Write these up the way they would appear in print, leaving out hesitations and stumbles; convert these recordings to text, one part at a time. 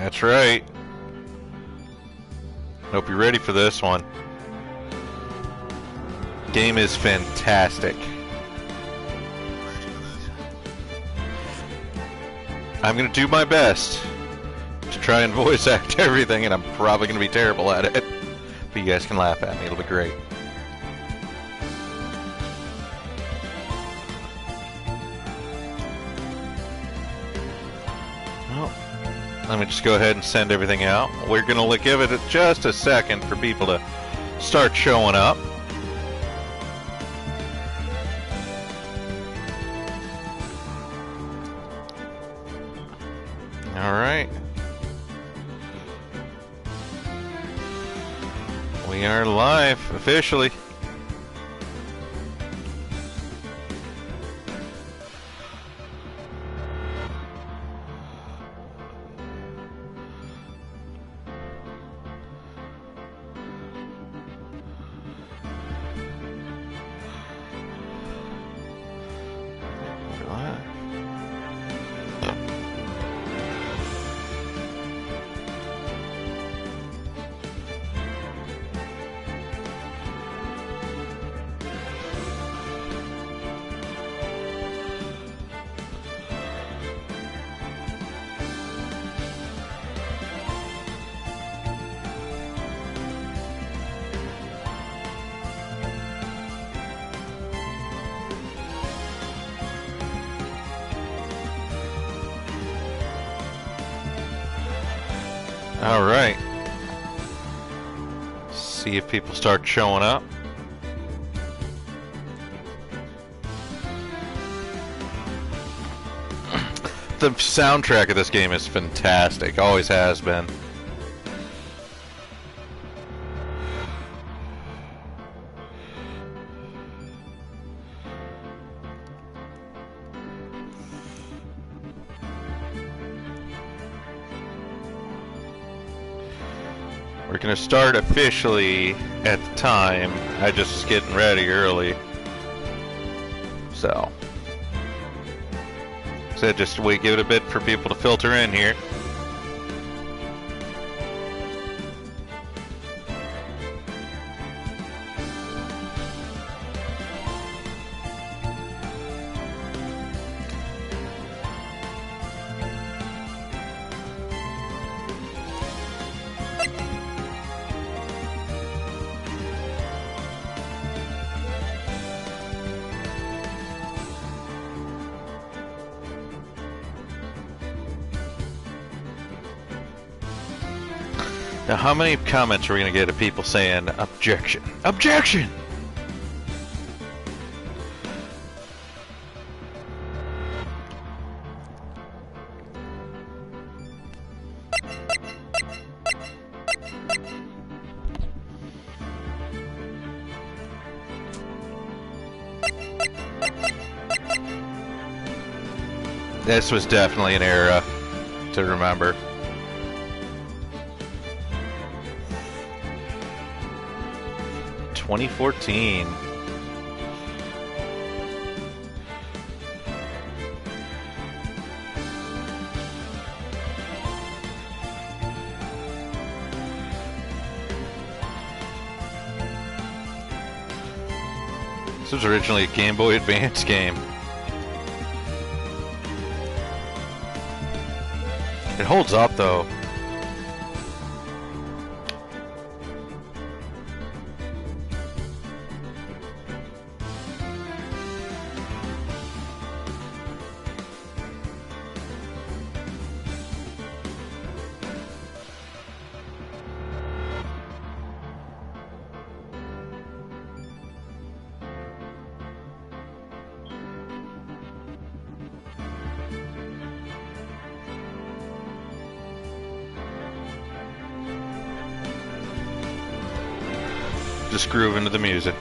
That's right. Hope you're ready for this one. Game is fantastic. I'm gonna do my best to try and voice act everything, and I'm probably gonna be terrible at it. But you guys can laugh at me, it'll be great. Well, let me just go ahead and send everything out. We're gonna give it just a second for people to start showing up. Alright. We are live, officially. Alright. See if people start showing up. The soundtrack of this game is fantastic. Always has been. We're gonna start officially at the time. I just was getting ready early. So just wait, give it a bit for people to filter in here. Now, how many comments are we going to get of people saying, objection? Objection! This was definitely an era to remember. (2014). This was originally a Game Boy Advance game. It holds up though. Just groove into the music.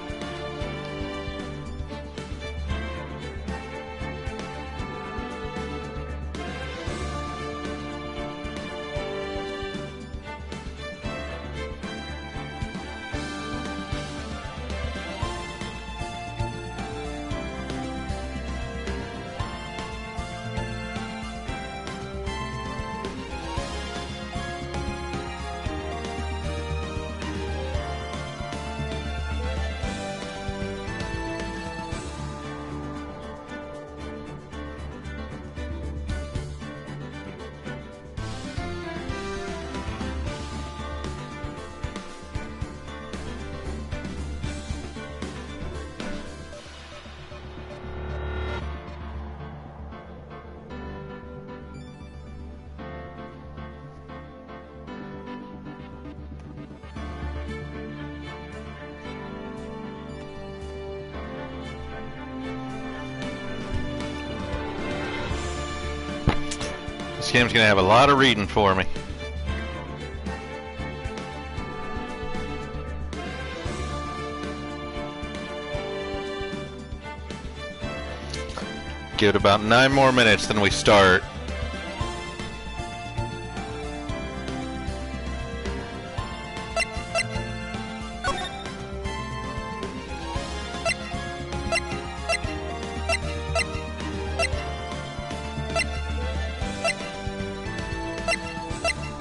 This game's gonna have a lot of reading for me. Give it about 9 more minutes, then we start.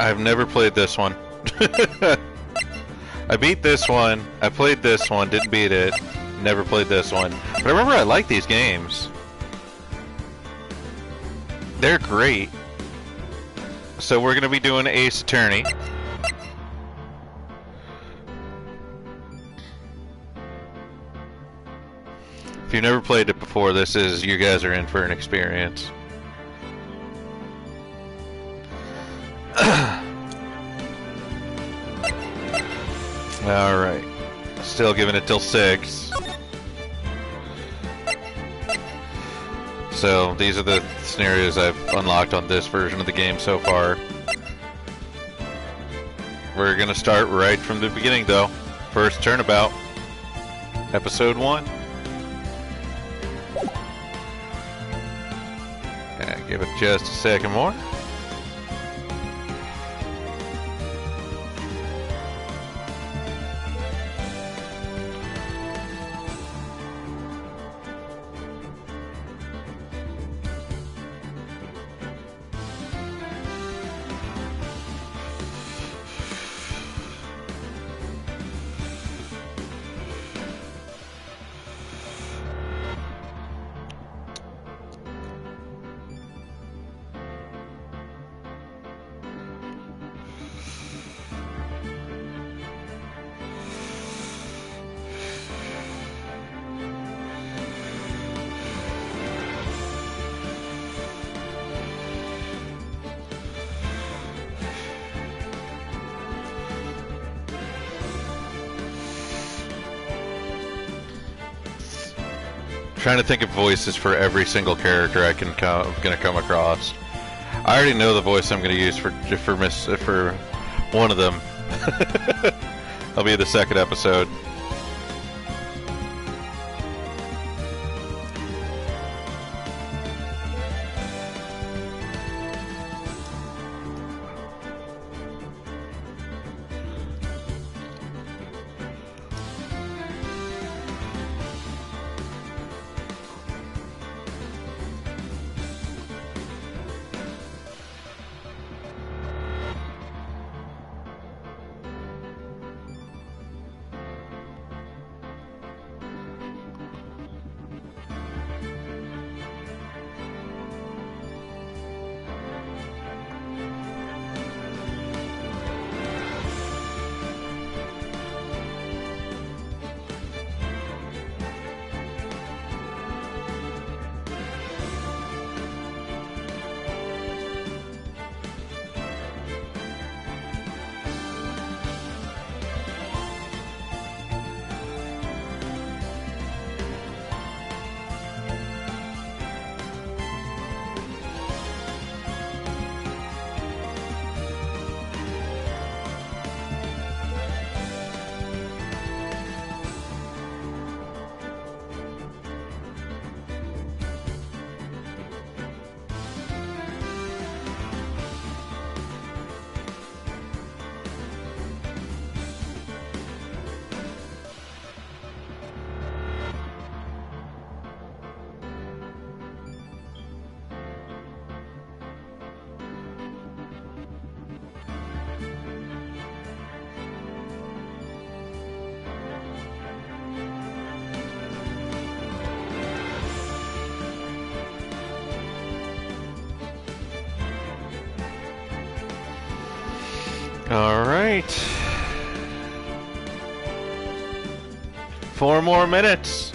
I've never played this one. I beat this one, I played this one, didn't beat it, never played this one. But I remember I like these games. They're great. So we're going to be doing Ace Attorney. If you've never played it before, you guys are in for an experience. Alright. Still giving it till 6. So, these are the scenarios I've unlocked on this version of the game so far. We're gonna start right from the beginning though. First turnabout. Episode 1. Okay, give it just a second more. Trying to think of voices for every single character gonna come across. I already know the voice I'm gonna use for one of them. I'll be the second episode. All right. 4 more minutes.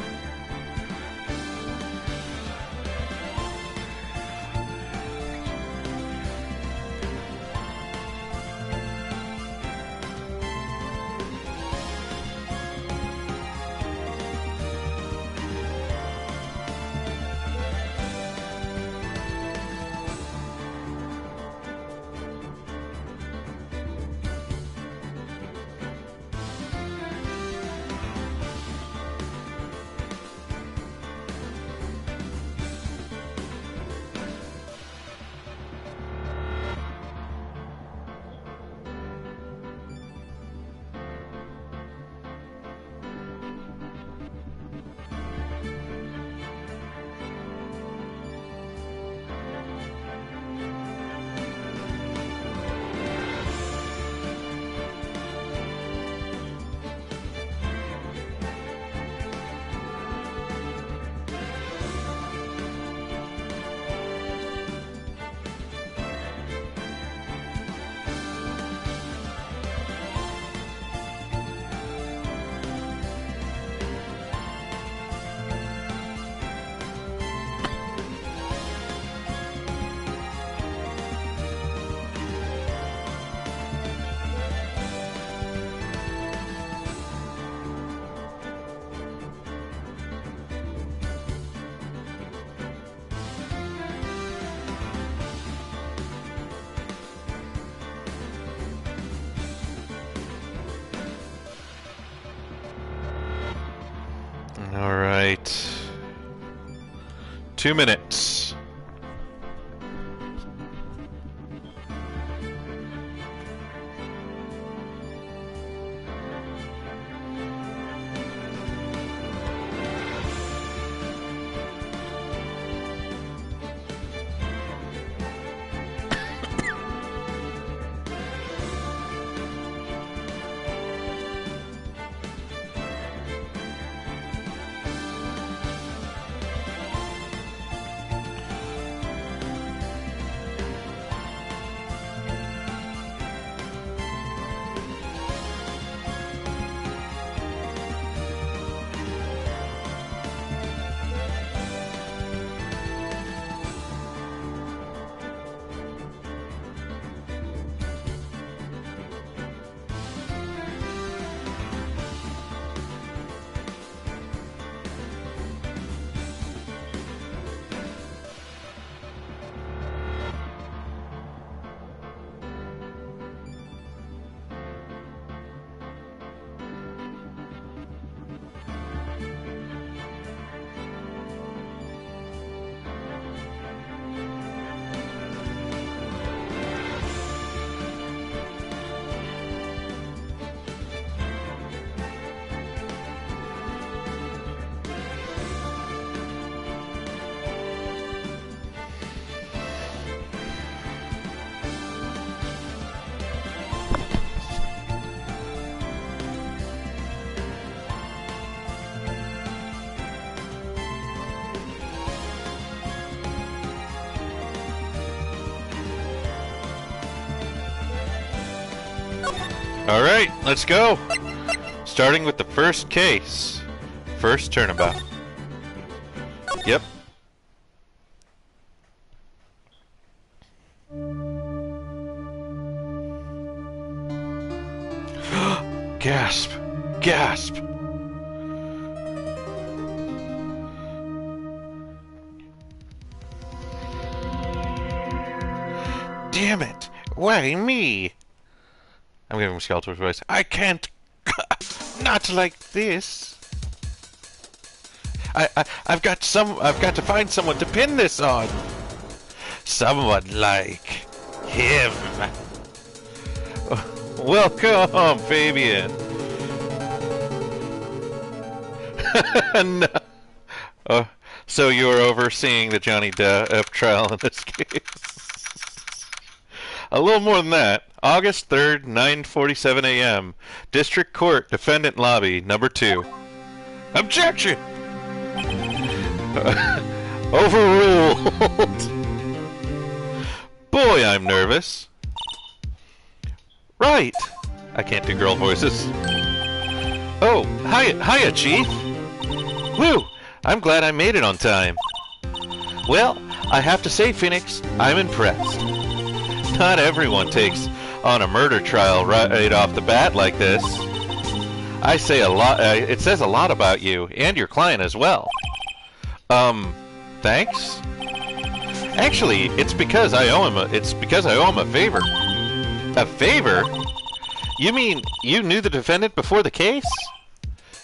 2 minutes. Alright, let's go! Starting with the first case. First turnabout. Yep. Gasp! Gasp! Damn it! Why me? I'm giving him Skeletor's voice. I can't. Not like this. I've got to find someone to pin this on. Someone like him. Welcome, Fabian. No. Oh, so you are overseeing the Johnny Depp trial in this case. A little more than that. August 3rd, 9:47 a.m. District Court, Defendant Lobby, number 2. Objection! Overruled! Boy, I'm nervous. Right! I can't do girl voices. Oh, hiya, Chief! Woo! I'm glad I made it on time. Well, I have to say, Phoenix, I'm impressed. Not everyone takes on a murder trial right off the bat like this. I say a lot. It says a lot about you and your client as well. Thanks. Actually, it's because I owe him a favor. A favor? You mean you knew the defendant before the case?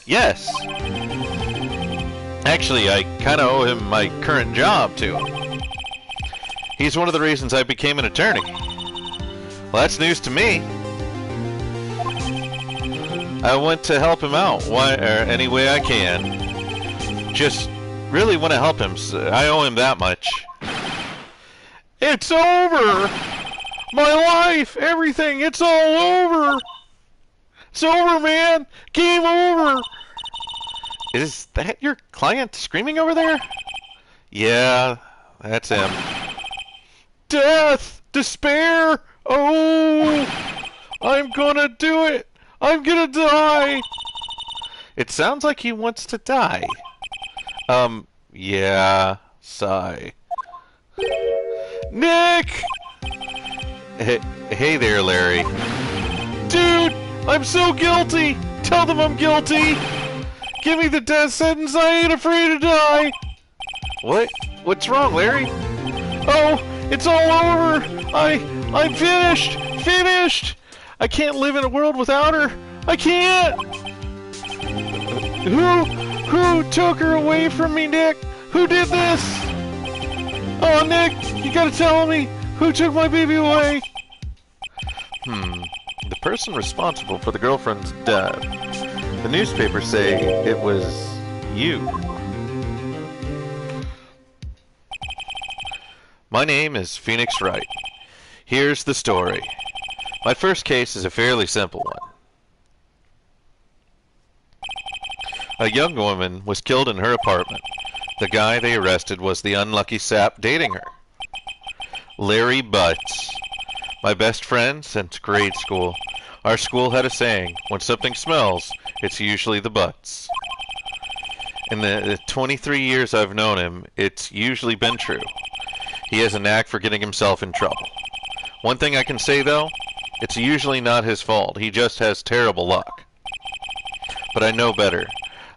Yes. Actually, I kind of owe him my current job too. He's one of the reasons I became an attorney. Well, that's news to me. I want to help him out any way I can. Just really want to help him. So I owe him that much. It's over! My life! Everything! It's all over! It's over, man! Game over! Is that your client screaming over there? Yeah, that's him. Death! Despair! Oh! I'm gonna do it! I'm gonna die! It sounds like he wants to die. Yeah. Sigh. Nick! Hey there, Larry. Dude! I'm so guilty! Tell them I'm guilty! Give me the death sentence, I ain't afraid to die! What? What's wrong, Larry? Oh! It's all over! I'm finished! Finished! I can't live in a world without her! I can't! Who took her away from me, Nick? Who did this? Oh, Nick, you gotta tell me who took my baby away. The person responsible for the girlfriend's death. The newspapers say it was you. My name is Phoenix Wright. Here's the story. My first case is a fairly simple one. A young woman was killed in her apartment. The guy they arrested was the unlucky sap dating her. Larry Butts. My best friend since grade school. Our school had a saying, when something smells, it's usually the butts. In the 23 years I've known him, it's usually been true. He has a knack for getting himself in trouble. One thing I can say though, it's usually not his fault. He just has terrible luck. But I know better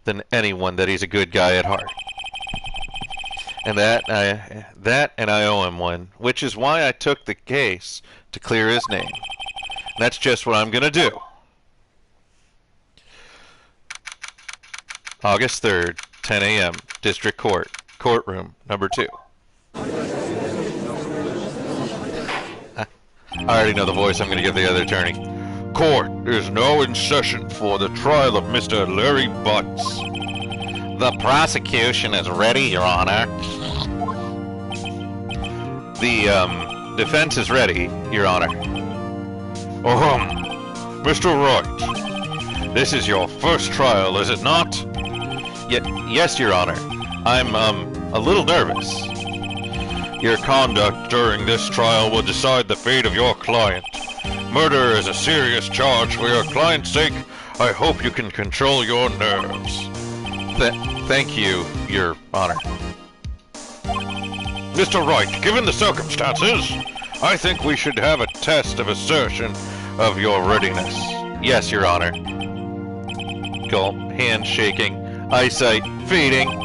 than anyone that he's a good guy at heart. And I owe him one, which is why I took the case to clear his name. That's just what I'm gonna do. August 3rd, 10 a.m., District Court, Courtroom Number 2. I already know the voice I'm gonna give the other attorney. Court is now in session for the trial of Mr. Larry Butts. The prosecution is ready, Your Honor. The defense is ready, Your Honor. Mr. Wright, this is your first trial, is it not? Yes, Your Honor. I'm, a little nervous. Your conduct during this trial will decide the fate of your client. Murder is a serious charge. For your client's sake, I hope you can control your nerves. Thank you, Your Honor. Mr. Wright, given the circumstances, I think we should have a test of assertion of your readiness. Yes, Your Honor. Gulp, hand shaking, eyesight fading.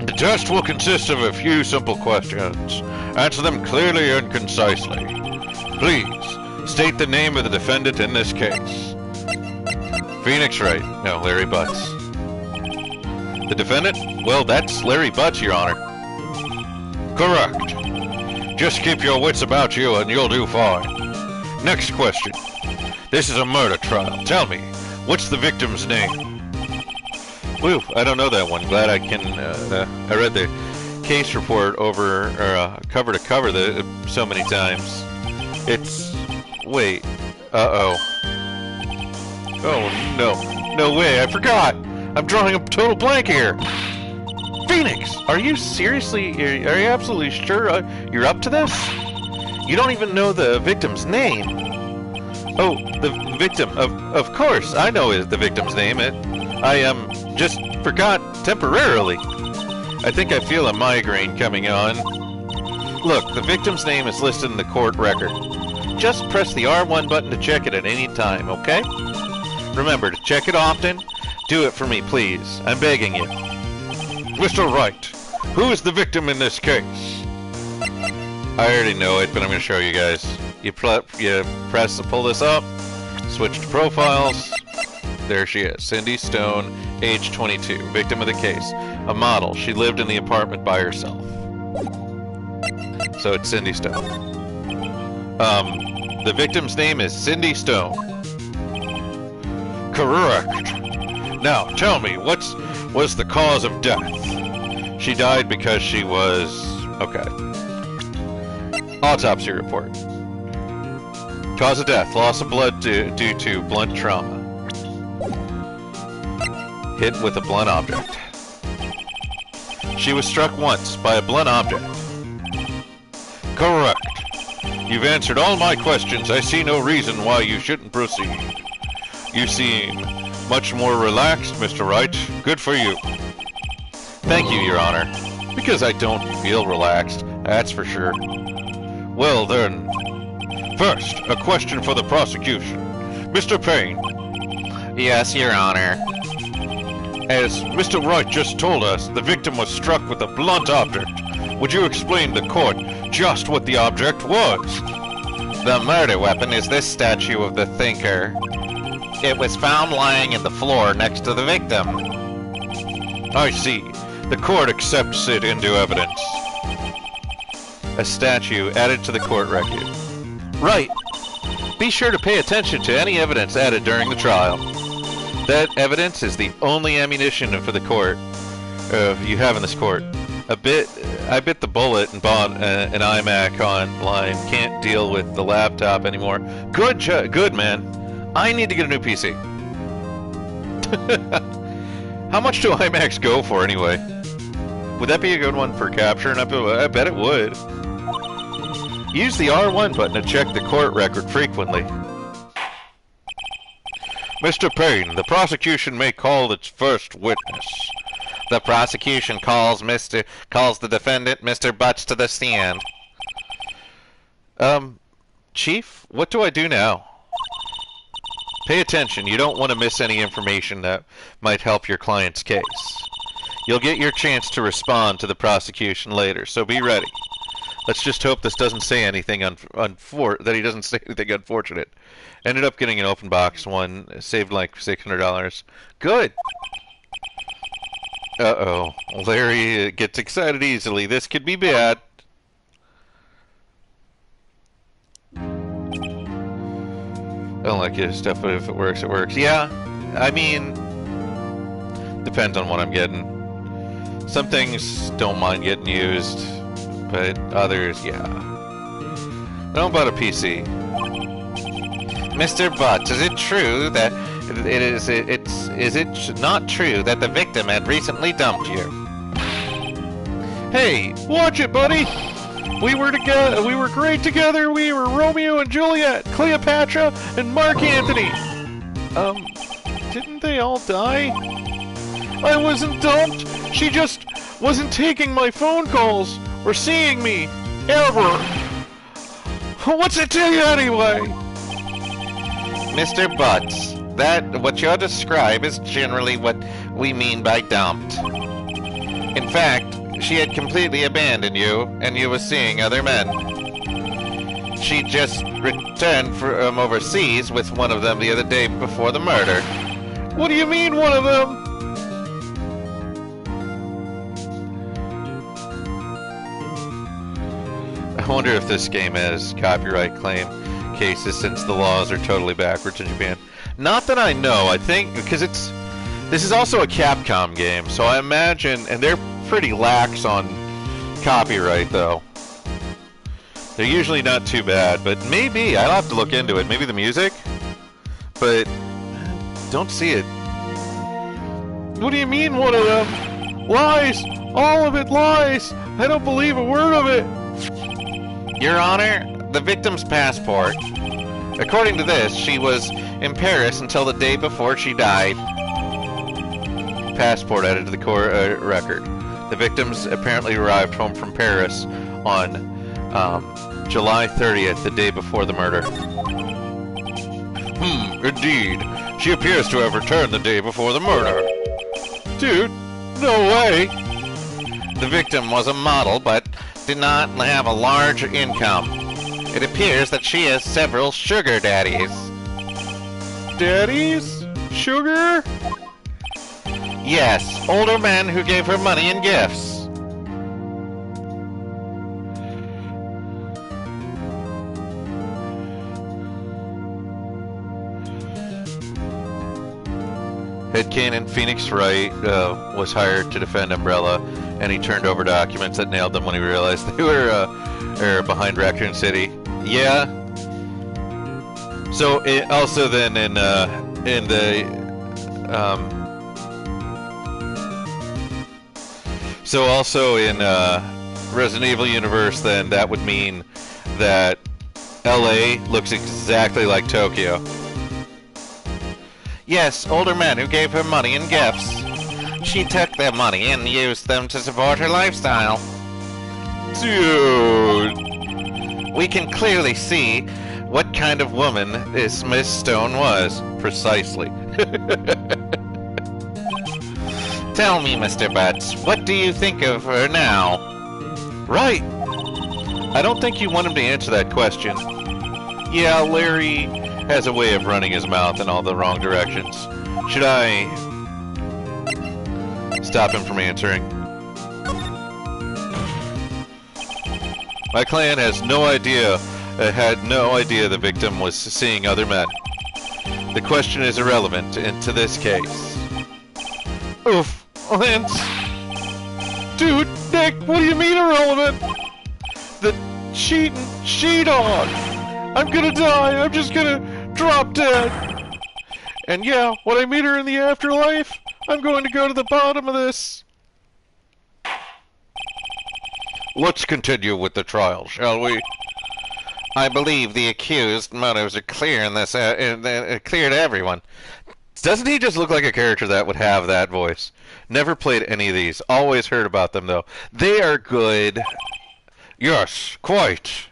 The test will consist of a few simple questions. Answer them clearly and concisely. Please, state the name of the defendant in this case. Phoenix Wright. No, Larry Butts. The defendant? Well, that's Larry Butts, Your Honor. Correct. Just keep your wits about you and you'll do fine. Next question. This is a murder trial. Tell me, what's the victim's name? Woo, I don't know that one. Glad I can, I read the case report over, cover to cover so many times. It's, wait, uh-oh. Oh, no. No way, I forgot! I'm drawing a total blank here! Phoenix, are you seriously, are you absolutely sure you're up to this? You don't even know the victim's name. Oh, the victim, of course, I know the victim's name. I just forgot temporarily. I think I feel a migraine coming on. Look, the victim's name is listed in the court record. Just press the R1 button to check it at any time, okay? Remember to check it often. Do it for me, please. I'm begging you. Mr. Wright, who is the victim in this case? I already know it, but I'm going to show you guys. You press to pull this up, switch to profiles. There she is, Cindy Stone, age 22, victim of the case. A model. She lived in the apartment by herself. So it's Cindy Stone. The victim's name is Cindy Stone. Correct. Now, tell me, what was the cause of death? She died because she was... okay. Autopsy report. Cause of death, loss of blood due to blunt trauma. Hit with a blunt object. She was struck once by a blunt object. Correct. You've answered all my questions. I see no reason why you shouldn't proceed. You seem much more relaxed, Mr. Wright. Good for you. Thank you, Your Honor. Because I don't feel relaxed, that's for sure. Well then, first, a question for the prosecution. Mr. Payne. Yes, Your Honor. As Mr. Wright just told us, the victim was struck with a blunt object. Would you explain to court just what the object was? The murder weapon is this statue of the thinker. It was found lying in the floor next to the victim. I see. The court accepts it into evidence. a statue added to the court record. Right. Be sure to pay attention to any evidence added during the trial. That evidence is the only ammunition for the court you have in this court. I bit the bullet and bought an iMac online. Can't deal with the laptop anymore. Good man. I need to get a new PC. How much do iMacs go for anyway? Would that be a good one for capturing? I bet it would. Use the R1 button to check the court record frequently. Mr. Payne, the prosecution may call its first witness. The prosecution calls the defendant, Mr. Butts, to the stand. Chief, what do I do now? Pay attention. You don't want to miss any information that might help your client's case. You'll get your chance to respond to the prosecution later, so be ready. Let's just hope this doesn't say anything that he doesn't say anything unfortunate. Ended up getting an open box one, saved like $600. Good. Uh-oh. Larry gets excited easily. This could be bad. I don't like his stuff, but if it works, it works. Yeah, I mean, depends on what I'm getting. Some things don't mind getting used, but others, yeah. I don't about a PC. Mr. Butts, is it true that is it not true that the victim had recently dumped you? Hey, watch it, buddy! We were together. We were great together. We were Romeo and Juliet, Cleopatra, and Mark Antony. Didn't they all die? I wasn't dumped. She just wasn't taking my phone calls or seeing me ever. What's it to you anyway? Mr. Butts, what you describe is generally what we mean by dumped. In fact, she had completely abandoned you, and you were seeing other men. She just returned from overseas with one of them the other day before the murder. What do you mean, one of them? I wonder if this game has copyright claim cases since the laws are totally backwards in Japan. Not that I know. I think because this is also a Capcom game, so I imagine, and they're pretty lax on copyright though. They're usually not too bad, but maybe I'll have to look into it. Maybe the music, but don't see it. What do you mean, one of them? Lies! All of it lies! I don't believe a word of it! Your Honor, the victim's passport. According to this, she was in Paris until the day before she died. Passport added to the court record. The victims apparently arrived home from Paris on July 30th, the day before the murder. Indeed. She appears to have returned the day before the murder. Dude, no way. The victim was a model, but did not have a large income. It appears that she has several sugar daddies. Daddies? Sugar? Yes, older men who gave her money and gifts. Headcanon Phoenix Wright was hired to defend Umbrella, and he turned over documents that nailed them when he realized they were behind Raccoon City. Yeah. So also then in the so also in Resident Evil universe, then that would mean that LA looks exactly like Tokyo. Yes, older men who gave her money and gifts. She took their money and used them to support her lifestyle. Dude. We can clearly see what kind of woman this Miss Stone was. Precisely. Tell me, Mr. Butts, what do you think of her now? Right. I don't think you want him to answer that question. Yeah, Larry has a way of running his mouth in all the wrong directions. Should I stop him from answering? My clan has no idea, had no idea the victim was seeing other men. The question is irrelevant to this case. Oof, Lance. Dude, Nick, what do you mean irrelevant? The cheating she-dog. I'm gonna die. I'm just gonna drop dead. And yeah, when I meet her in the afterlife, I'm going to go to the bottom of this. Let's continue with the trial, shall we? I believe the accused motives are clear in this, clear to everyone. Doesn't he just look like a character that would have that voice? Never played any of these. Always heard about them, though. They are good. Yes, quite.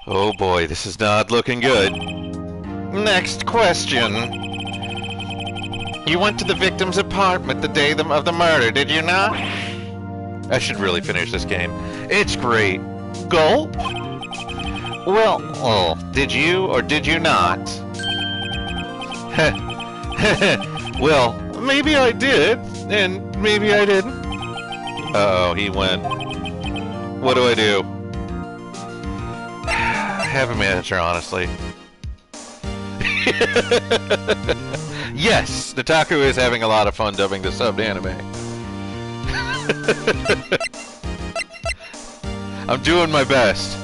Oh boy, this is not looking good. Next question. You went to the victim's apartment the day of the murder, did you not? I should really finish this game. It's great. Gulp? Well, did you or did you not? Well, maybe I did, and maybe I didn't. Uh-oh, he went. What do I do? Have him answer, honestly. Yes, Nataku is having a lot of fun dubbing the subbed anime. I'm doing my best.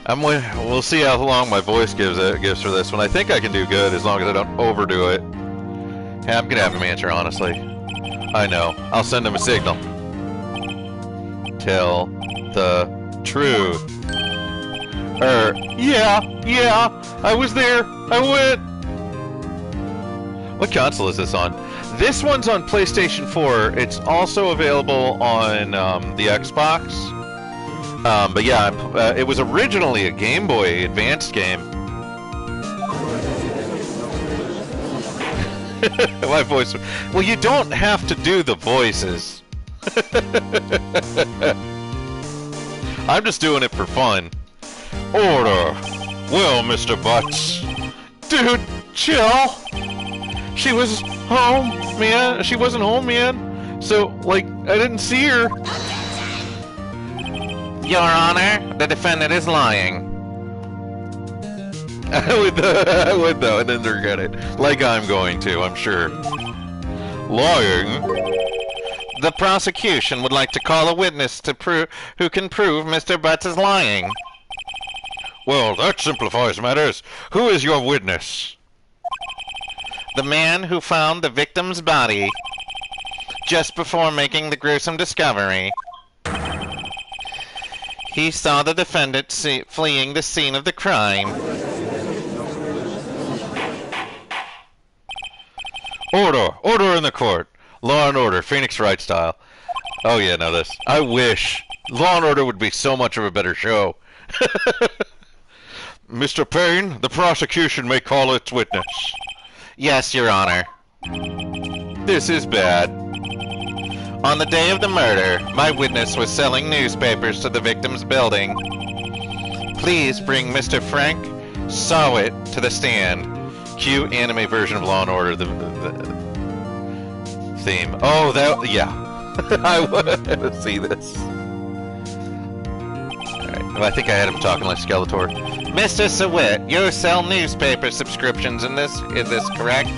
We'll see how long my voice gives for this one. I think I can do good as long as I don't overdo it. Yeah, I'm gonna have him answer, honestly. I know. I'll send him a signal. Tell the truth. Yeah, I was there. I went. What console is this on? This one's on PlayStation 4. It's also available on the Xbox. But yeah, it was originally a Game Boy Advanced game. My voice. Well, you don't have to do the voices. I'm just doing it for fun. Order. Well, Mr. Butts. Dude, chill. She was home, man. She wasn't home, man. So, like, I didn't see her. Your Honor, the defendant is lying. I would though, and then regret it. Like I'm going to, I'm sure. Lying? The prosecution would like to call a witness to who can prove Mr. Butts is lying. Well, that simplifies matters. Who is your witness? The man who found the victim's body just before making the gruesome discovery. He saw the defendant fleeing the scene of the crime. Order! Order in the court! Law and Order, Phoenix Wright style. Oh yeah, know this. I wish. Law and Order would be so much of a better show. Mr. Payne, the prosecution may call its witness. Yes, Your Honor. This is bad. On the day of the murder, my witness was selling newspapers to the victim's building. Please bring Mr. Frank Sawit to the stand. Cue anime version of Law & Order, the theme. Oh, that, yeah. I want to see this. Alright, well, I think I had him talking like Skeletor. Mr. Sawit, you sell newspaper subscriptions in this, is this correct?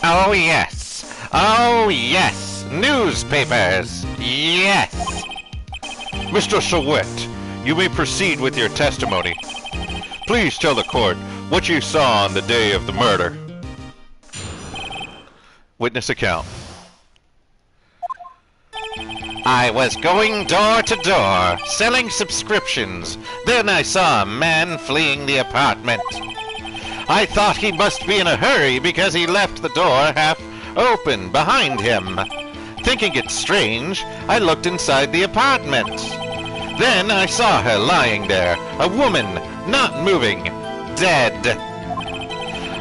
Oh, yes. Oh, yes. Newspapers! Yes! Mr. Sawit, you may proceed with your testimony. Please tell the court what you saw on the day of the murder. Witness account. I was going door to door, selling subscriptions. Then I saw a man fleeing the apartment. I thought he must be in a hurry because he left the door half open behind him. Thinking it strange, I looked inside the apartment. Then I saw her lying there, a woman, not moving, dead.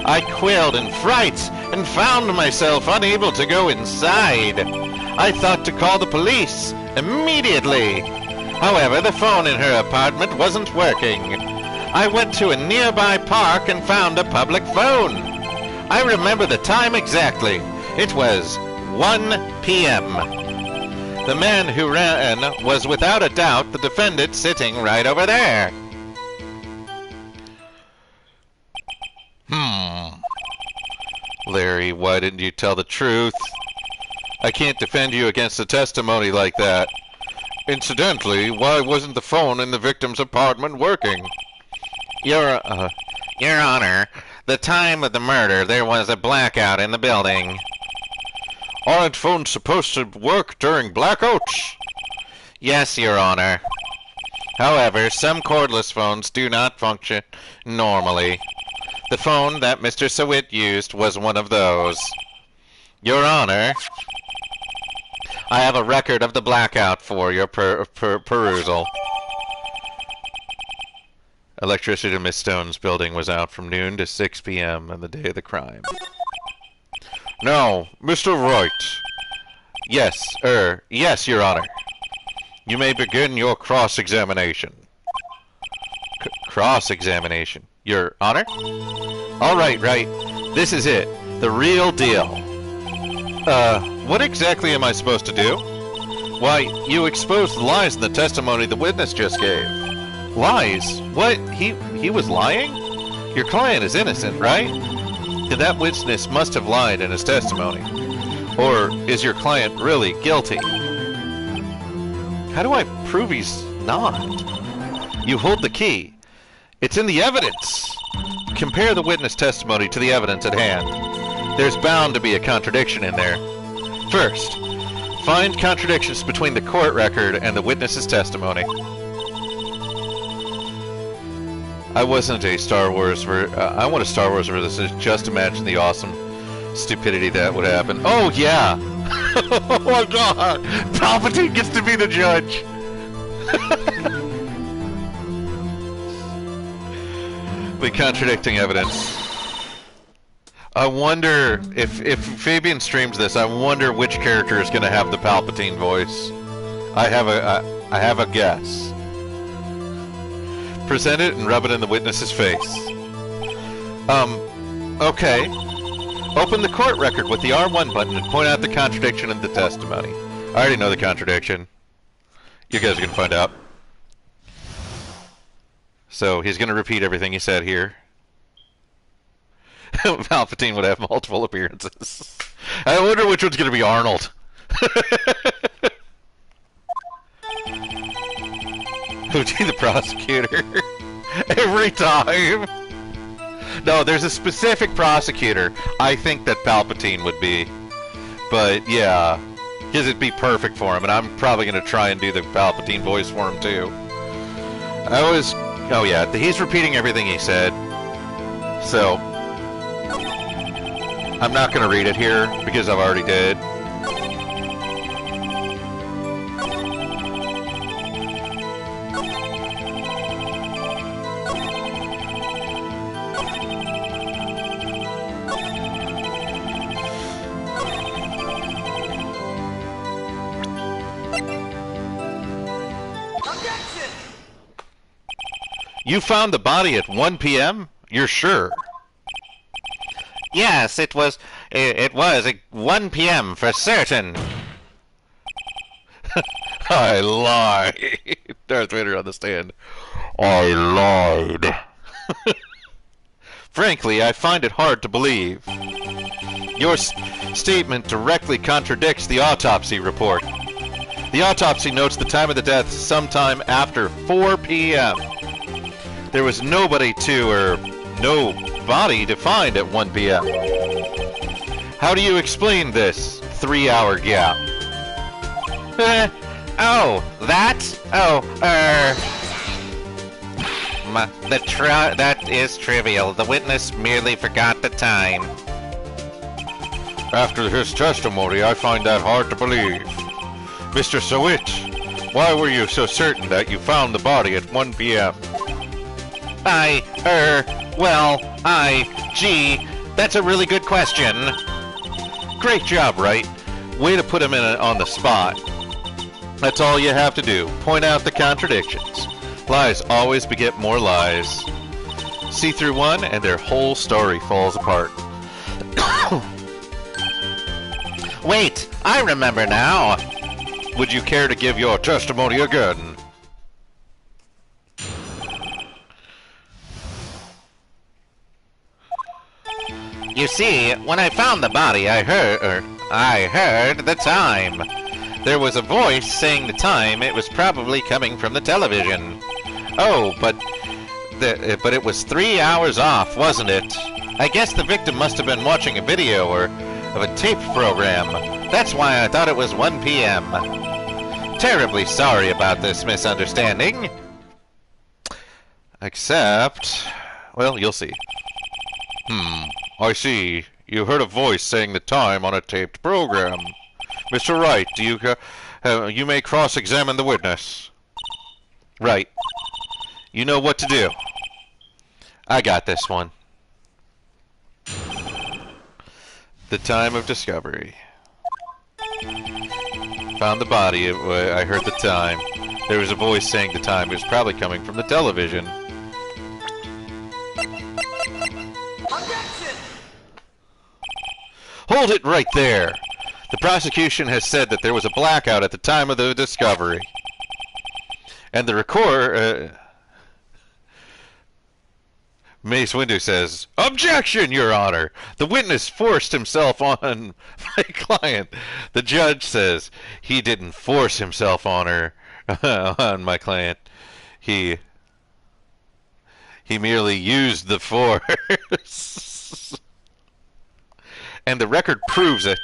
I quailed in fright and found myself unable to go inside. I thought to call the police immediately. However, the phone in her apartment wasn't working. I went to a nearby park and found a public phone. I remember the time exactly. It was 1 p.m. The man who ran was without a doubt the defendant sitting right over there. Larry, why didn't you tell the truth? I can't defend you against a testimony like that. Incidentally, why wasn't the phone in the victim's apartment working? Your Honor, the time of the murder, there was a blackout in the building. Aren't phones supposed to work during blackouts? Yes, Your Honor. However, some cordless phones do not function normally. The phone that Mr. Sawit used was one of those. Your Honor, I have a record of the blackout for your perusal. Electricity in Miss Stone's building was out from noon to 6 p.m. on the day of the crime. Now, Mr. Wright. Yes, Your Honor. You may begin your cross-examination. Cross-examination? Your Honor? All right, Wright. This is it. The real deal. What exactly am I supposed to do? Why, you exposed the lies in the testimony the witness just gave. Lies? What? He was lying? Your client is innocent, right? That witness must have lied in his testimony. Or is your client really guilty? How do I prove he's not? You hold the key. It's in the evidence. Compare the witness testimony to the evidence at hand. There's bound to be a contradiction in there. First, find contradictions between the court record and the witness's testimony. I wasn't a Star Wars I want a Star Wars versus just imagine the awesome stupidity that would happen. Oh yeah! Oh my god! Palpatine gets to be the judge! The contradicting evidence. I wonder if Fabian streams this, I wonder which character is gonna have the Palpatine voice. I have a guess. Present it and rub it in the witness's face. Okay. Open the court record with the R1 button and point out the contradiction in the testimony. I already know the contradiction. You guys are gonna find out. So, he's gonna repeat everything he said here. Palpatine would have multiple appearances. I wonder which one's gonna be Arnold. Who'd be the prosecutor? Every time! No, there's a specific prosecutor I think that Palpatine would be. But, yeah. Because it'd be perfect for him, and I'm probably going to try and do the Palpatine voice for him, too. Oh, yeah, he's repeating everything he said. So, I'm not going to read it here, because I've already did. You found the body at 1 p.m.? You're sure? Yes, it was at 1 p.m. for certain. I lied. Darth Vader on the stand. I lied. Frankly, I find it hard to believe. Your statement directly contradicts the autopsy report. The autopsy notes the time of the death sometime after 4 p.m. There was no body to find at 1 p.m. How do you explain this 3-hour gap? That is trivial. The witness merely forgot the time. After his testimony, I find that hard to believe. Mr. Sawit, why were you so certain that you found the body at 1 p.m.? Gee, that's a really good question. Great job, Wright. Way to put him on the spot. That's all you have to do. Point out the contradictions. Lies always beget more lies. See through one, and their whole story falls apart. Wait, I remember now. Would you care to give your testimony again? You see, when I found the body, I heard the time. There was a voice saying the time. It was probably coming from the television. Oh, but it was 3 hours off, wasn't it? I guess the victim must have been watching a video or of a taped program. That's why I thought it was 1 p.m. Terribly sorry about this misunderstanding. Except, well, you'll see. I see. You heard a voice saying the time on a taped program. Mr. Wright, you may cross-examine the witness. Right. You know what to do. I got this one. The time of discovery. Found the body. I heard the time. There was a voice saying the time. It was probably coming from the television. Objection! Hold it right there! The prosecution has said that there was a blackout at the time of the discovery. And the recorder... Mace Windu says, "Objection, Your Honor! The witness forced himself on my client." The judge says, "He didn't force himself on her, on my client. He merely used the force." And the record proves it.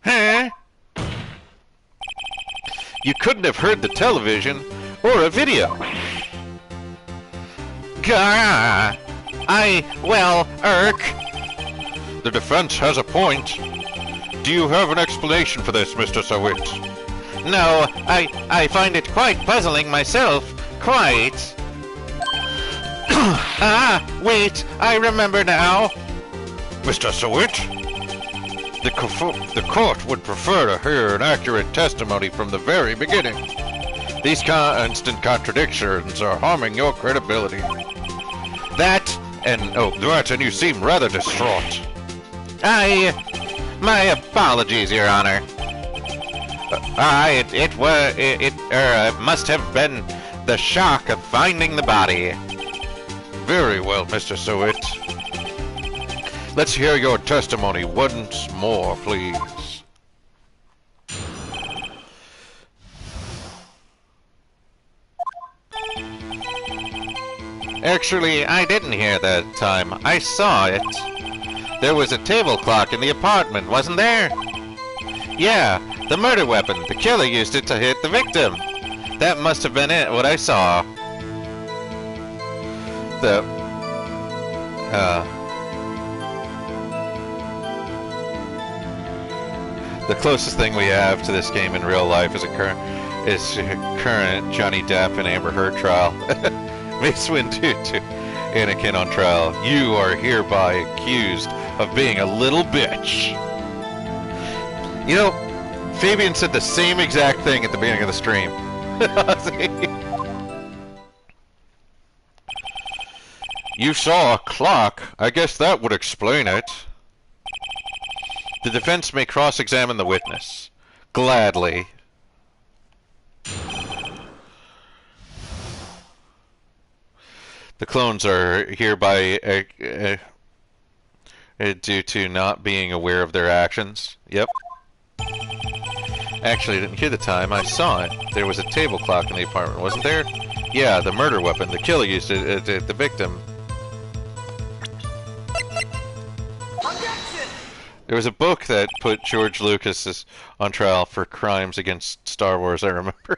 Huh? You couldn't have heard the television or a video. Gah! The defense has a point. Do you have an explanation for this, Mr. Sawit? No, I find it quite puzzling myself. Quite. Wait, I remember now. Mr. Sawit? The court would prefer to hear an accurate testimony from the very beginning. These constant contradictions are harming your credibility. And you seem rather distraught. My apologies, Your Honor. It must have been the shock of finding the body. Very well, Mr. Sawit. Let's hear your testimony once more, please. Actually, I didn't hear that time. I saw it. There was a table clock in the apartment, wasn't there? Yeah, the murder weapon. The killer used it to hit the victim. That must have been it, what I saw. The closest thing we have to this game in real life is current Johnny Depp and Amber Heard trial. Mace Windu to Anakin on trial. You are hereby accused of being a little bitch. You know, Fabian said the same exact thing at the beginning of the stream. You saw a clock. I guess that would explain it. The defense may cross-examine the witness. Gladly. The clones are hereby due to not being aware of their actions. Yep. Actually, I didn't hear the time. I saw it. There was a table clock in the apartment, wasn't there? Yeah, the murder weapon. The killer used it at the victim. Objection! There was a book that put George Lucas on trial for crimes against Star Wars, I remember.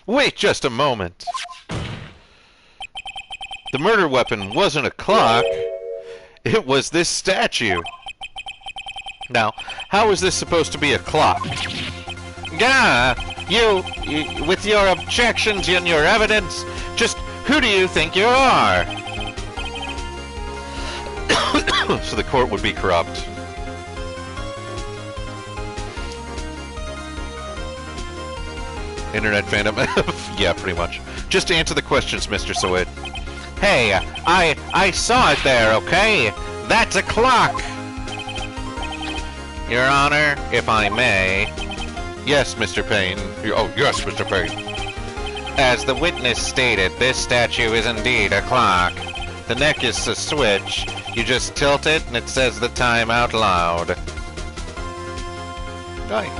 Wait just a moment. The murder weapon wasn't a clock. It was this statue. Now, how is this supposed to be a clock? Gah! You, with your objections and your evidence, just who do you think you are? So the court would be corrupt. Internet fandom? Yeah, pretty much. Just answer the questions, Mr. Sawit. Hey, I saw it there, okay? That's a clock! Your Honor, if I may... Yes, Mr. Payne. Oh, yes, Mr. Payne. As the witness stated, this statue is indeed a clock. The neck is a switch. You just tilt it and it says the time out loud. Right.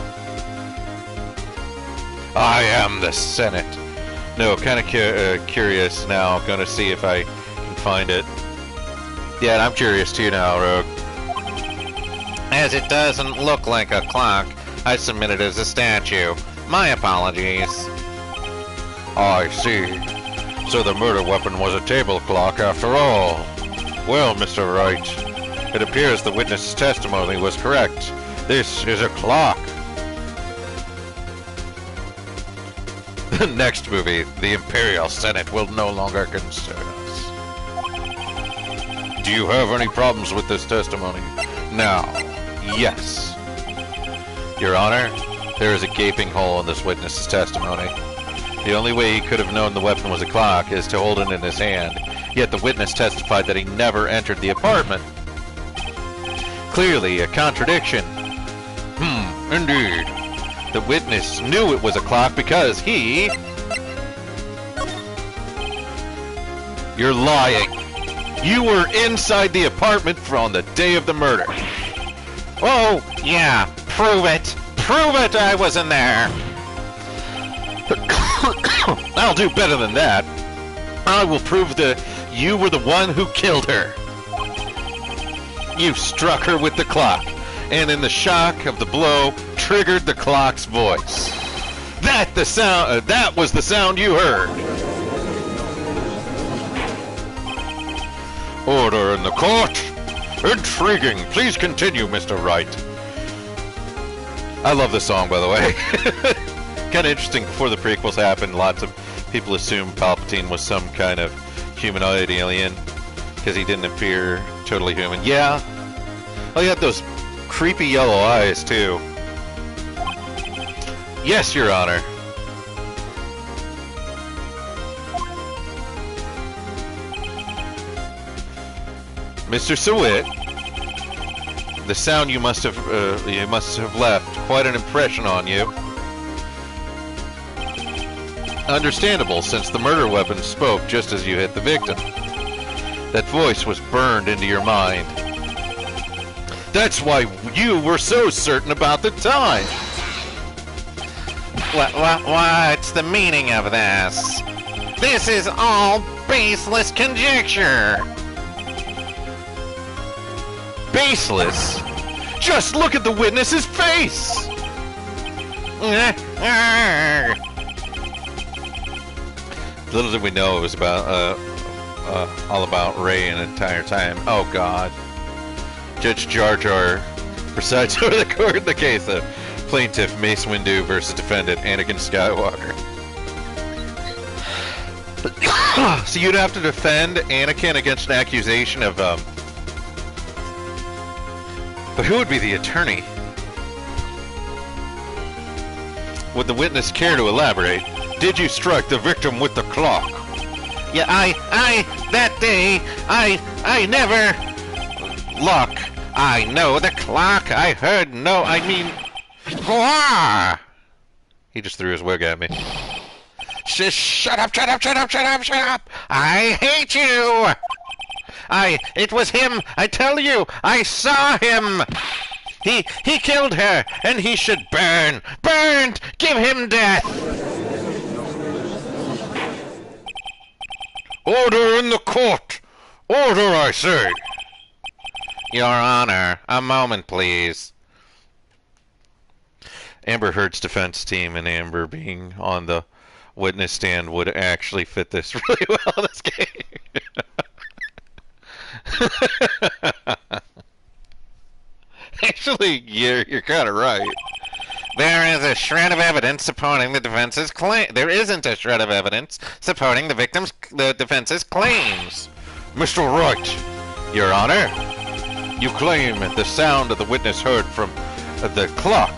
I am the Senate. No, kind of curious now. Gonna see if I can find it. Yeah, I'm curious too now, Rogue. As it doesn't look like a clock, I submit it as a statue. My apologies. I see. So the murder weapon was a table clock after all. Well, Mr. Wright, it appears the witness's testimony was correct. This is a clock. The next movie, the Imperial Senate, will no longer concern us. Do you have any problems with this testimony? Now, yes. Your Honor, there is a gaping hole in this witness's testimony. The only way he could have known the weapon was a clock is to hold it in his hand, yet the witness testified that he never entered the apartment. Clearly a contradiction. Indeed. The witness knew it was a clock because he... You're lying. You were inside the apartment on the day of the murder. Oh, yeah, prove it. Prove it I was in there. I'll do better than that. I will prove that you were the one who killed her. You struck her with the clock, and in the shock of the blow, triggered the clock's voice. That was the sound you heard. Order in the court. Intriguing. Please continue, Mr. Wright. I love this song, by the way. Kind of interesting. Before the prequels happened, lots of people assumed Palpatine was some kind of humanoid alien because he didn't appear totally human. Yeah. Oh, he had those creepy yellow eyes, too. Yes, Your Honor. Mr. Sewit, the sound you must have left quite an impression on you. Understandable, since the murder weapon spoke just as you hit the victim. That voice was burned into your mind. That's why you were so certain about the time. What's the meaning of this? This is all baseless conjecture. Baseless? Just look at the witness's face! Little did we know it was about, all about Rey an entire time. Oh God. Judge Jar Jar presides over the court in the case of plaintiff Mace Windu versus defendant Anakin Skywalker. So you'd have to defend Anakin against an accusation of, but who would be the attorney? Would the witness care to elaborate? Did you strike the victim with the clock? Yeah, that day, I never... Look, I know the clock, I heard no, I mean... Wah! He just threw his wig at me. Shut up! I hate you! It was him, I tell you, I saw him! He killed her, and he should burn! Burned! Give him death! Order in the court! Order, I say! Your Honor, a moment, please. Amber Heard's defense team and Amber being on the witness stand would actually fit this really well in this game. Actually, you're kind of right. There is a shred of evidence supporting the defense's claim. There isn't a shred of evidence supporting the defense's claims. Mr. Wright, Your Honor, you claim the sound of the witness heard from the clock.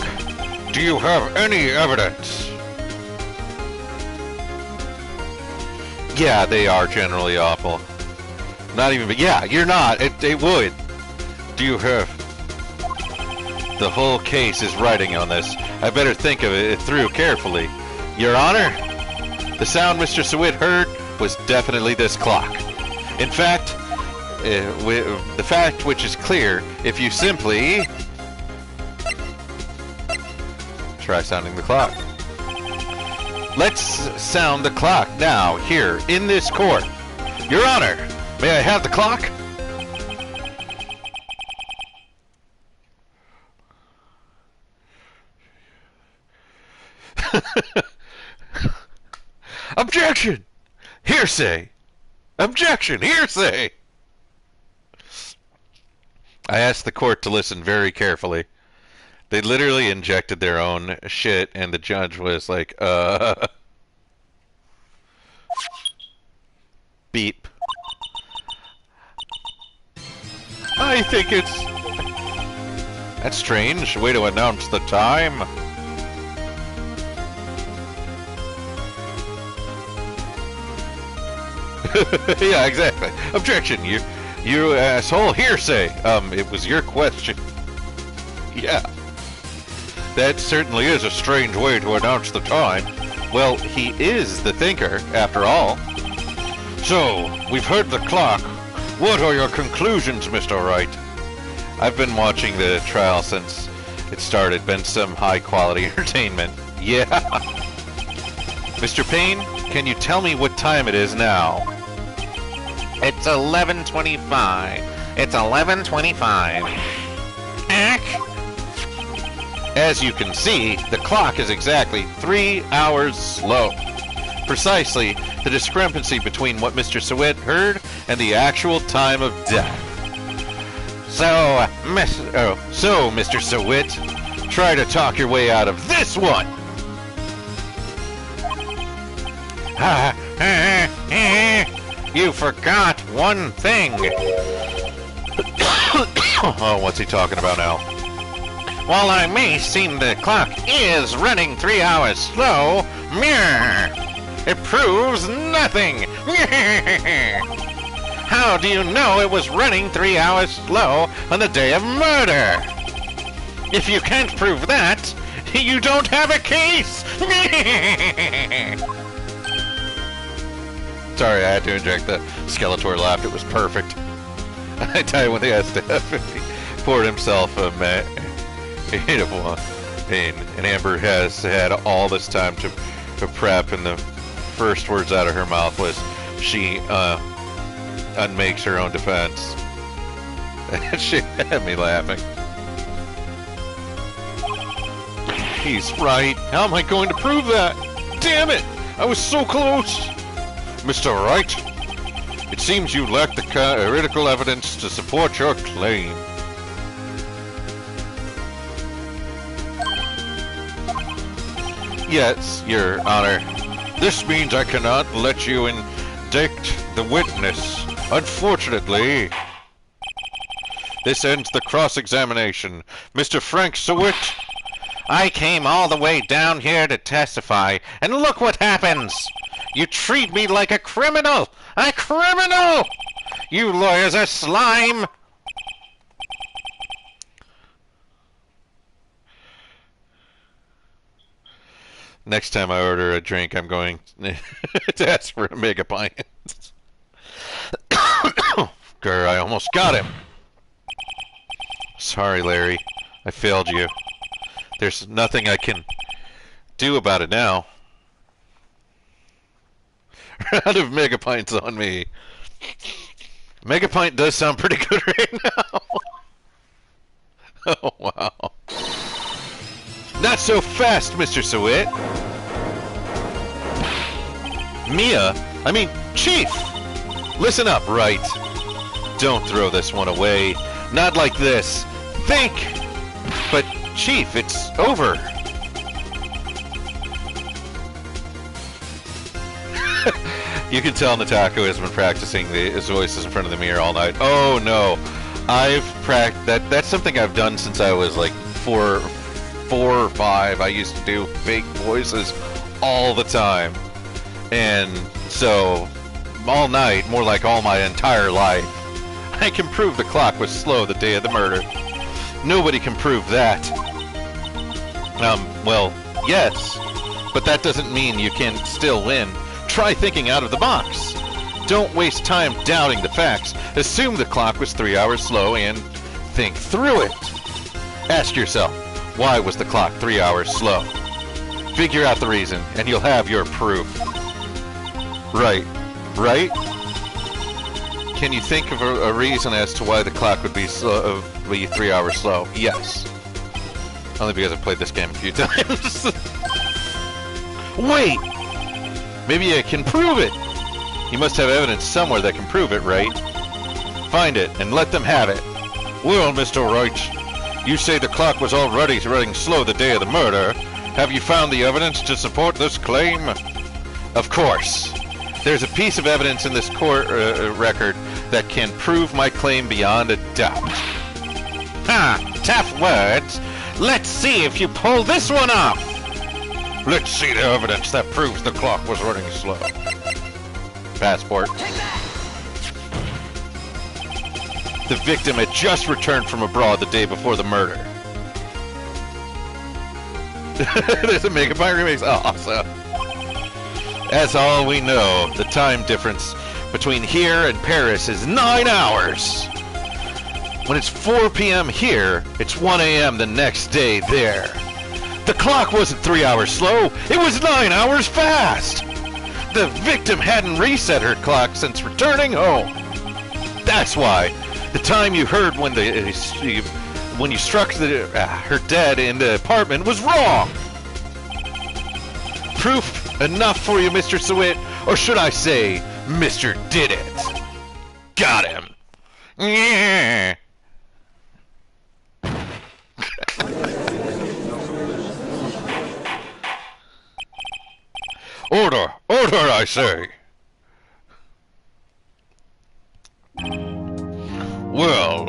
Do you have any evidence? Yeah, they are generally awful. Not even, but yeah, you're not. It would. Do you have? The whole case is riding on this. I better think of it through carefully. Your Honor, the sound Mr. Sewit heard was definitely this clock. In fact, the fact which is clear if you simply try sounding the clock. Let's sound the clock now, here, in this court. Your Honor, may I have the clock? Objection! Hearsay! Objection! Hearsay! I asked the court to listen very carefully. They literally injected their own shit, and the judge was like, beep. I think it's... That's strange. Way to announce the time. Yeah, exactly. Objection, you asshole. Hearsay. It was your question. Yeah. That certainly is a strange way to announce the time. Well, he is the thinker, after all. So, we've heard the clock. What are your conclusions, Mr. Wright? I've been watching the trial since it started. Been some high-quality entertainment. Yeah. Mr. Payne, can you tell me what time it is now? It's 11:25. It's 11:25. Ack! As you can see, the clock is exactly 3 hours slow. Precisely the discrepancy between what Mr. Sewit heard and the actual time of death. So, Mr. Sewit, try to talk your way out of this one. You forgot one thing. Oh, what's he talking about now? While I may seem the clock is running 3 hours slow, it proves nothing. How do you know it was running 3 hours slow on the day of murder? If you can't prove that, you don't have a case. Sorry, I had to inject the Skeletor laugh. It was perfect. I tell you, when they asked he poured himself a and Amber has had all this time to prep, and the first words out of her mouth was she unmakes her own defense. She had me laughing. He's right. How am I going to prove that? Damn it! I was so close! Mr. Wright, it seems you lack the critical evidence to support your claim. Yes, Your Honor. This means I cannot let you indict the witness. Unfortunately, this ends the cross-examination. Mr. Frank Sewit. I came all the way down here to testify, and look what happens! You treat me like a criminal! A criminal! You lawyers are slime! Next time I order a drink, I'm going to ask for a mega pint. Grr, I almost got him. Sorry, Larry. I failed you. There's nothing I can do about it now. Round of mega pints on me. Mega pint does sound pretty good right now. Oh, wow. Not so fast, Mr. Sewit. Chief! Listen up, Wright. Don't throw this one away. Not like this. Think! But, Chief, it's over. You can tell Natako has been practicing his voices in front of the mirror all night. Oh, no. I've practiced... That's something I've done since I was, like, 4 or 5. I used to do fake voices all the time. And so, all night, more like all my entire life, I can prove the clock was slow the day of the murder. Nobody can prove that. Well, yes, but that doesn't mean you can still win. Try thinking out of the box. Don't waste time doubting the facts. Assume the clock was 3 hours slow and think through it. Ask yourself, why was the clock 3 hours slow? Figure out the reason, and you'll have your proof. Right. Right? Can you think of a reason as to why the clock would be 3 hours slow? Yes. Only because I've played this game a few times. Wait! Maybe I can prove it! You must have evidence somewhere that can prove it, right? Find it, and let them have it. Well, Mr. Wright, you say the clock was already running slow the day of the murder. Have you found the evidence to support this claim? Of course. There's a piece of evidence in this court record that can prove my claim beyond a doubt. Ha! Tough words. Let's see if you pull this one off. Let's see the evidence that proves the clock was running slow. Passport. The victim had just returned from abroad the day before the murder. There's a Mega Man remix. Awesome. That's all we know. The time difference between here and Paris is 9 hours. When it's 4 p.m. here, it's 1 a.m. the next day there. The clock wasn't 3 hours slow. It was 9 hours fast. The victim hadn't reset her clock since returning home. That's why the time you heard when you struck her dead in the apartment was wrong. Proof enough for you, Mr. Sewit, or should I say, Mr. Did It? Got him. Yeah. Order! Order, I say! Well,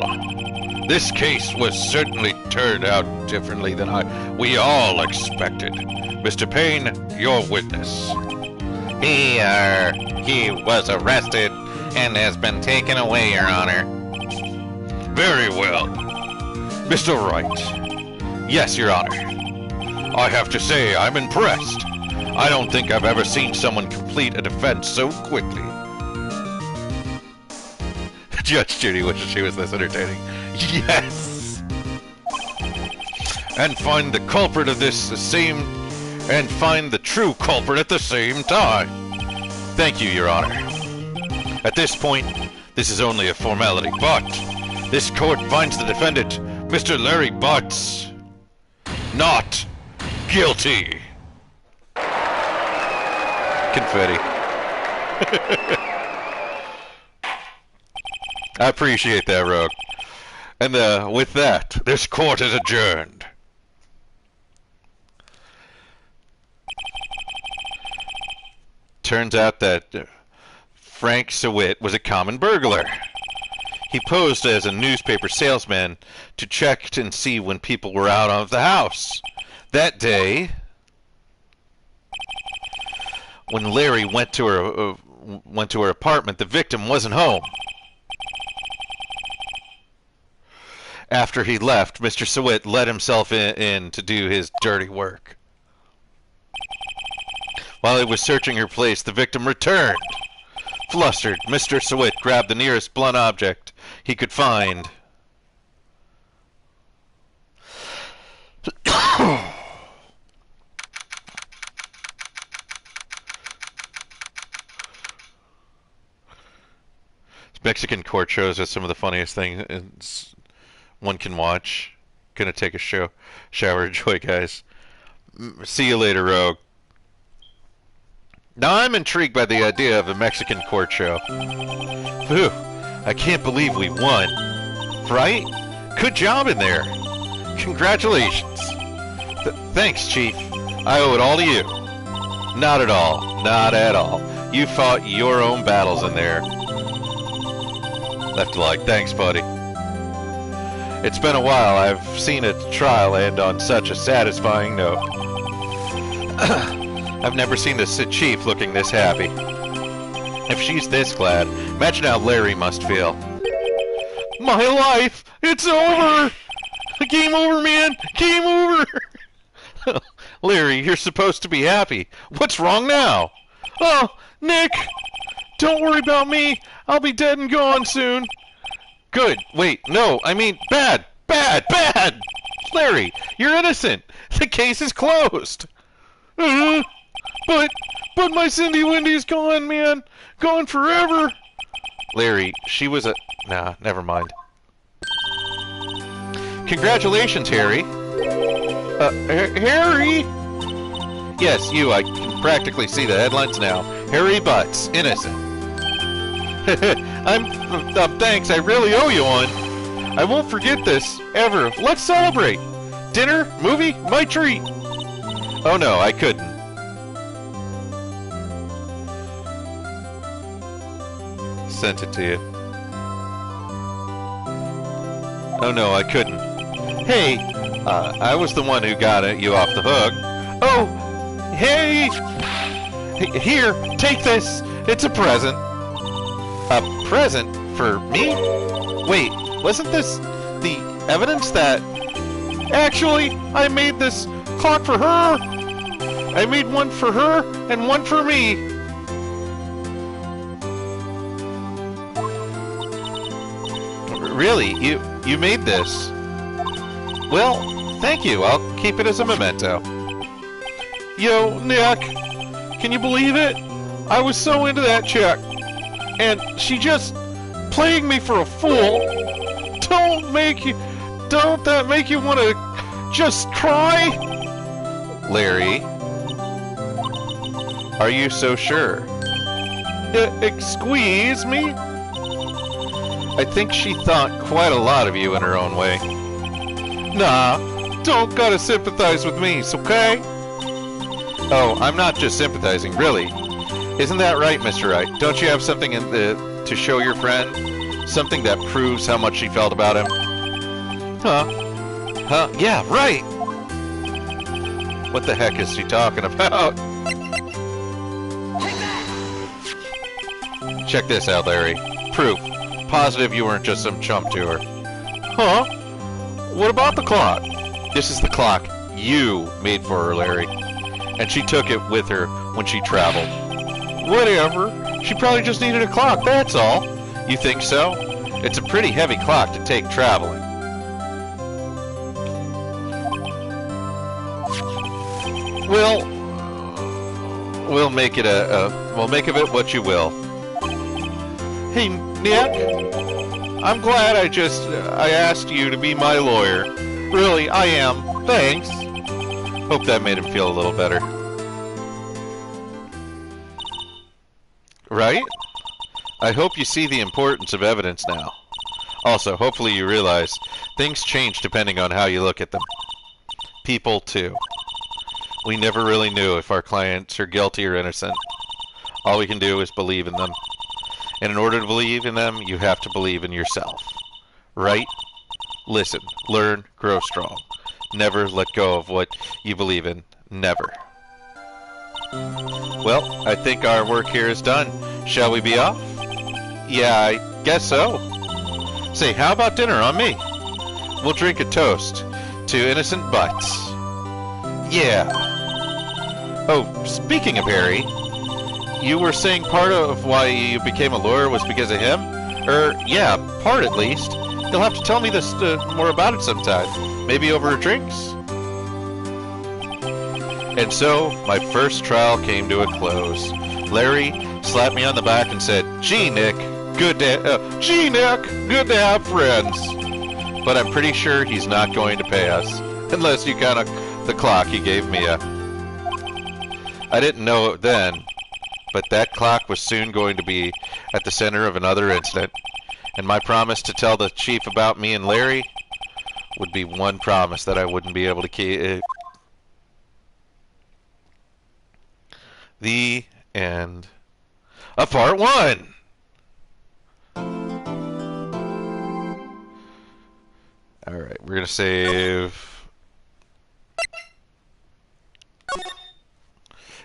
this case was certainly turned out differently than we all expected. Mr. Payne, your witness. He was arrested and has been taken away, Your Honor. Very well. Mr. Wright. Yes, Your Honor. I have to say, I'm impressed. I don't think I've ever seen someone complete a defense so quickly. Judge Judy wishes she was this entertaining. Yes! And find the culprit of this and find the true culprit at the same time. Thank you, Your Honor. At this point, this is only a formality, but this court finds the defendant, Mr. Larry Butts, not guilty. Confetti. I appreciate that, Rogue. And with that, this court is adjourned. Turns out that Frank Sewit was a common burglar. He posed as a newspaper salesman to check and see when people were out of the house. That day, when Larry went to her apartment, the victim wasn't home. After he left, Mr. Sewit let himself in to do his dirty work. While he was searching her place, the victim returned. Flustered, Mr. Sewit grabbed the nearest blunt object he could find. Mexican court shows are some of the funniest things one can watch. Gonna take a shower. Enjoy, guys. See you later, Rogue. Now I'm intrigued by the idea of a Mexican court show. Phew, I can't believe we won. Right? Good job in there. Congratulations. Thanks, Chief. I owe it all to you. Not at all. Not at all. You fought your own battles in there. Left a like. Thanks, buddy. It's been a while. I've seen a trial end on such a satisfying note. I've never seen the chief looking this happy. If she's this glad, imagine how Larry must feel. My life! It's over! Game over, man! Game over! Larry, you're supposed to be happy. What's wrong now? Oh, Nick! Don't worry about me. I'll be dead and gone soon. Good. Wait, no, I mean bad! Bad! Bad! Larry, you're innocent. The case is closed. But my Cindy Wendy's gone, man. Gone forever. Larry, she was a... Nah, never mind. Congratulations, Harry. Harry? Yes, you. I can practically see the headlines now. Harry Butts, innocent. Thanks. I really owe you one. I won't forget this, ever. Let's celebrate. Dinner, movie, my treat. Oh no, I couldn't. Sent it to you. Oh no, I couldn't. Hey, I was the one who got you off the hook. Oh, hey! Here, take this. It's a present. A present for me? Wait, wasn't this the evidence that... Actually, I made this clock for her. I made one for her and one for me. Really? You made this? Well, thank you. I'll keep it as a memento. Yo, Nick, can you believe it? I was so into that chick, and she just playing me for a fool. Don't that make you want to just cry? Larry, are you so sure? Excuse me? I think she thought quite a lot of you in her own way. Nah, don't gotta sympathize with me, okay? Oh, I'm not just sympathizing, really. Isn't that right, Mr. Wright? Don't you have something to show your friend? Something that proves how much she felt about him? Huh? Yeah, right! What the heck is she talking about? Check this out, Larry. Proof. Positive you weren't just some chump to her. Huh? What about the clock? This is the clock you made for her, Larry. And she took it with her when she traveled. Whatever. She probably just needed a clock, that's all. You think so? It's a pretty heavy clock to take traveling. Well, we'll make it we'll make of it what you will. Hey, Nick, I'm glad I asked you to be my lawyer. Really, I am. Thanks. Hope that made him feel a little better. Right? I hope you see the importance of evidence now. Also, hopefully you realize things change depending on how you look at them. People, too. We never really knew if our clients are guilty or innocent. All we can do is believe in them. And in order to believe in them, you have to believe in yourself. Right? Listen, learn, grow strong. Never let go of what you believe in. Never. Well, I think our work here is done. Shall we be off? Yeah, I guess so. Say, how about dinner on me? We'll drink a toast to innocent butts. Yeah. Oh, speaking of Harry, you were saying part of why you became a lawyer was because of him? Yeah, part at least. You'll have to tell me this more about it sometime. Maybe over drinks? And so, my first trial came to a close. Larry slapped me on the back and said, Gee, Nick, good to have friends. But I'm pretty sure he's not going to pay us, unless you count the clock he gave me I didn't know it then, but that clock was soon going to be at the center of another incident, and my promise to tell the chief about me and Larry would be one promise that I wouldn't be able to keep. The end of part 1. Alright, we're going to save.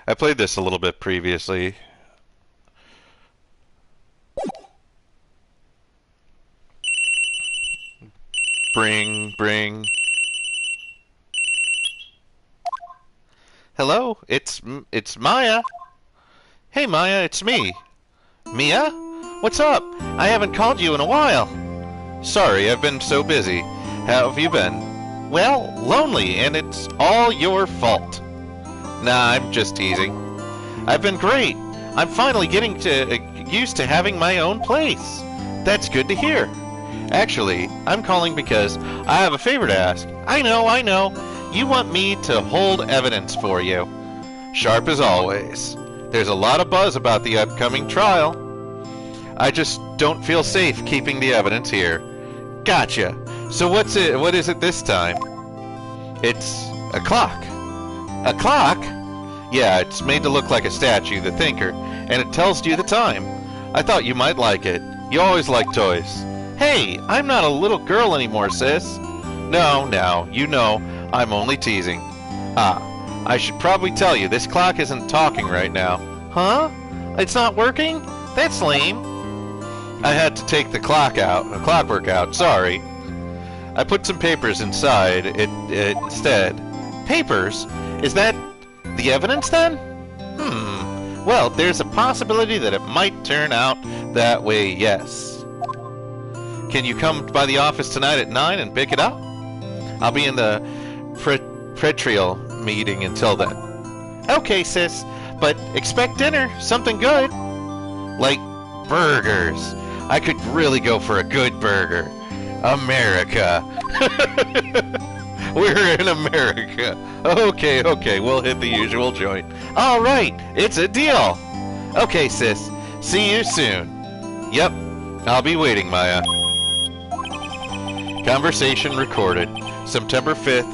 I played this a little bit previously. Bring. Hello? It's Maya. Hey, Maya, it's me. Mia? What's up? I haven't called you in a while. Sorry, I've been so busy. How have you been? Well, lonely, and it's all your fault. Nah, I'm just teasing. I've been great. I'm finally getting used to having my own place. That's good to hear. Actually, I'm calling because I have a favor to ask. I know. You want me to hold evidence for you. Sharp as always. There's a lot of buzz about the upcoming trial. I just don't feel safe keeping the evidence here. Gotcha. So what is it this time? It's a clock. A clock? Yeah, it's made to look like a statue, the thinker, and it tells you the time. I thought you might like it. You always like toys. Hey, I'm not a little girl anymore, sis. No, you know, I'm only teasing. I should probably tell you, this clock isn't talking right now. Huh? It's not working? That's lame. I had to take the clockwork out, sorry. I put some papers inside it instead. Papers? Is that the evidence then? Well, there's a possibility that it might turn out that way, yes. Can you come by the office tonight at 9 and pick it up? I'll be in the pretrial meeting until then. Okay, sis, but expect dinner, something good. Like burgers. I could really go for a good burger. America. We're in America. Okay, we'll hit the usual joint. All right, it's a deal. Okay, sis, see you soon. Yep, I'll be waiting, Maya. Conversation recorded, September 5th,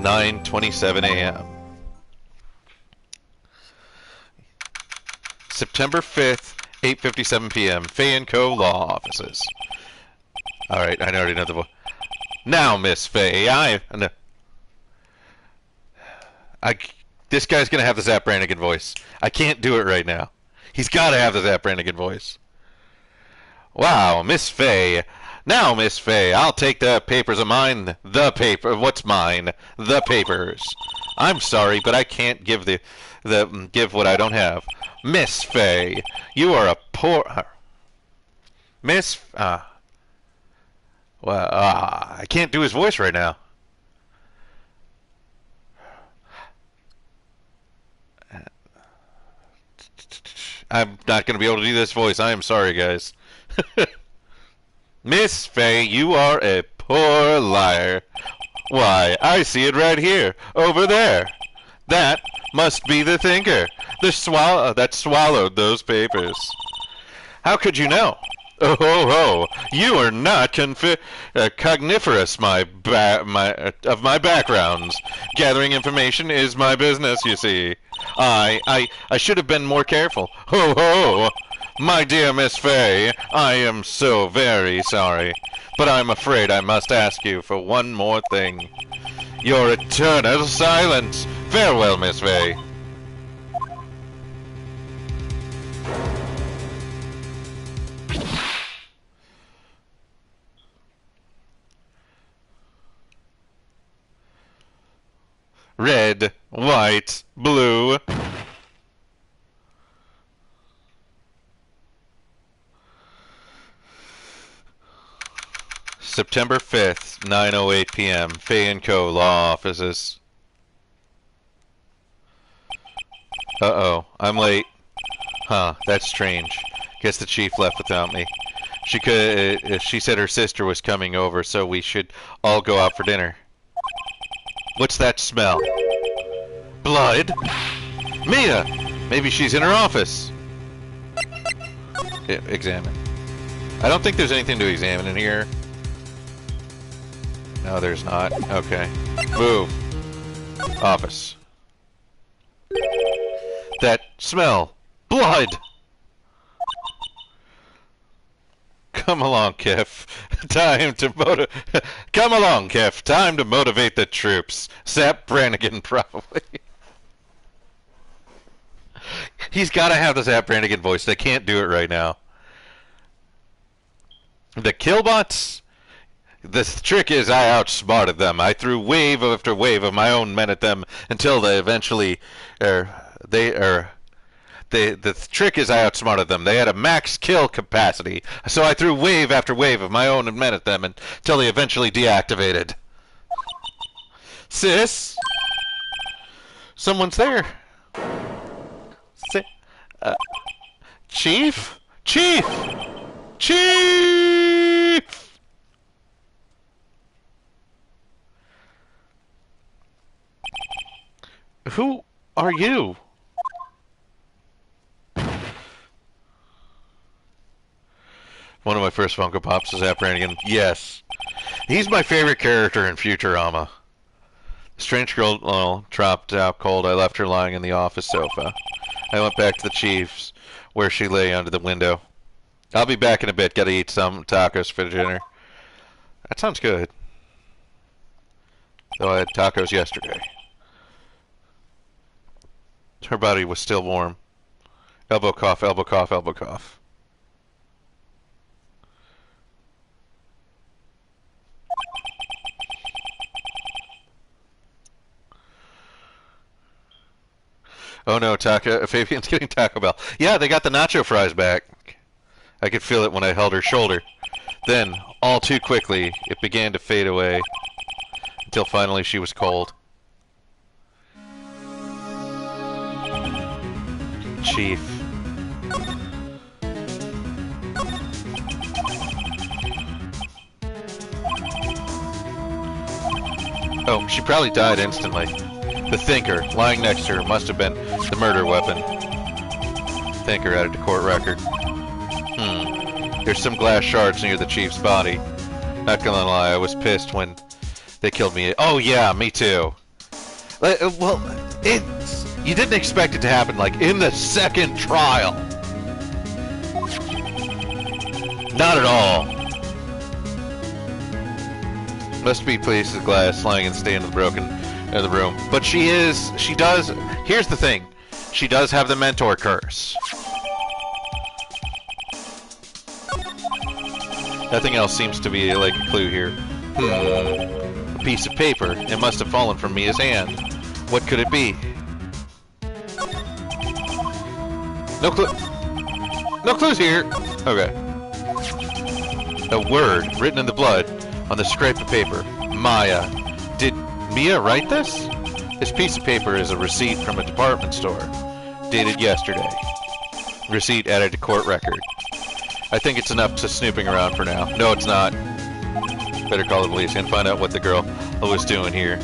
9:27 a.m. September 5th, 8:57 p.m. Fay & Co. Law Offices. Alright, I already know the voice. Now, Miss Fay, this guy's gonna have the Zap Brannigan voice. I can't do it right now. He's gotta have the Zap Brannigan voice. Wow, Miss Fay. Now, Miss Fay, I'll take the papers of mine. The paper. What's mine? The papers. I'm sorry, but I can't give give what I don't have. Miss Fay, you are a poor... Miss... I can't do his voice right now. I'm not going to be able to do this voice. I am sorry, guys. Miss Fay, you are a poor liar. Why, I see it right here, over there. That must be the thinker, that swallowed those papers. How could you know? Oh ho ho! You are not cogniferous, of my backgrounds. Gathering information is my business, you see. I should have been more careful. Ho ho! My dear Miss Fay, I am so very sorry, but I'm afraid I must ask you for one more thing. Your eternal silence. Farewell, Miss Fay. Red, white, blue. September 5th, 9:08 p.m. Fay & Co. Law Offices. Uh-oh, I'm late. Huh, that's strange. Guess the chief left without me. She said her sister was coming over, so we should all go out for dinner. What's that smell? Blood? Mia! Maybe she's in her office. Examine. I don't think there's anything to examine in here. No, there's not. Okay. Move. Office. That smell. Blood! Come along, Kef. Come along, Kef. Time to motivate the troops. Zap Brannigan, probably. He's got to have the Zap Brannigan voice. They can't do it right now. The Killbots... The trick is I outsmarted them. I threw wave after wave of my own men at them until they eventually, the trick is I outsmarted them. They had a max kill capacity, so I threw wave after wave of my own men at them until they eventually deactivated. Sis? Someone's there. Chief? Chief! Chief! Who are you? One of my first Funko Pops is Zap Brannigan. Yes. He's my favorite character in Futurama. The strange girl dropped out cold. I left her lying in the office sofa. I went back to the Chief's, where she lay under the window. I'll be back in a bit. Gotta eat some tacos for dinner. That sounds good. Though I had tacos yesterday. Her body was still warm. Elbow cough, elbow cough, elbow cough. Oh no, Fabian's getting Taco Bell. Yeah, they got the nacho fries back. I could feel it when I held her shoulder. Then, all too quickly, it began to fade away, until finally she was cold. Chief. Oh, she probably died instantly. The Thinker, lying next to her, must have been the murder weapon. Thinker added to court record. There's some glass shards near the Chief's body. Not gonna lie, I was pissed when they killed me. Oh yeah, me too. Well, you didn't expect it to happen, like, in the second trial. Not at all. Must be pleased with glass lying and staying in the room. But here's the thing. She does have the mentor curse. Nothing else seems to be like a clue here. A piece of paper. It must have fallen from Mia's hand. What could it be? No clue. No clues here. Okay. A word written in the blood on the scrap of paper. Maya. Did Mia write this? This piece of paper is a receipt from a department store, dated yesterday. Receipt added to court record. I think it's enough to snooping around for now. No, it's not. Better call the police and find out what the girl was doing here.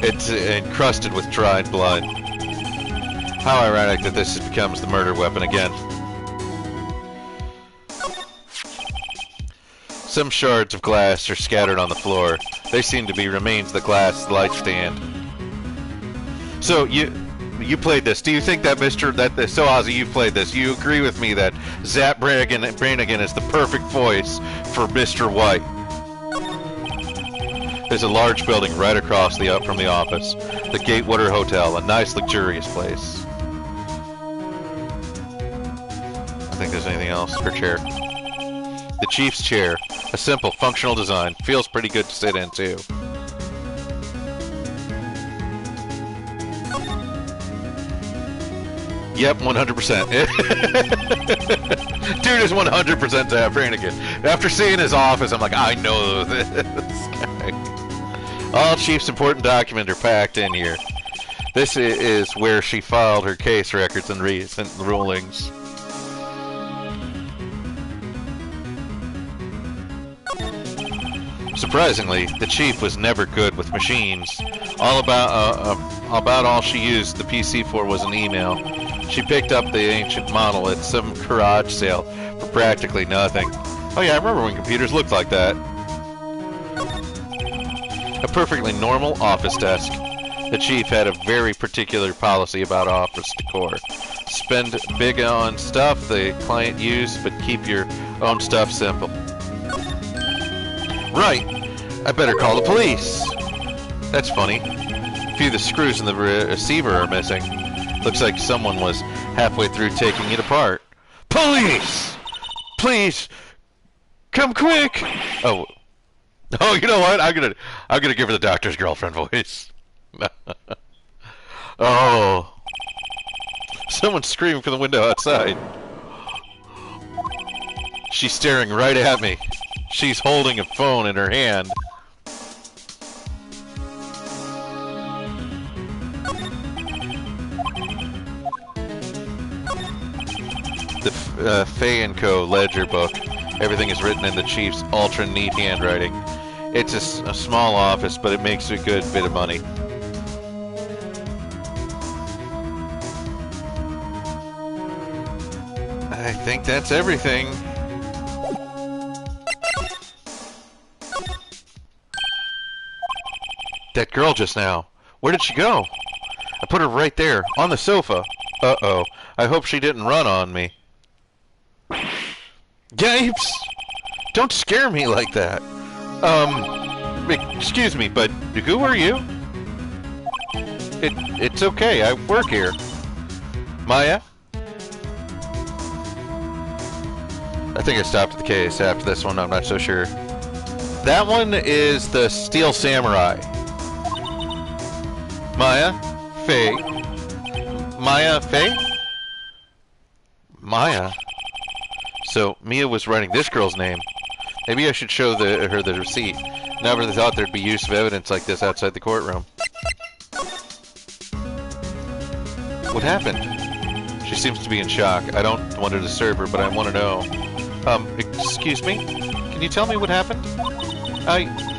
It's encrusted with dried blood. How ironic that this becomes the murder weapon again. Some shards of glass are scattered on the floor. They seem to be remains of the glass light stand. So you played this. Do you think that so Ozzy, you played this? You agree with me that Zap Brannigan is the perfect voice for Mr. White? There's a large building right across from the office. The Gatewater Hotel, a nice luxurious place. I think there's anything else. Her chair. The Chief's chair. A simple, functional design. Feels pretty good to sit in, too. Yep, 100%. Dude is 100% Zap Brannigan. After seeing his office, I'm like, I know this guy. All Chief's important documents are packed in here. This is where she filed her case records and recent rulings. Surprisingly, the Chief was never good with machines. About all she used the PC for was an email. She picked up the ancient model at some garage sale for practically nothing. Oh yeah, I remember when computers looked like that. A perfectly normal office desk. The Chief had a very particular policy about office decor. Spend big on stuff the client used, but keep your own stuff simple. Right. I better call the police. That's funny. A few of the screws in the receiver are missing. Looks like someone was halfway through taking it apart. Police! Please Come quick! Oh, oh, you know what? I'm gonna give her the doctor's girlfriend voice. Oh, someone's screaming from the window outside. She's staring right at me. She's holding a phone in her hand. The Fay & Co. ledger book. Everything is written in the chief's ultra neat handwriting. It's a small office, but it makes a good bit of money. I think that's everything. That girl just now. Where did she go? I put her right there, on the sofa. Uh-oh. I hope she didn't run on me. Yipes! Don't scare me like that. Excuse me, but who are you? It's okay, I work here. Maya? I think I stopped the case after this one, I'm not so sure. That one is the Steel Samurai. Maya? Faye? Maya? Faye? Maya? So, Mia was writing this girl's name. Maybe I should show her the receipt. Never thought there'd be use of evidence like this outside the courtroom. What happened? She seems to be in shock. I don't want to disturb her, but I want to know. Excuse me? Can you tell me what happened?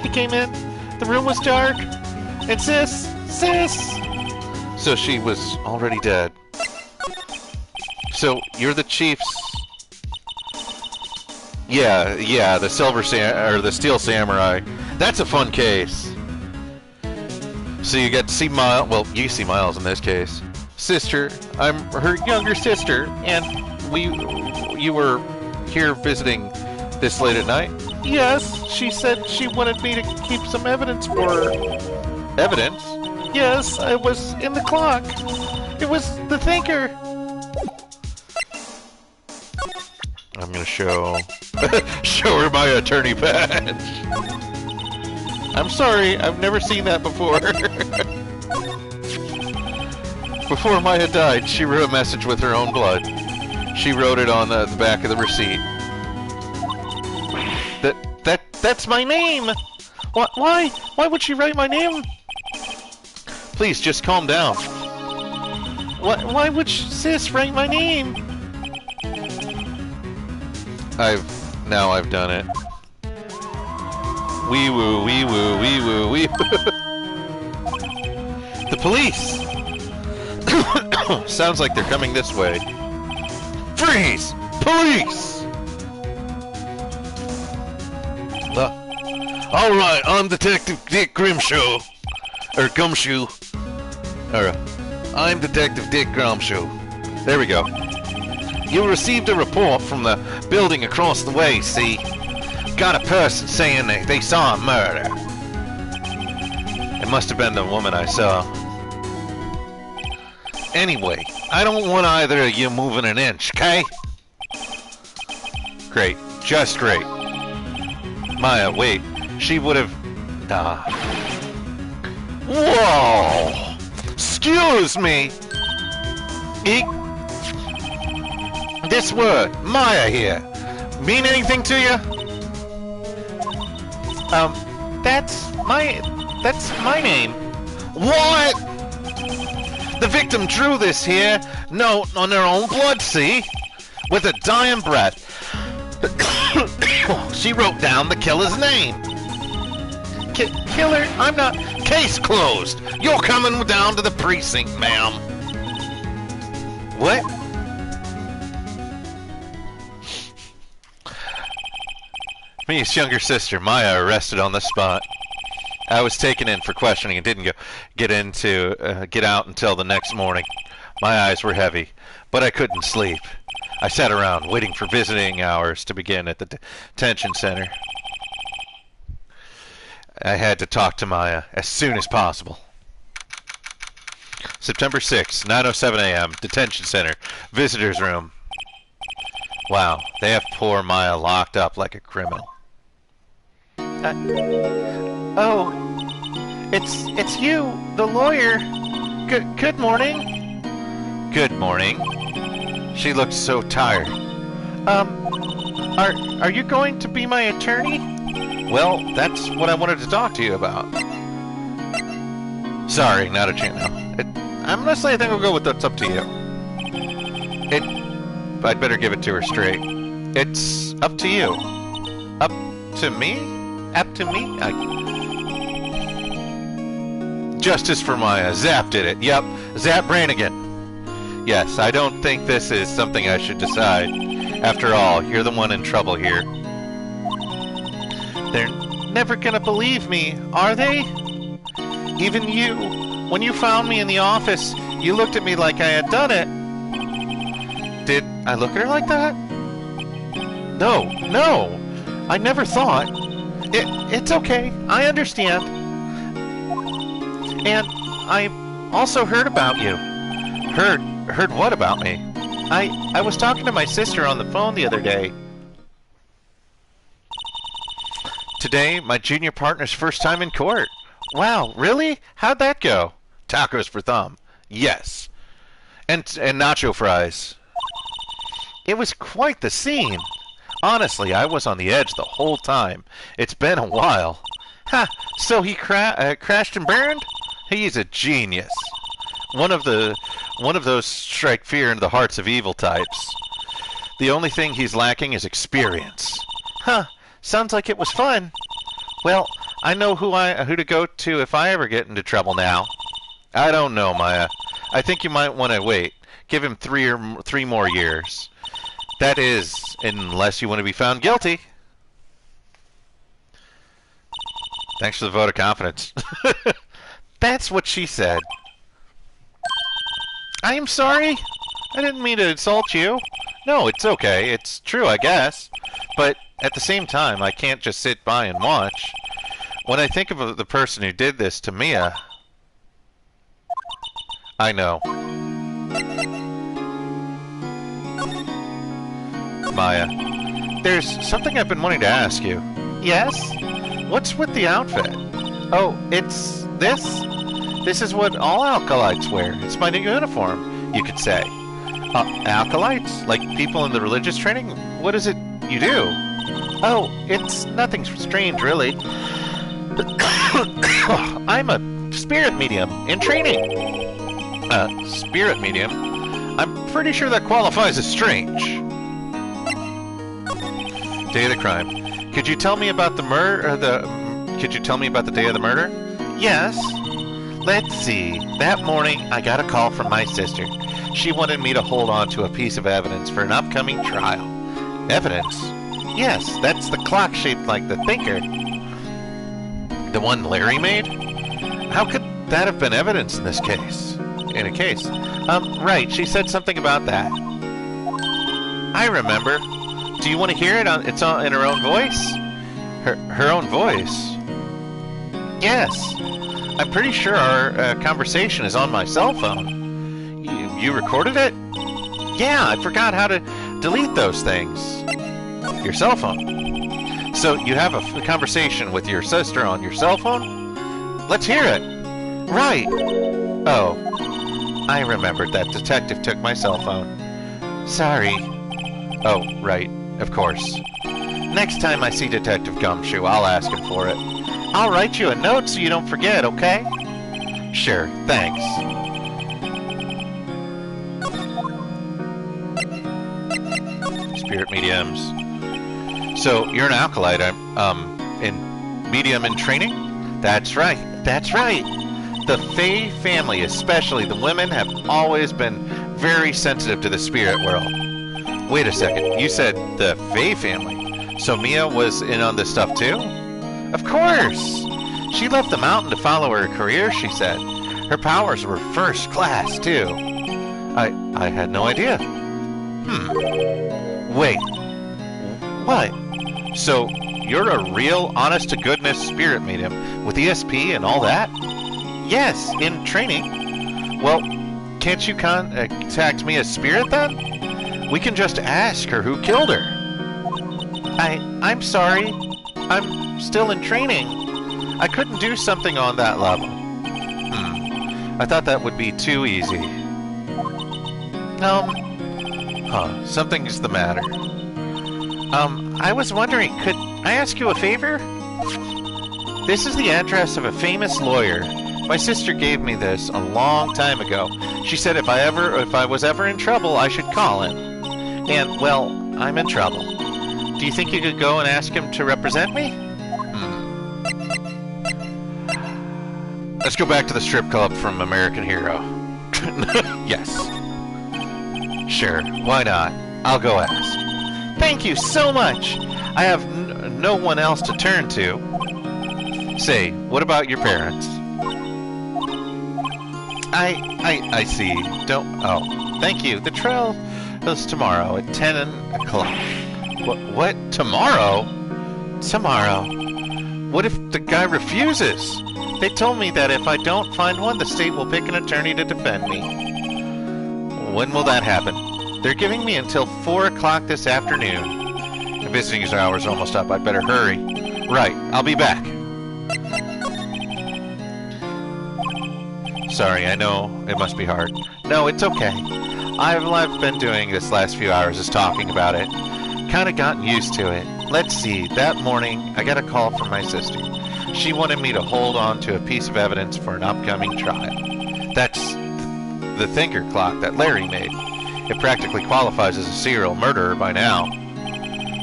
He came in. The room was dark. And sis! So she was already dead. So, you're the chief's... Yeah, the the Steel Samurai. That's a fun case. So you get to see Miles. Well, you see Miles in this case. Sister, I'm her younger sister, and you were here visiting this late at night. Yes, she said she wanted me to keep some evidence for her. Evidence? Yes, I was in the clock. It was the thinker. I'm gonna show her my attorney badge. I'm sorry, I've never seen that before. Before Maya died, she wrote a message with her own blood. She wrote it on the back of the receipt. That's my name. Why would she write my name? Please, just calm down. Why would sis write my name? I've done it. Wee woo, wee woo, wee woo, wee woo. The police! Sounds like they're coming this way. Freeze! Police! Alright, I'm Detective Dick Grimshaw. Or Gumshoe. I'm Detective Dick Gumshoe. There we go. You received a report from the building across the way, see? Got a person saying they saw a murder. It must have been the woman I saw. Anyway, I don't want either of you moving an inch, okay? Great. Just great. Maya, wait. She would have... Whoa! Excuse me! This word, Maya here, mean anything to you? That's my name. What? The victim drew this here note on her own blood, see? With a dying breath. She wrote down the killer's name. Killer? I'm not... Case closed. You're coming down to the precinct, ma'am. What? Mia's younger sister, Maya, arrested on the spot. I was taken in for questioning and didn't get out until the next morning. My eyes were heavy, but I couldn't sleep. I sat around waiting for visiting hours to begin at the detention center. I had to talk to Maya as soon as possible. September 6, 9:07 a.m., detention center, visitor's room. Wow, they have poor Maya locked up like a criminal. Oh, it's you, the lawyer. Good morning. Good morning. She looks so tired. Are you going to be my attorney? Well, that's what I wanted to talk to you about. Sorry, not a chance now. Honestly, I think I'll go with that's up to you. I'd better give it to her straight. It's up to you. Up to me? Up to me? Justice for Maya. Zap did it. Yep, Zap Brannigan. Yes, I don't think this is something I should decide. After all, you're the one in trouble here. They're never gonna believe me, are they? Even you. When you found me in the office, you looked at me like I had done it. Did I look at her like that? No. I never thought. It's okay. I understand. And I also heard about you. Heard what about me? I was talking to my sister on the phone the other day. Today, my junior partner's first time in court. Wow, really? How'd that go? Tacos for thumb. Yes. And nacho fries. It was quite the scene. Honestly, I was on the edge the whole time. It's been a while. Ha! So he crashed and burned? He's a genius. One of those strike fear into the hearts of evil types. The only thing he's lacking is experience. Huh. Sounds like it was fun. Well, I know who to go to if I ever get into trouble now. I don't know, Maya. I think you might want to wait. Give him 3 more years. That is, unless you want to be found guilty. Thanks for the vote of confidence. That's what she said. I am sorry. I didn't mean to insult you. No, it's okay. It's true, I guess. But at the same time, I can't just sit by and watch. When I think of the person who did this to Mia, I know. Maya, there's something I've been wanting to ask you. Yes? What's with the outfit? Oh, it's this? This is what all acolytes wear. It's my new uniform, you could say. Acolytes? Like people in the religious training? What is it you do? Oh, it's nothing strange, really. I'm a spirit medium in training. Spirit medium? I'm pretty sure that qualifies as strange. Day of the crime. Could you tell me about the Could you tell me about the day of the murder? Yes. Let's see. That morning, I got a call from my sister. She wanted me to hold on to a piece of evidence for an upcoming trial. Evidence? Yes, that's the clock shaped like the thinker. The one Larry made? How could that have been evidence in this case? In a case? Right, she said something about that. I remember. Do you want to hear it? It's in her own voice? Her own voice? Yes. I'm pretty sure our conversation is on my cell phone. You recorded it? Yeah, I forgot how to delete those things. Your cell phone? So you have a conversation with your sister on your cell phone? Let's hear it. Right. Oh, I remembered that detective took my cell phone. Sorry. Oh, right. Of course. Next time I see Detective Gumshoe, I'll ask him for it. I'll write you a note so you don't forget, okay? Sure, thanks. Spirit mediums. So, you're an acolyte, in medium in training? That's right. The Fae family, especially the women, have always been very sensitive to the spirit world. Wait a second, you said the Fae family? So Mia was in on this stuff too? Of course! She left the mountain to follow her career, she said. Her powers were first class, too. I had no idea. Wait. What? So, you're a real, honest-to-goodness spirit medium with ESP and all that? Yes, in training. Well, can't you contact me as spirit then? We can just ask her who killed her. I'm sorry. I'm still in training. I couldn't do something on that level. I thought that would be too easy. Something's the matter. I was wondering, could I ask you a favor? This is the address of a famous lawyer. My sister gave me this a long time ago. She said if I was ever in trouble, I should call him. And, well, I'm in trouble. Do you think you could go and ask him to represent me? Let's go back to the strip club from American Hero. Yes. Sure, why not? I'll go ask. Thank you so much. I have no one else to turn to. Say, what about your parents? I see. Thank you. The trial is tomorrow at 10 o'clock. What? Tomorrow? Tomorrow. What if the guy refuses? They told me that if I don't find one, the state will pick an attorney to defend me. When will that happen? They're giving me until 4 o'clock this afternoon. The visiting hour's almost up. I'd better hurry. Right, I'll be back. Sorry, I know it must be hard. No, it's okay. I've been doing this last few hours is talking about it. Kind of gotten used to it. Let's see, that morning I got a call from my sister. She wanted me to hold on to a piece of evidence for an upcoming trial. That's the thinker clock that Larry made. It practically qualifies as a serial murderer by now.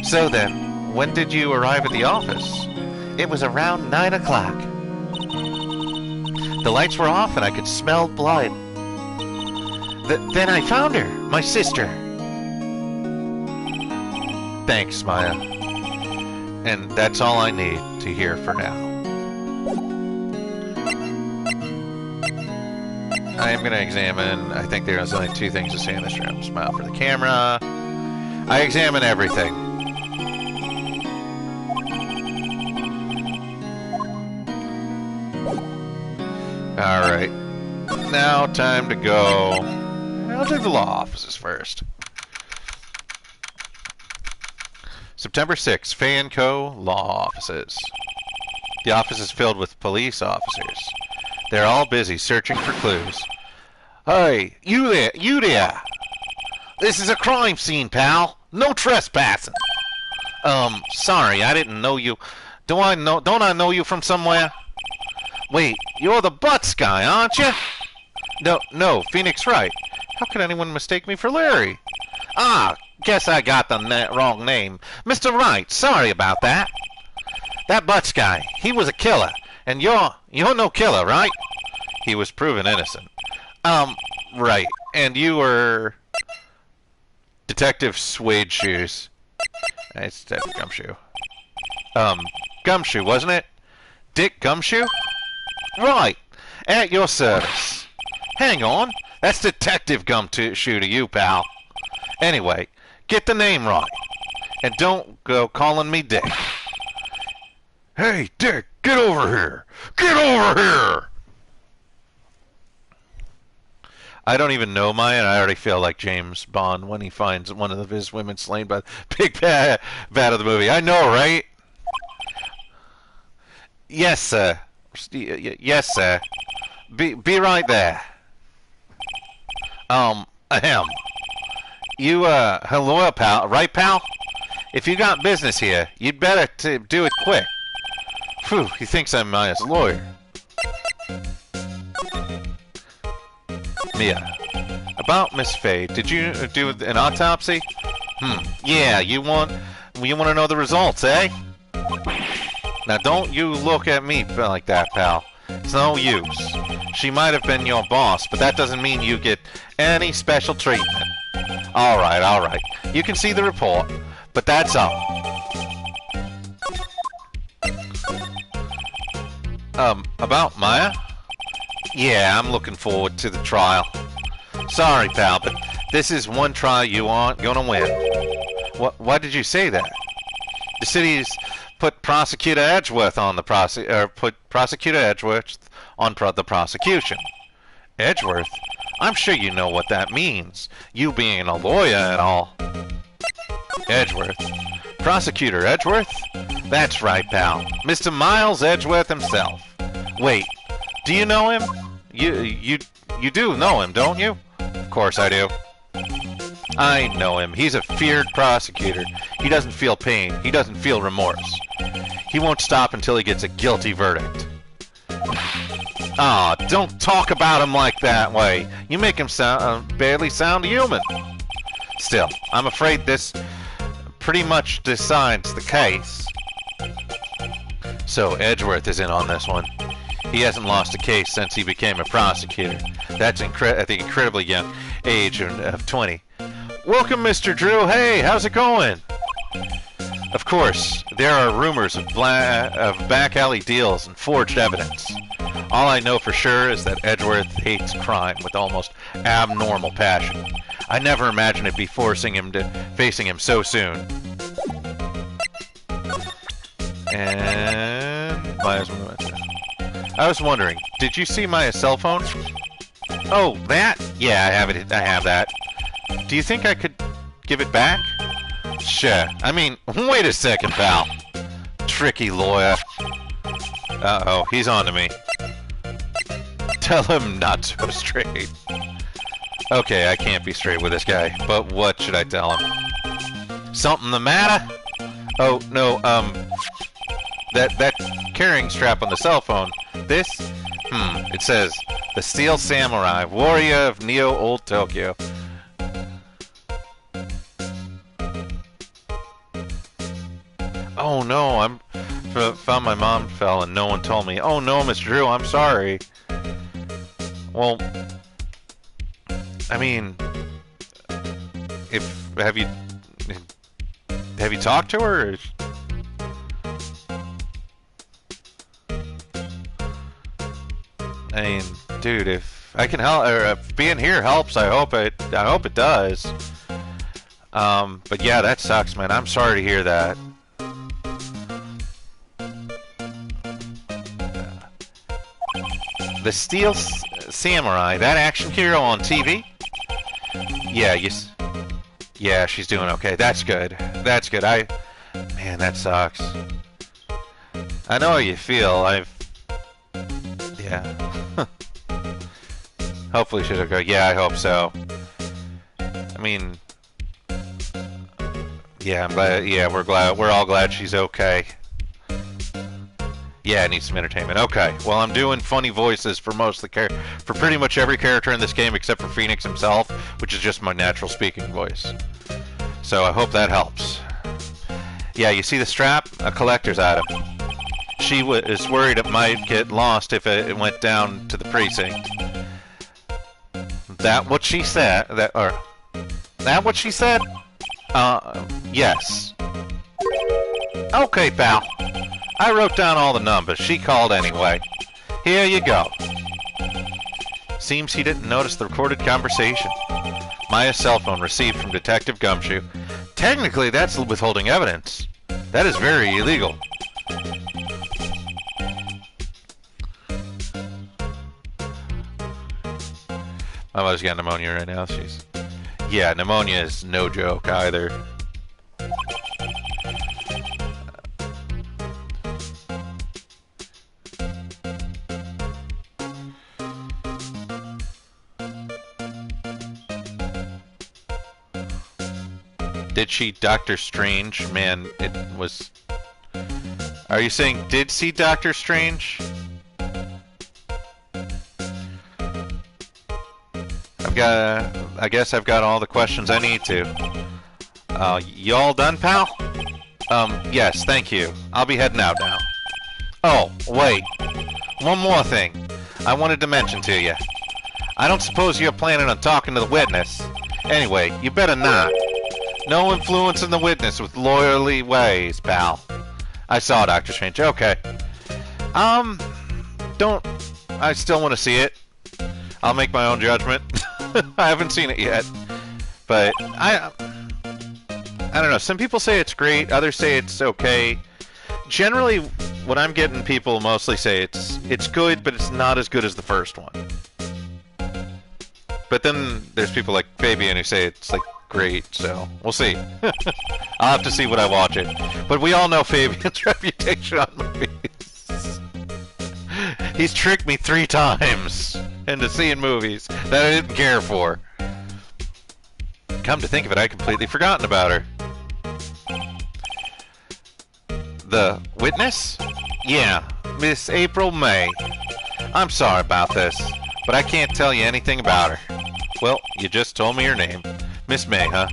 So then, when did you arrive at the office? It was around 9 o'clock. The lights were off and I could smell blood. Then I found her, my sister. Thanks, Maya. And that's all I need to hear for now. I am going to examine, I think there's only two things to say in this room. Smile for the camera. I examine everything. Alright. Now time to go. I'll do the law offices first. September 6th, Fanco Law Offices. The office is filled with police officers. They're all busy searching for clues. Hey, you there! This is a crime scene, pal. No trespassing. Sorry, I didn't know you. Don't I know you from somewhere? Wait, you're the Butts guy, aren't you? No, Phoenix Wright. How could anyone mistake me for Larry? Ah, guess I got the wrong name. Mr. Wright, sorry about that. That Butts guy, he was a killer. And you're no killer, right? He was proven innocent. Right. And you were... Detective Suede Shoes. It's Detective Gumshoe. Gumshoe, wasn't it? Dick Gumshoe? Right. At your service. Hang on. That's Detective Gumshoe to you, pal. Anyway, get the name right. And don't go calling me Dick. Hey, Dick, get over here! Get over here! I don't even know Maya, and I already feel like James Bond when he finds one of his women slain by the big bad of the movie. I know, right? Yes, sir. Yes, sir. Be right there. Ahem. You, hello, pal. Right, pal? If you got business here, you'd better do it quick. Phew, he thinks I'm Maya's lawyer. Mia. About Miss Faye, did you do an autopsy? Yeah, you want to know the results, eh? Now don't you look at me like that, pal. It's no use. She might have been your boss, but that doesn't mean you get any special treatment. Alright. You can see the report, but that's all. About Maya? Yeah, I'm looking forward to the trial. Sorry, pal, but this is one trial you aren't gonna win. Why did you say that? The city's put Prosecutor Edgeworth on the the prosecution. Edgeworth? I'm sure you know what that means, you being a lawyer and all. Edgeworth. Prosecutor Edgeworth? That's right, pal. Mr. Miles Edgeworth himself. Wait, do you know him? You do know him, don't you? Of course I do. I know him. He's a feared prosecutor. He doesn't feel pain. He doesn't feel remorse. He won't stop until he gets a guilty verdict. Ah, don't talk about him like that way. You make him barely sound human. Still, I'm afraid this pretty much decides the case. So Edgeworth is in on this one. He hasn't lost a case since he became a prosecutor. That's at the incredibly young age of 20. Welcome, Mr. Drew. Hey, how's it going? Of course, there are rumors of back alley deals and forged evidence. All I know for sure is that Edgeworth hates crime with almost abnormal passion. I never imagined it'd be facing him so soon. And I was wondering, did you see my cell phone? Oh, that? Yeah, I have it. I have that. Do you think I could give it back? Sure. I mean, wait a second, pal. Tricky lawyer. Uh-oh, he's on to me. Tell him not so straight. Okay, I can't be straight with this guy, but what should I tell him? Something the matter? Oh, no, that carrying strap on the cell phone. This? It says, the Steel Samurai, warrior of Neo Old Tokyo. Oh no, found my mom fell and no one told me. Oh no, Mr. Drew, I'm sorry. Well, I mean, have you talked to her? I mean, dude, if I can help, or if being here helps, I hope it does. But yeah, that sucks, man. I'm sorry to hear that. The Steel Samurai, that action hero on TV? Yeah, yeah, she's doing okay. That's good. That's good. Man, that sucks. I know how you feel. Yeah. Hopefully she's okay. Yeah, I hope so. I mean, yeah, I'm glad. Yeah, we're all glad she's okay. Yeah, it needs some entertainment. Okay, well, I'm doing funny voices for most of the for pretty much every character in this game except for Phoenix himself, which is just my natural speaking voice. So I hope that helps. Yeah, you see the strap? A collector's item. She is worried it might get lost if it went down to the precinct. That what she said? That what she said? Yes. Okay, pal. I wrote down all the numbers. She called anyway. Here you go. Seems he didn't notice the recorded conversation. Maya's cell phone received from Detective Gumshoe. Technically, that's withholding evidence. That is very illegal. My mother's got pneumonia right now. Yeah, pneumonia is no joke either. Did she Doctor Strange? Man, it was... Are you saying did see Doctor Strange? I guess I've got all the questions I need to. You all done, pal? Yes, thank you. I'll be heading out now. Oh, wait. One more thing I wanted to mention to you. I don't suppose you're planning on talking to the witness. Anyway, you better not. No influence in the witness with lawyerly ways, pal. I saw Doctor Strange. Okay. I still want to see it. I'll make my own judgment. I haven't seen it yet. But I don't know. Some people say it's great. Others say it's okay. Generally, what I'm getting people mostly say it's good, but it's not as good as the first one. But then there's people like Fabian who say it's like great, so we'll see. I'll have to see when I watch it. But we all know Fabian's reputation on movies. He's tricked me 3 times into seeing movies that I didn't care for. Come to think of it, I completely forgotten about her. The witness? Yeah, Miss April May. I'm sorry about this, but I can't tell you anything about her. Well, you just told me her name. Miss May, huh?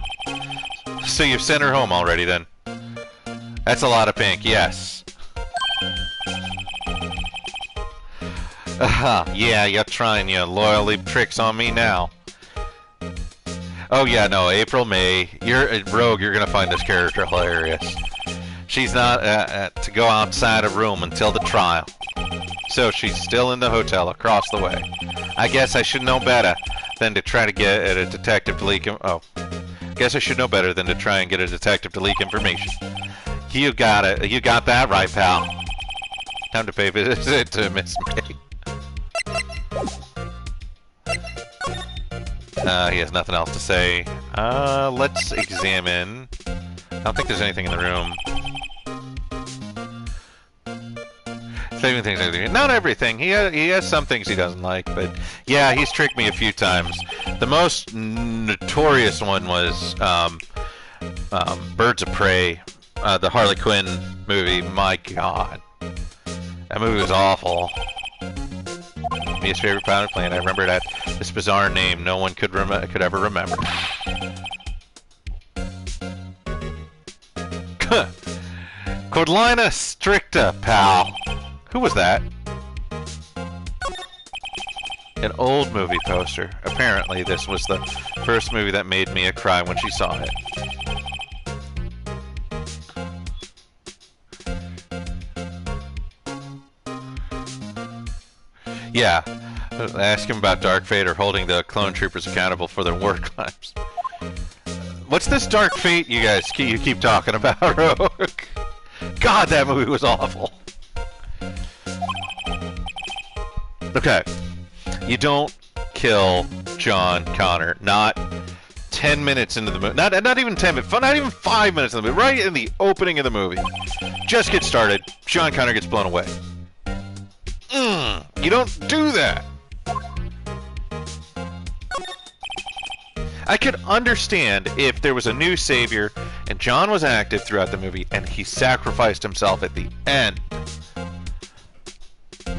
So you've sent her home already, then? That's a lot of pink, yes. Yeah, you're trying your loyalty tricks on me now. Oh yeah, no, April May. You're Rogue, you're gonna find this character hilarious. She's not to go outside a room until the trial. So she's still in the hotel across the way. I guess I should know better than to try to get a detective to leak him. Oh, guess I should know better than to try and get a detective to leak information. You got it. You got that right, pal. Time to pay visit to Miss May. He has nothing else to say. Let's examine. I don't think there's anything in the room. Saving things, not everything. He has some things he doesn't like, but yeah, he's tricked me a few times. The most notorious one was Birds of Prey, the Harley Quinn movie. My God, that movie was awful. His favorite planet plane. I remember that this bizarre name no one could ever remember. Cordlina Stricta, pal. Who was that? An old movie poster. Apparently, this was the first movie that made Mia cry when she saw it. Yeah. Ask him about Dark Fate or holding the clone troopers accountable for their war crimes. What's this Dark Fate you guys keep talking about, Rogue? God, that movie was awful. Okay. You don't kill John Connor. Not 10 minutes into the movie. Not even 10 minutes. Not even 5 minutes in the movie. Right in the opening of the movie. Just get started. John Connor gets blown away. You don't do that. I could understand if there was a new savior and John was active throughout the movie and he sacrificed himself at the end.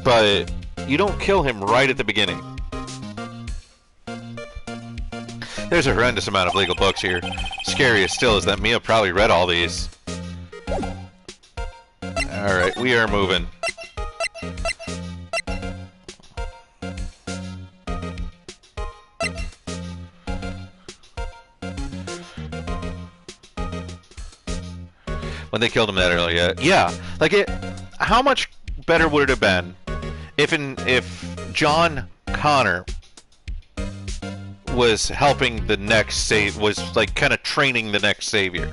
But you don't kill him right at the beginning. There's a horrendous amount of legal books here. Scariest still is that Mia probably read all these. Alright, we are moving. When they killed him that early, yeah. Like how much better would it have been if John Connor was helping the next was like kind of training the next savior?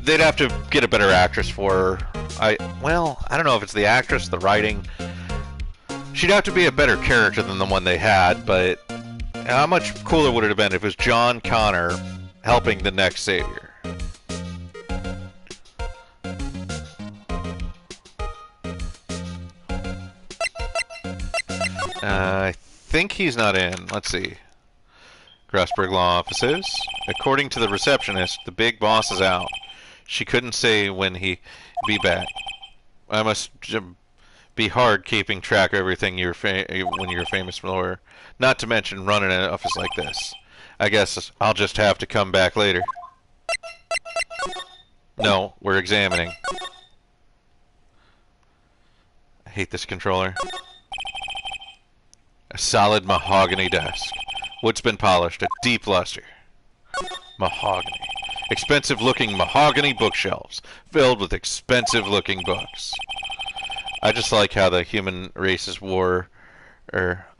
They'd have to get a better actress for her. I don't know if it's the actress, the writing. She'd have to be a better character than the one they had, but how much cooler would it have been if it was John Connor helping the next savior? I think he's not in. Let's see. Grossberg Law Offices. According to the receptionist, the big boss is out. She couldn't say when he'd be back. I must be hard keeping track of everything when you're a famous lawyer. Not to mention running an office like this. I guess I'll just have to come back later. No, we're examining. I hate this controller. A solid mahogany desk. Wood's been polished. A deep luster. Mahogany. Expensive-looking mahogany bookshelves filled with expensive-looking books. I just like how the human race's war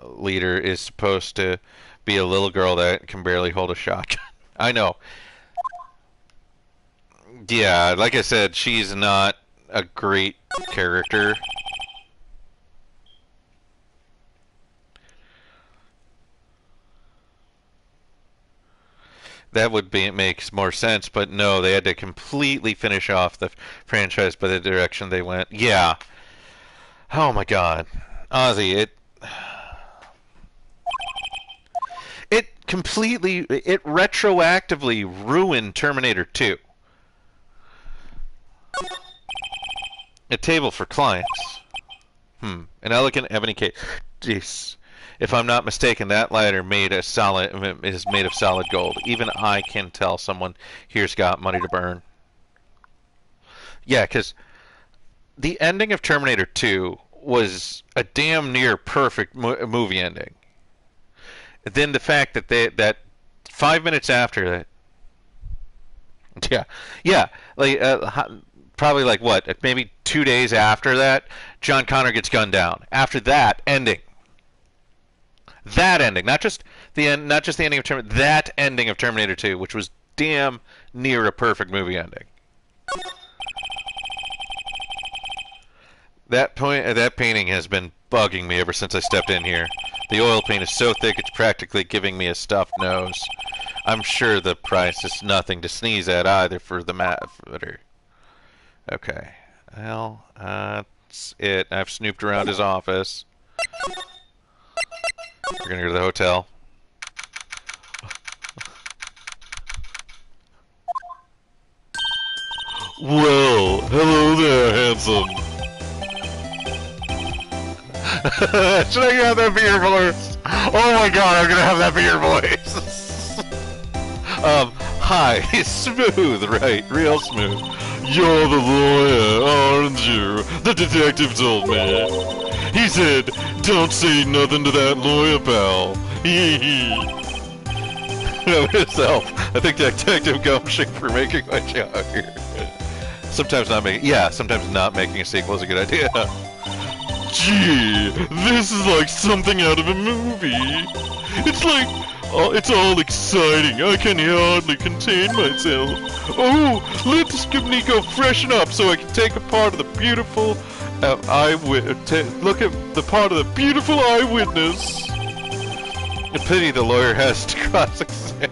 leader is supposed to be a little girl that can barely hold a shotgun. I know. Yeah, like I said, she's not a great character. That would be, it makes more sense, but no, they had to completely finish off the franchise by the direction they went. Yeah. Oh my God, Ozzy, it completely, it retroactively ruined Terminator 2. A table for clients. An elegant ebony case. Jeez. If I'm not mistaken, that lighter is made of solid gold. Even I can tell someone here's got money to burn. Yeah, because the ending of Terminator 2 was a damn near perfect movie ending. Then the fact that that 5 minutes after that, yeah, like probably like what, maybe 2 days after that, John Connor gets gunned down. After that ending. That ending, not just the ending of Terminator, that ending of Terminator 2, which was damn near a perfect movie ending. That painting has been bugging me ever since I stepped in here. The oil paint is so thick it's practically giving me a stuffed nose. I'm sure the price is nothing to sneeze at either for the matte. Okay, well, that's it. I've snooped around his office. We're gonna go to the hotel. Well, hello there, handsome. Should I have that be your voice? Oh my God, I'm gonna have that be your voice. Hi, smooth, right? Real smooth. You're the lawyer, aren't you? The detective told me. He said, don't say nothing to that lawyer, pal. Hee hee. Note himself. I think Detective Gumshoe for making my job here. Sometimes not making a sequel is a good idea. Gee, this is like something out of a movie. It's like, it's all exciting. I can hardly contain myself. Oh, let's give Nico freshen up so I can take a part of the beautiful look at the part of the beautiful eyewitness. A pity the lawyer has to cross-examine.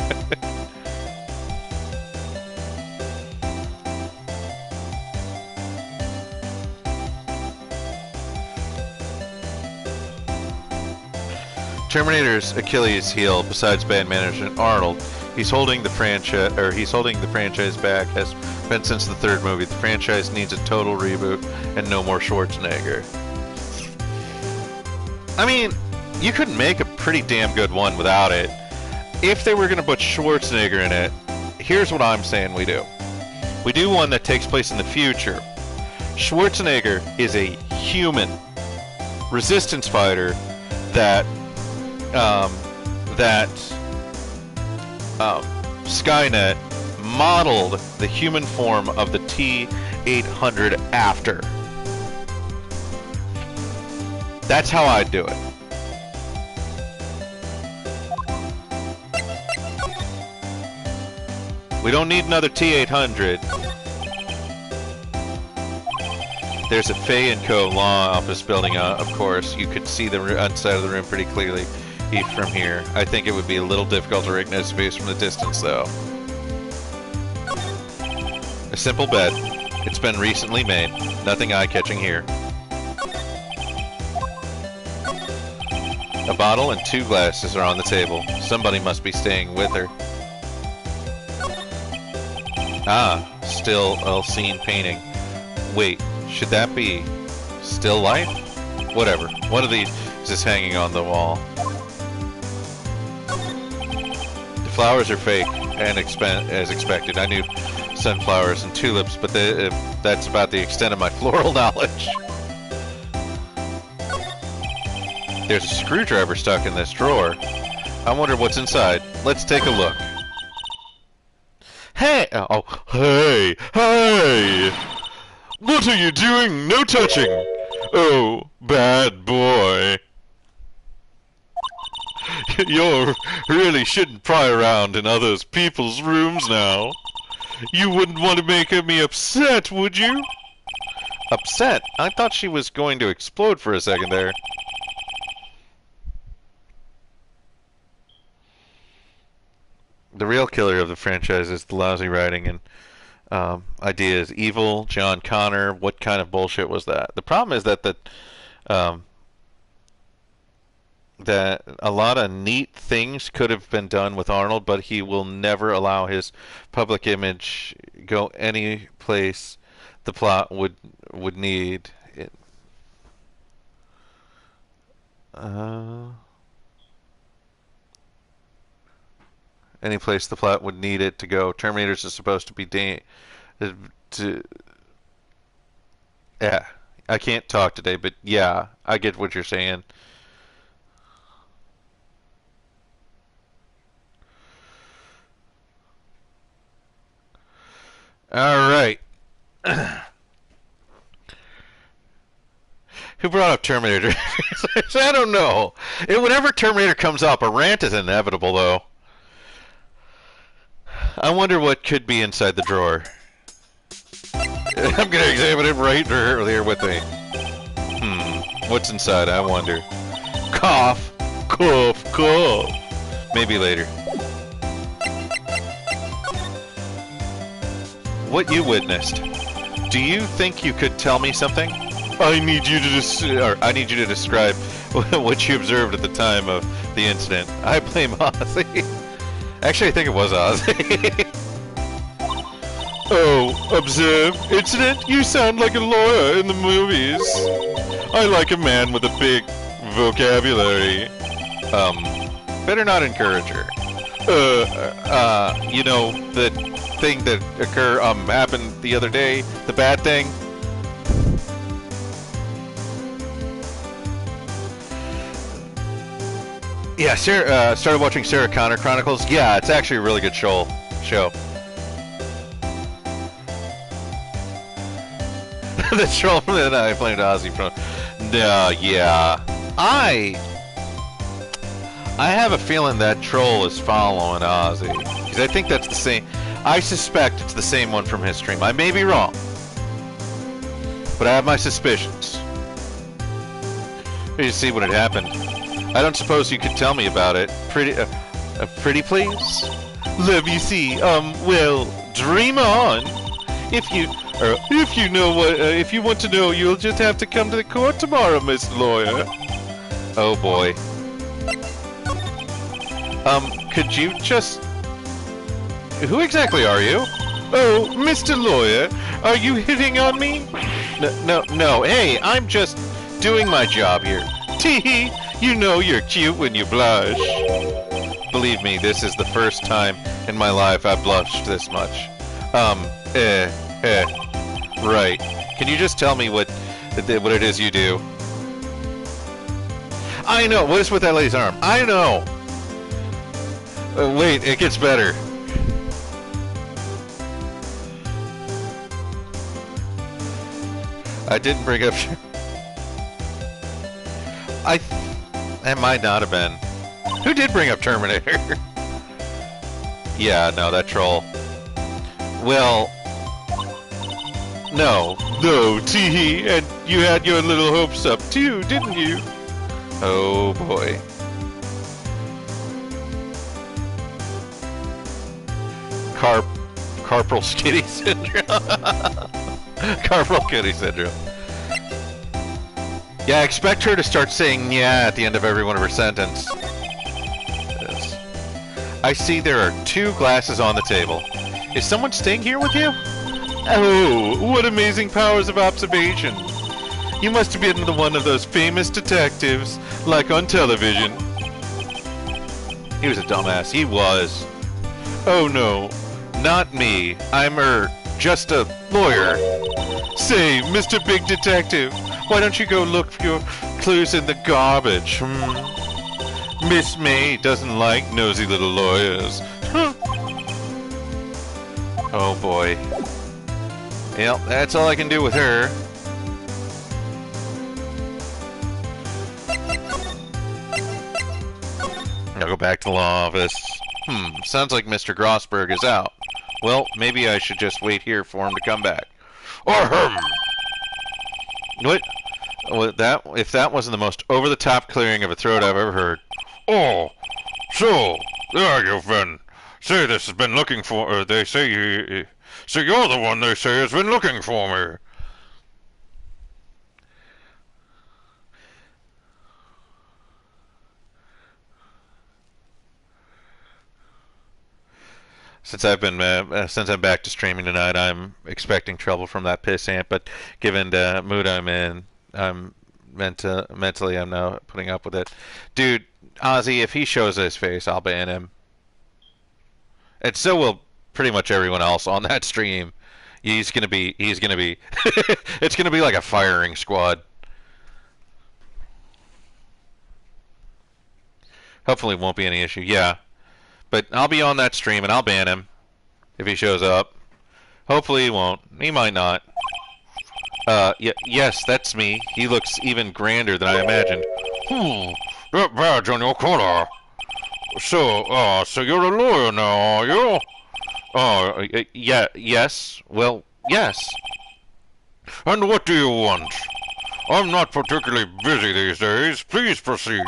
Terminator's Achilles heel, besides bad management, Arnold. He's holding the franchise back. Has been since the third movie. The franchise needs a total reboot and no more Schwarzenegger. I mean, you could make a pretty damn good one without it. If they were going to put Schwarzenegger in it, here's what I'm saying we do. We do one that takes place in the future. Schwarzenegger is a human resistance fighter that Skynet modeled the human form of the T-800 after. That's how I'd do it. We don't need another T-800. There's a Fay & Co. law office building, of course. You could see the outside of the room pretty clearly from here. I think it would be a little difficult to recognize space from the distance, though. A simple bed. It's been recently made. Nothing eye-catching here. A bottle and 2 glasses are on the table. Somebody must be staying with her. Ah, still Elsene painting. Wait, should that be still life? Whatever. One of these is hanging on the wall. The flowers are fake and as expected. I knew sunflowers and tulips, but that's about the extent of my floral knowledge. There's a screwdriver stuck in this drawer. I wonder what's inside. Let's take a look. Hey! Oh, hey! Hey! What are you doing? No touching! Oh, bad boy. You really shouldn't pry around in other people's rooms now. You wouldn't want to make me upset, would you? Upset? I thought she was going to explode for a second there. The real killer of the franchise is the lousy writing and ideas. Evil, John Connor. What kind of bullshit was that? The problem is um, that a lot of neat things could have been done with Arnold, but he will never allow his public image go any place the plot would need it. Any place the plot would need it to go. Terminators is supposed to be to yeah. I can't talk today, but yeah, I get what you're saying. All right. Who brought up Terminator? I don't know. Whenever Terminator comes up, a rant is inevitable, though. I wonder what could be inside the drawer. I'm gonna examine it right here with me. What's inside? I wonder. Cough, cough, cough. Maybe later. What you witnessed. Do you think you could tell me something? I need you to describe what you observed at the time of the incident. I blame Ozzy. Actually, I think it was Ozzy. Oh, observe, incident? You sound like a lawyer in the movies. I like a man with a big vocabulary. Better not encourage her. You know, the thing that happened the other day, the bad thing? Yeah, Sarah, started watching Sarah Connor Chronicles. Yeah, it's actually a really good show. The troll from the I blamed Ozzy from. Yeah. I have a feeling that troll is following Ozzy. Because I think that's the same. I suspect it's the same one from his stream. I may be wrong. But I have my suspicions. You see when it happened. I don't suppose you could tell me about it. Pretty please? Let me see. Well, dream on. If you know what, if you want to know, you'll just have to come to the court tomorrow, Mr. Lawyer. Oh boy. Could you just... Who exactly are you? Oh, Mr. Lawyer, are you hitting on me? No, hey, I'm just doing my job here. Tee-hee, you know you're cute when you blush. Believe me, this is the first time in my life I've blushed this much. Right. Can you just tell me what it is you do? I know. What is with that lady's arm? I know. Wait, it gets better. I didn't bring up... That might not have been. Who did bring up Terminator? Yeah, no, that troll. Well... No, tee-hee, and you had your little hopes up too, didn't you? Oh boy. Carpal skinny syndrome. Carpal skinny syndrome. Yeah, I expect her to start saying yeah at the end of every one of her sentences. Yes. I see there are 2 glasses on the table. Is someone staying here with you? Oh, what amazing powers of observation. You must have been one of those famous detectives, like on television. He was a dumbass. He was. Oh no, not me. I'm just a lawyer. Say, Mr. Big Detective, why don't you go look for your clues in the garbage? Miss May doesn't like nosy little lawyers. Oh boy. Yep, that's all I can do with her. I'll go back to the law office. Sounds like Mr. Grossberg is out. Well, maybe I should just wait here for him to come back. What? If that wasn't the most over-the-top clearing of a throat I've ever heard. Oh, so, there you've been. say this has been looking for, or they say you, so you're the one they say has been looking for me. Since I'm back to streaming tonight, I'm expecting trouble from that pissant. But given the mood I'm in, I'm mentally I'm now putting up with it. Dude, Ozzy, if he shows his face, I'll ban him. And so will pretty much everyone else on that stream. He's gonna be it's gonna be like a firing squad. Hopefully it won't be any issue. Yeah. But I'll be on that stream and I'll ban him if he shows up. Hopefully he won't. He might not. Yes, that's me. He looks even grander than I imagined. That badge on your collar. So you're a lawyer now, are you? Yes. Well, yes. And what do you want? I'm not particularly busy these days. Please proceed.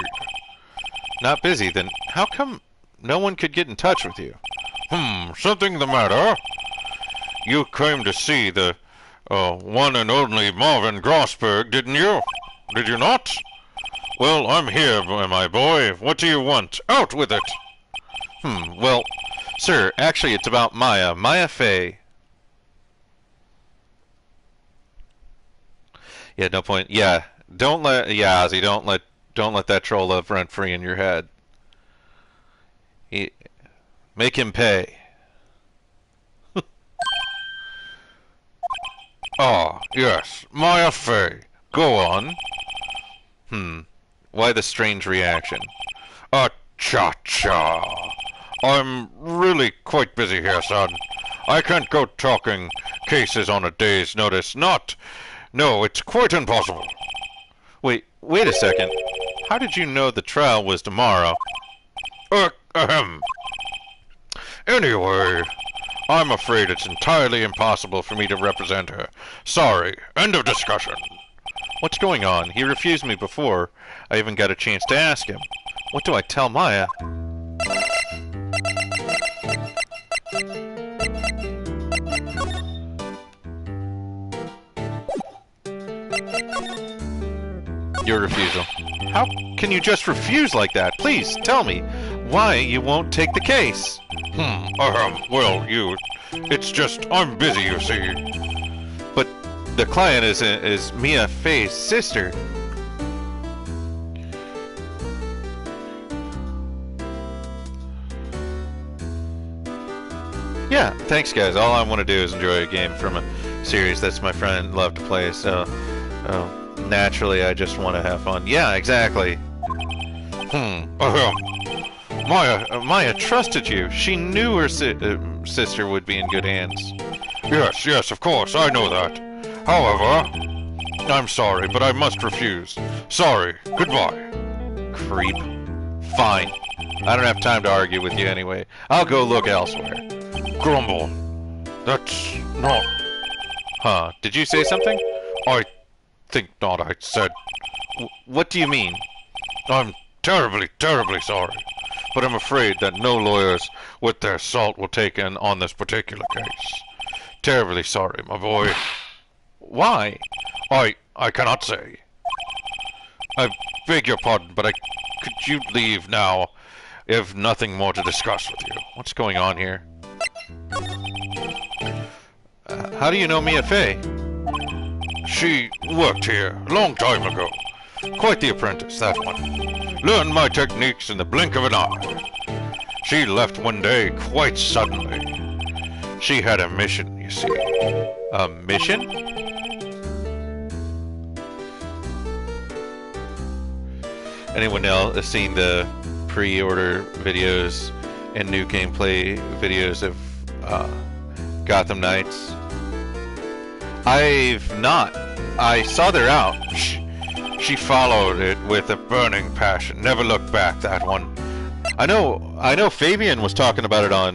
Not busy? Then how come no one could get in touch with you? Something the matter? You came to see the one and only Marvin Grossberg, didn't you? Did you not? Well, I'm here, my boy. What do you want? Out with it! Well, sir, actually it's about Maya Fey. Yeah, no point. Yeah, Ozzy, don't let that troll live rent free in your head. Make him pay. Ah, yes, Maya Fey. Go on. Why the strange reaction? Cha-cha. I'm really quite busy here, son. I can't go talking cases on a day's notice. No, it's quite impossible. Wait a second. How did you know the trial was tomorrow? Anyway, I'm afraid it's entirely impossible for me to represent her. Sorry. End of discussion. What's going on? He refused me before I even got a chance to ask him. What do I tell Maya? Your refusal. How can you just refuse like that? Please, tell me why you won't take the case. Well, it's just, I'm busy, you see. But the client is Mia Fey's sister. Yeah, thanks guys. All I want to do is enjoy a game from a series that's my friend loved to play, so naturally I just want to have fun. Yeah, exactly. Maya trusted you. She knew her sister would be in good hands. Yes, of course, I know that. However, I'm sorry, but I must refuse. Sorry, goodbye. Creep. Fine. I don't have time to argue with you anyway. I'll go look elsewhere. Grumble. That's not... Huh, did you say something? I think not, I said. What do you mean? I'm terribly, terribly sorry. But I'm afraid that no lawyers with their salt will take in on this particular case. Terribly sorry, my boy. Why? I cannot say. I beg your pardon, but could you leave now? I have nothing more to discuss with you. What's going on here? How do you know Mia Fey? She worked here a long time ago. Quite the apprentice, that one. Learned my techniques in the blink of an eye. She left one day quite suddenly. She had a mission, you see. A mission? Anyone else seen the pre-order videos and new gameplay videos of Gotham Knights? I've not. I saw they're out. She followed it with a burning passion. Never looked back, that one. I know Fabian was talking about it on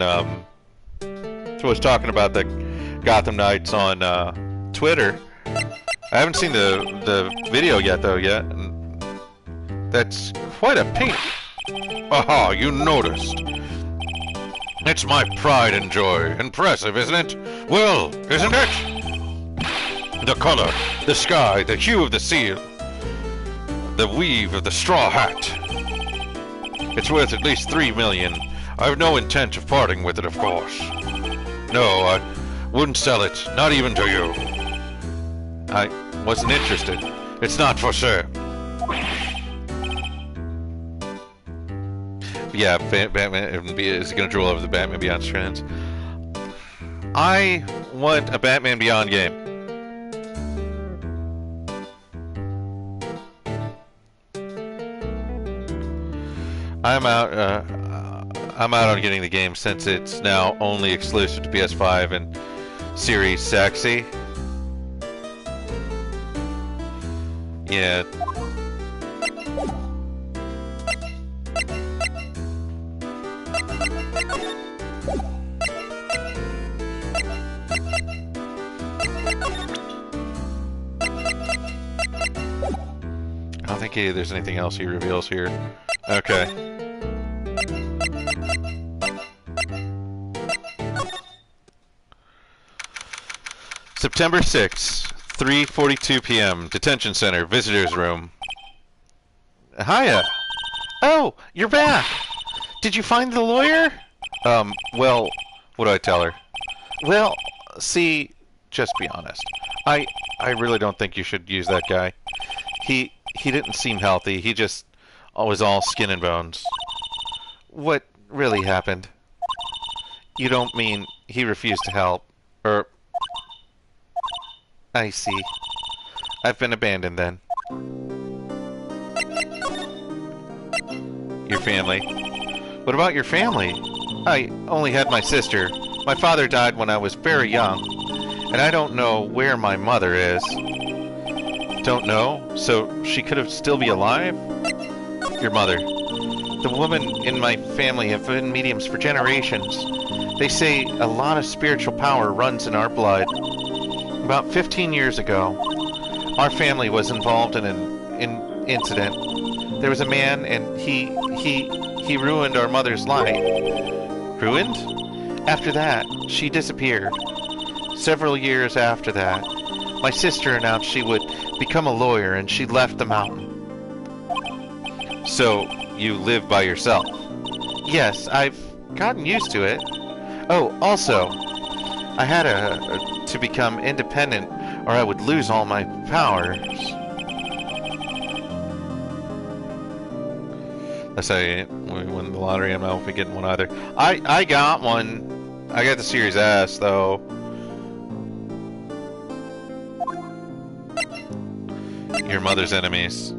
was talking about the Gotham Knights on Twitter. I haven't seen the video yet though yet. That's quite a paint. Aha, you noticed. It's my pride and joy. Impressive, isn't it? Well, isn't it? The color, the sky, the hue of the seal, the weave of the straw hat. It's worth at least 3 million. I've no intent of parting with it, of course. No, I wouldn't sell it, not even to you. I wasn't interested. It's not for sale. Yeah, Batman is going to drool over the Batman Beyond strands. I want a Batman Beyond game. I'm out. I'm out on getting the game since it's now only exclusive to PS5 and Series X. Yeah. I don't think there's anything else he reveals here. Okay. September 6th, 3:42 p.m. Detention Center, Visitors Room. Hiya. Oh, you're back. Did you find the lawyer? Well, what do I tell her? Well, see, just be honest. I really don't think you should use that guy. He didn't seem healthy. He just was all skin and bones. What really happened? You don't mean he refused to help? Or... I see. I've been abandoned then. Your family. What about your family? I only had my sister. My father died when I was very young, and I don't know where my mother is. Don't know? So she could have still be alive? Your mother. The women in my family have been mediums for generations. They say a lot of spiritual power runs in our blood. About 15 years ago, our family was involved in an incident. There was a man, and he ruined our mother's life. Ruined? After that, she disappeared. Several years after that, my sister announced she would become a lawyer, and she left the mountain. So, you live by yourself? Yes, I've gotten used to it. Oh, also, I had to become independent, or I would lose all my powers. Let's say when we win the lottery, I'm not getting one either. I got one. I got the Series S though. Your mother's enemies.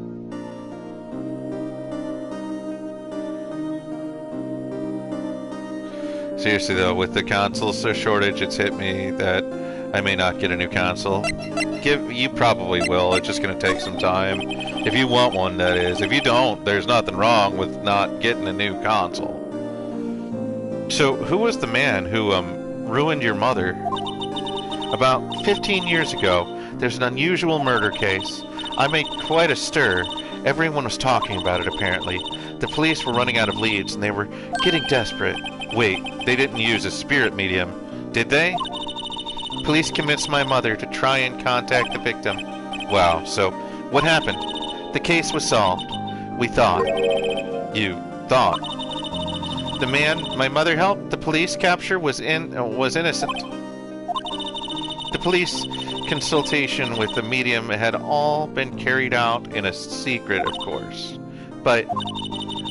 Seriously though, with the console shortage, it's hit me that I may not get a new console. You probably will. It's just going to take some time. If you want one, that is. If you don't, there's nothing wrong with not getting a new console. So, who was the man who ruined your mother? About 15 years ago, there's an unusual murder case. I made quite a stir. Everyone was talking about it, apparently. The police were running out of leads, and they were getting desperate. Wait, they didn't use a spirit medium, did they? Police convinced my mother to try and contact the victim. Wow, so what happened? The case was solved. We thought. You thought. The man my mother helped the police capture was innocent. The police consultation with the medium had all been carried out in a secret, of course. But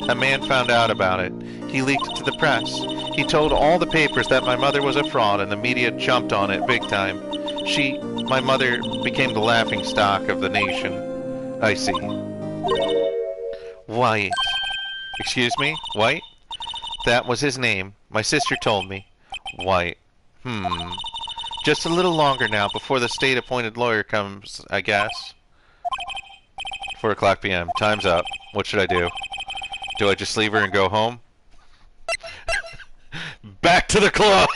a man found out about it. He leaked it to the press. He told all the papers that my mother was a fraud, and the media jumped on it big time. My mother, became the laughingstock of the nation. I see. White. Excuse me? White? That was his name. My sister told me. White. Just a little longer now before the state-appointed lawyer comes, I guess. 4 o'clock p.m. Time's up. What should I do? Do I just leave her and go home? Back to the club!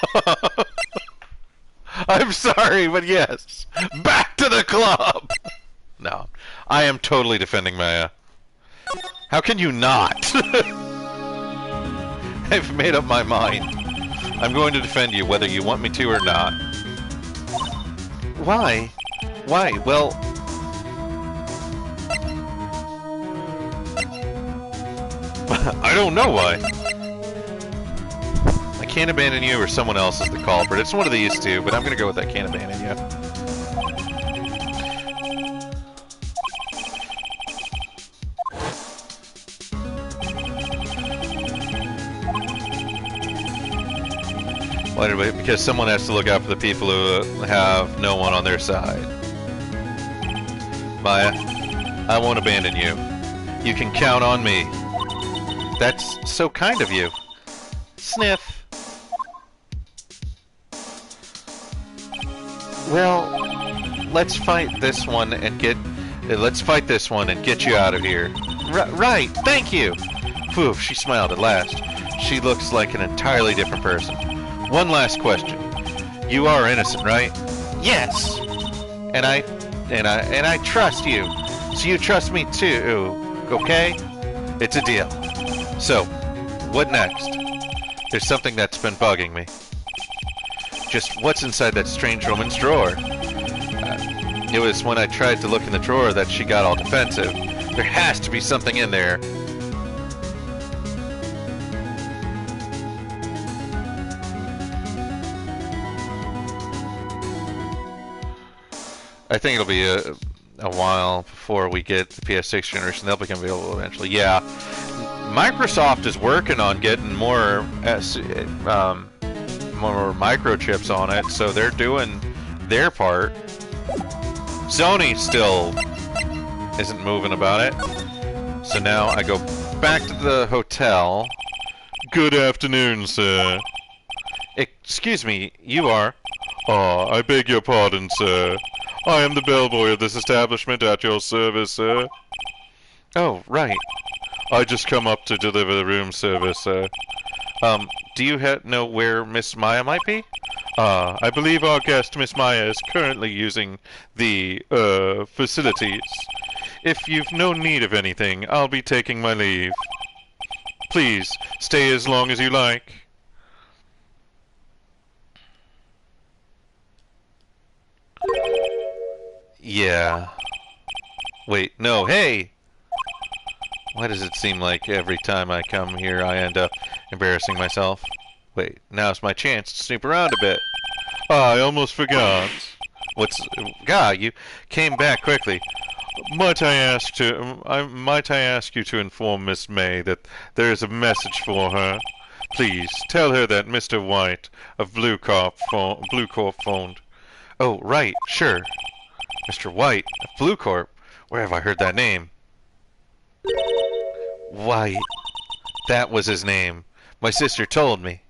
I'm sorry, but yes. Back to the club! No. I am totally defending Maya. How can you not? I've made up my mind. I'm going to defend you whether you want me to or not. Why? Why? Well... I don't know why. I can't abandon you or someone else is the culprit. It's one of these two, but I'm gonna go with that can't abandon you. Why? Because someone has to look out for the people who have no one on their side. Maya, I won't abandon you. You can count on me. That's so kind of you. Sniff. Well, let's fight this one and get you out of here. Right, thank you. Phew, she smiled at last. She looks like an entirely different person. One last question. You are innocent, right? Yes. And I trust you. So you trust me too, okay? It's a deal. So, what next? There's something that's been bugging me. Just what's inside that strange woman's drawer? It was when I tried to look in the drawer that she got all defensive. There has to be something in there. I think it'll be a while before we get the PS6 generation. They'll become available eventually. Yeah. Microsoft is working on getting more microchips on it, so they're doing their part. Sony still isn't moving about it. So now I go back to the hotel. Good afternoon, sir. Excuse me, you are? Oh, I beg your pardon, sir. I am the bellboy of this establishment at your service, sir. Oh, right. I just come up to deliver the room service, sir. Do you know where Miss Maya might be? I believe our guest, Miss Maya, is currently using the, facilities. If you've no need of anything, I'll be taking my leave. Please, stay as long as you like. Yeah. Wait, no, hey! Why does it seem like every time I come here I end up embarrassing myself? Wait, now's my chance to snoop around a bit. I almost forgot. You came back quickly. Might I ask you to inform Miss May that there is a message for her? Please, tell her that Mr. White of Blue Corp phoned. Oh, right, sure. Mr. White of Blue Corp? Where have I heard that name? White. That was his name. My sister told me.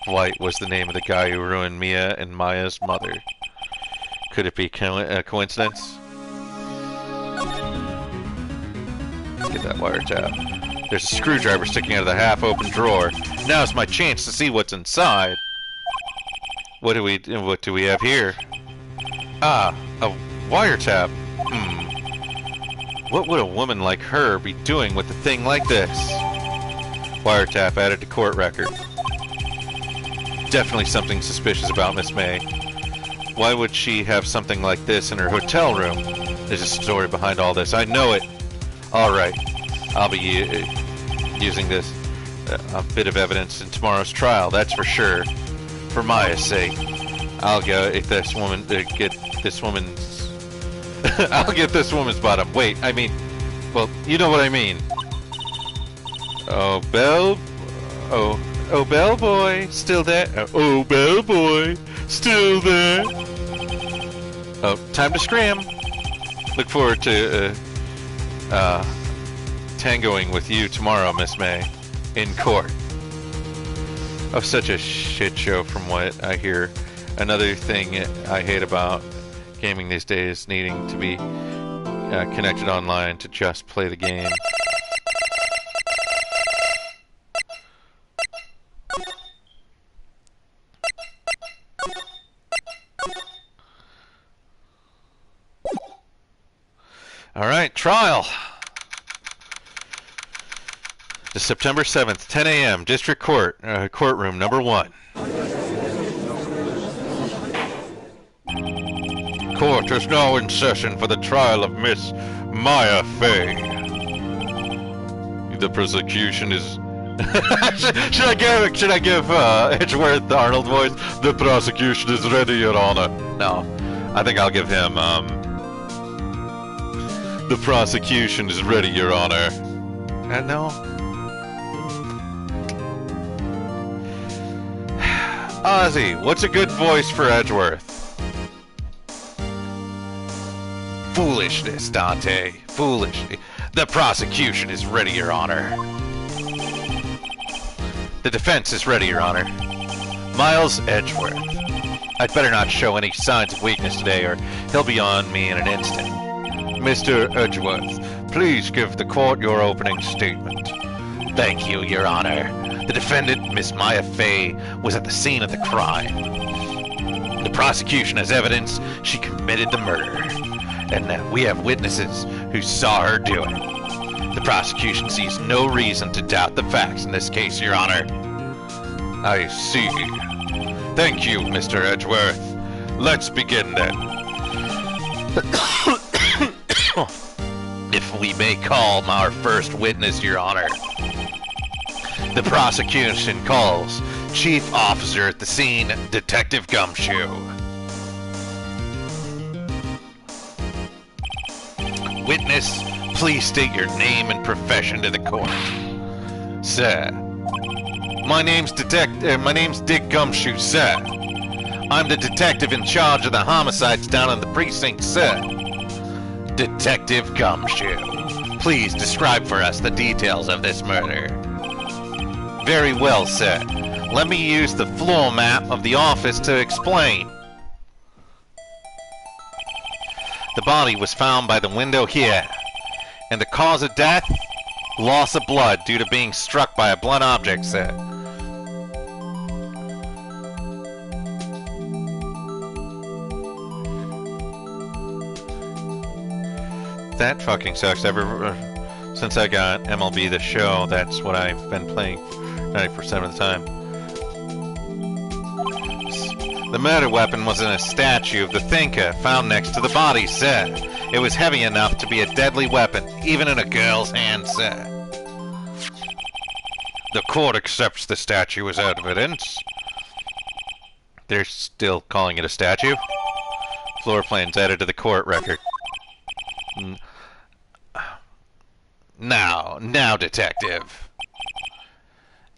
White was the name of the guy who ruined Mia and Maya's mother. Could it be a coincidence? Let's get that wiretap. There's a screwdriver sticking out of the half-open drawer. Now's my chance to see what's inside. What do we have here? Ah, a wiretap. What would a woman like her be doing with a thing like this? Wiretap added to court record. Definitely something suspicious about Miss May. Why would she have something like this in her hotel room? There's a story behind all this. I know it. Alright. I'll be using this a bit of evidence in tomorrow's trial, that's for sure. For Maya's sake. I'll get this woman's I'll get this woman's bottom. Wait, I mean, well, you know what I mean. Oh, bellboy, still there? Oh, bellboy, still there? Oh, time to scram. Look forward to tangoing with you tomorrow, Miss May, in court. Oh, such a shit show from what I hear. Another thing I hate about gaming these days, needing to be connected online to just play the game. Alright, trial! The September 7th, 10 a.m. District Court, courtroom number 1. Court is now in session for the trial of Miss Maya Fey. The prosecution is... should I give Edgeworth the Arnold voice? The prosecution is ready, Your Honor. No, I think I'll give him, the prosecution is ready, Your Honor. No. Ozzy, what's a good voice for Edgeworth? Foolishness, Dante. Foolish. The prosecution is ready, Your Honor. The defense is ready, Your Honor. Miles Edgeworth. I'd better not show any signs of weakness today, or he'll be on me in an instant. Mr. Edgeworth, please give the court your opening statement. Thank you, Your Honor. The defendant, Miss Maya Fey, was at the scene of the crime. The prosecution has evidence she committed the murder, and we have witnesses who saw her do it. The prosecution sees no reason to doubt the facts in this case, Your Honor. I see. Thank you, Mr. Edgeworth. Let's begin then. If we may call our first witness, Your Honor. The prosecution calls Chief Officer at the scene, Detective Gumshoe. Witness, please state your name and profession to the court. Sir, my name's Dick Gumshoe, sir. I'm the detective in charge of the homicides down in the precinct, sir. Detective Gumshoe, please describe for us the details of this murder. Very well, sir. Let me use the floor map of the office to explain. The body was found by the window here. And the cause of death? Loss of blood due to being struck by a blunt object, sir. That fucking sucks. Since I got MLB The Show, that's what I've been playing 90% of the time. The murder weapon was in a statue of the thinker found next to the body, sir. It was heavy enough to be a deadly weapon, even in a girl's hand, sir. The court accepts the statue as evidence. They're still calling it a statue? Floor plans added to the court record. Now, detective.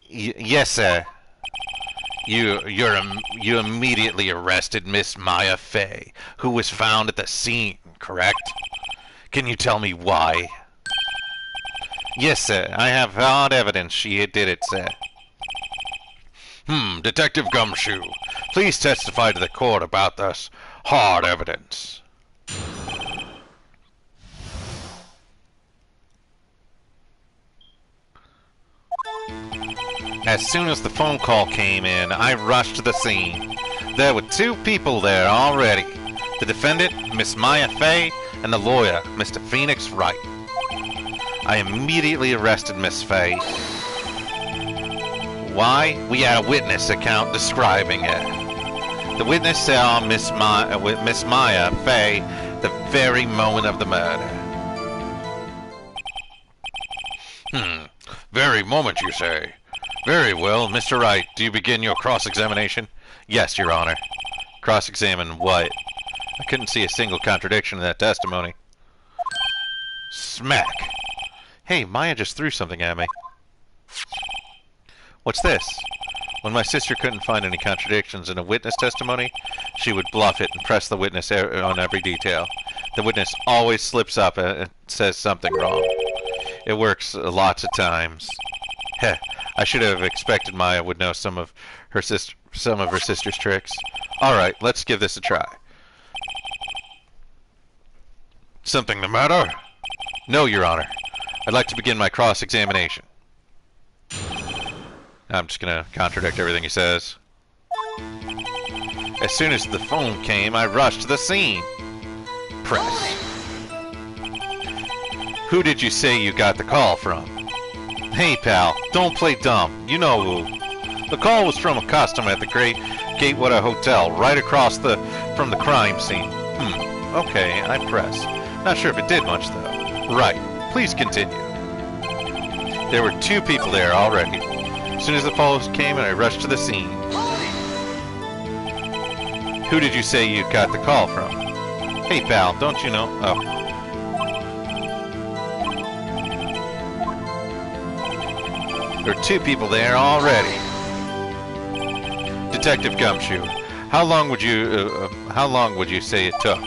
Yes, sir. You immediately arrested Miss Maya Fey, who was found at the scene, correct? Can you tell me why? Yes, sir. I have hard evidence she did it, sir. Detective Gumshoe, please testify to the court about this hard evidence. As soon as the phone call came in, I rushed to the scene. There were two people there already. The defendant, Miss Maya Fey, and the lawyer, Mr. Phoenix Wright. I immediately arrested Miss Fey. Why? We had a witness account describing it. The witness saw Miss Maya Fey the very moment of the murder. Very moment, you say? Very well, Mr. Wright, do you begin your cross-examination? Yes, Your Honor. Cross-examine what? I couldn't see a single contradiction in that testimony. Smack! Hey, Maya just threw something at me. What's this? When my sister couldn't find any contradictions in a witness testimony, she would bluff it and press the witness on every detail. The witness always slips up and says something wrong. It works lots of times. Heh, I should have expected Maya would know some of her sister's tricks. All right, let's give this a try. Something the matter? No, Your Honor. I'd like to begin my cross-examination. I'm just gonna contradict everything he says. As soon as the phone came, I rushed to the scene. Press. Who did you say you got the call from? Hey, pal, don't play dumb. You know who. The call was from a customer at the Great Gatewater Hotel, right across from the crime scene. Okay, I press. Not sure if it did much, though. Right. Please continue. There were 2 people there already. As soon as the phone came, I rushed to the scene. Who did you say you got the call from? Hey, pal, don't you know? Oh. There were 2 people there already. Detective Gumshoe, how long would you say it took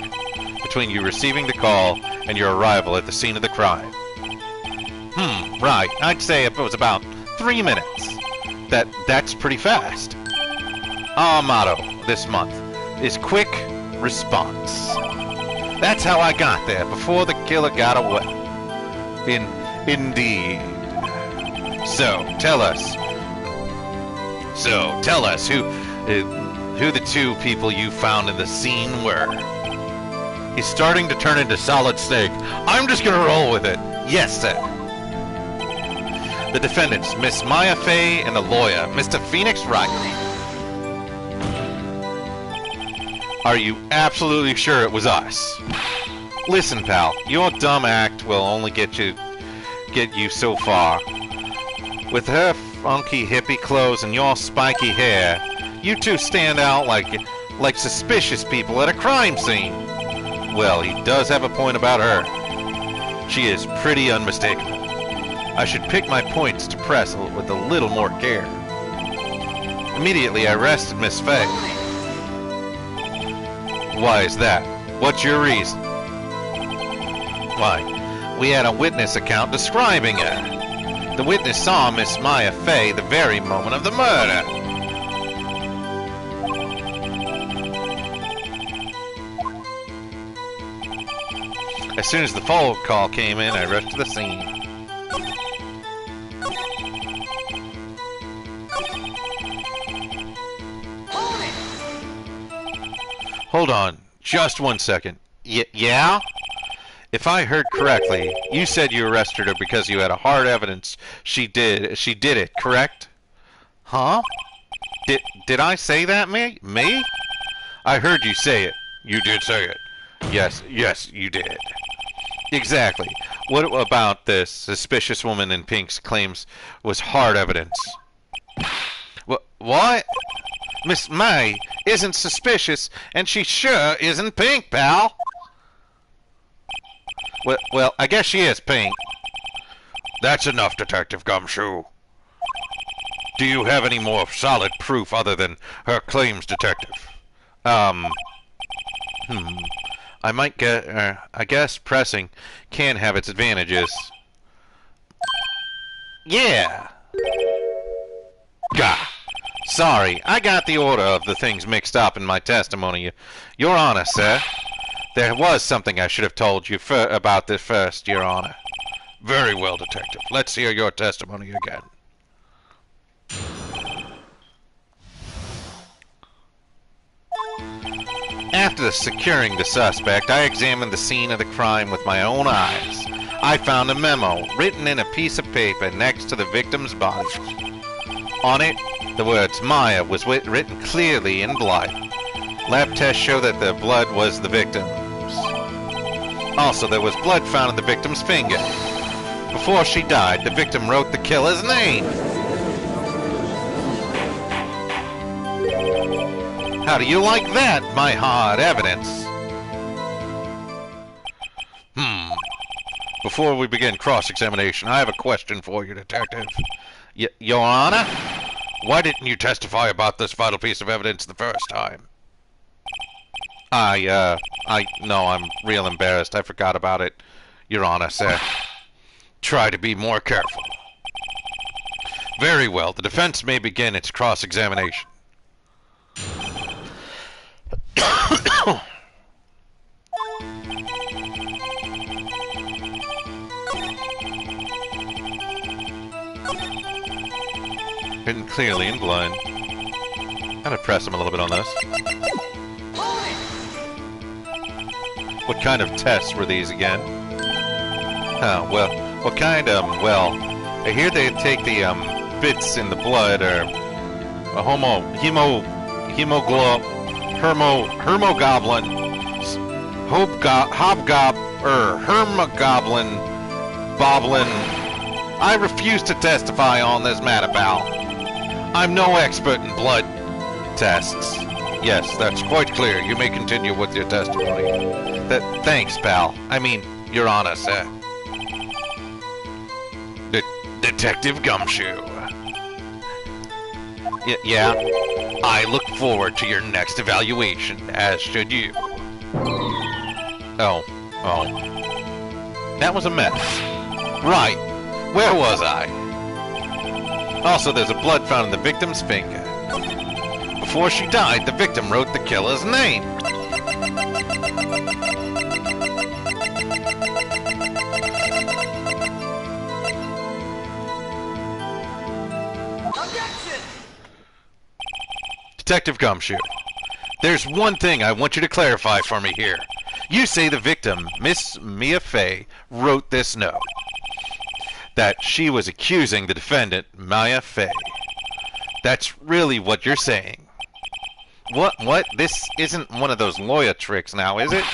between you receiving the call and your arrival at the scene of the crime? Right. I'd say if it was about 3 minutes. That's pretty fast. Our motto this month is quick response. That's how I got there before the killer got away. Indeed. So tell us who the 2 people you found in the scene were. He's starting to turn into Solid Snake. I'm just gonna roll with it. Yes, sir. The defendants, Miss Maya Fey and the lawyer, Mr. Phoenix Wright. Are you absolutely sure it was us? Listen, pal, your dumb act will only get you so far. With her funky hippie clothes and your spiky hair, you 2 stand out like suspicious people at a crime scene. Well, he does have a point about her. She is pretty unmistakable. I should pick my points to press with a little more care. Immediately, I arrested Miss Fay. Why is that? What's your reason? Why, we had a witness account describing her. The witness saw Miss Maya Fey the very moment of the murder. As soon as the phone call came in, I rushed to the scene. Hold on, just 1 second. Yeah? If I heard correctly, you said you arrested her because you had a hard evidence she did it, correct? Huh? Did I say that, me? Me? I heard you say it. You did say it. Yes, you did. Exactly. What about this suspicious woman in pink's claims was hard evidence? What? Miss May isn't suspicious, and she sure isn't pink, pal. Well, I guess she is pink. That's enough, Detective Gumshoe. Do you have any more solid proof other than her claims, Detective? I guess pressing can have its advantages. Yeah. Gah. Sorry, I got the order of the things mixed up in my testimony. Your Honor, sir. There was something I should have told you about this first, Your Honor. Very well, Detective. Let's hear your testimony again. After securing the suspect, I examined the scene of the crime with my own eyes. I found a memo written in a piece of paper next to the victim's body. On it, the words Maya was written clearly in blood. Lab tests show that the blood was the victim's. Also, there was blood found in the victim's finger. Before she died, the victim wrote the killer's name. How do you like that, my hard evidence? Before we begin cross-examination, I have a question for you, Detective. Your Honor? Why didn't you testify about this vital piece of evidence the first time? No, I'm real embarrassed. I forgot about it, Your Honor, sir. Try to be more careful. Very well. The defense may begin its cross-examination. Written clearly in blood. I'm gonna press him a little bit on this. What kind of tests were these again? Oh, well, what kind of, well, I hear they take the bits in the blood, or a hermogoblin, hermogoblin, boblin. I refuse to testify on this matter, pal. I'm no expert in blood tests. Yes, that's quite clear. You may continue with your testimony. Thanks, pal. I mean, Your Honor, sir. Detective Gumshoe. Yeah? I look forward to your next evaluation, as should you. Oh. That was a mess. Right. Where was I? Also, there's a blood found in the victim's finger. Before she died, the victim wrote the killer's name. Detective Gumshoe, there's one thing I want you to clarify for me here. You say the victim, Miss Mia Fey, wrote this note. That she was accusing the defendant, Mia Fey. That's really what you're saying. What? This isn't one of those lawyer tricks now, is it?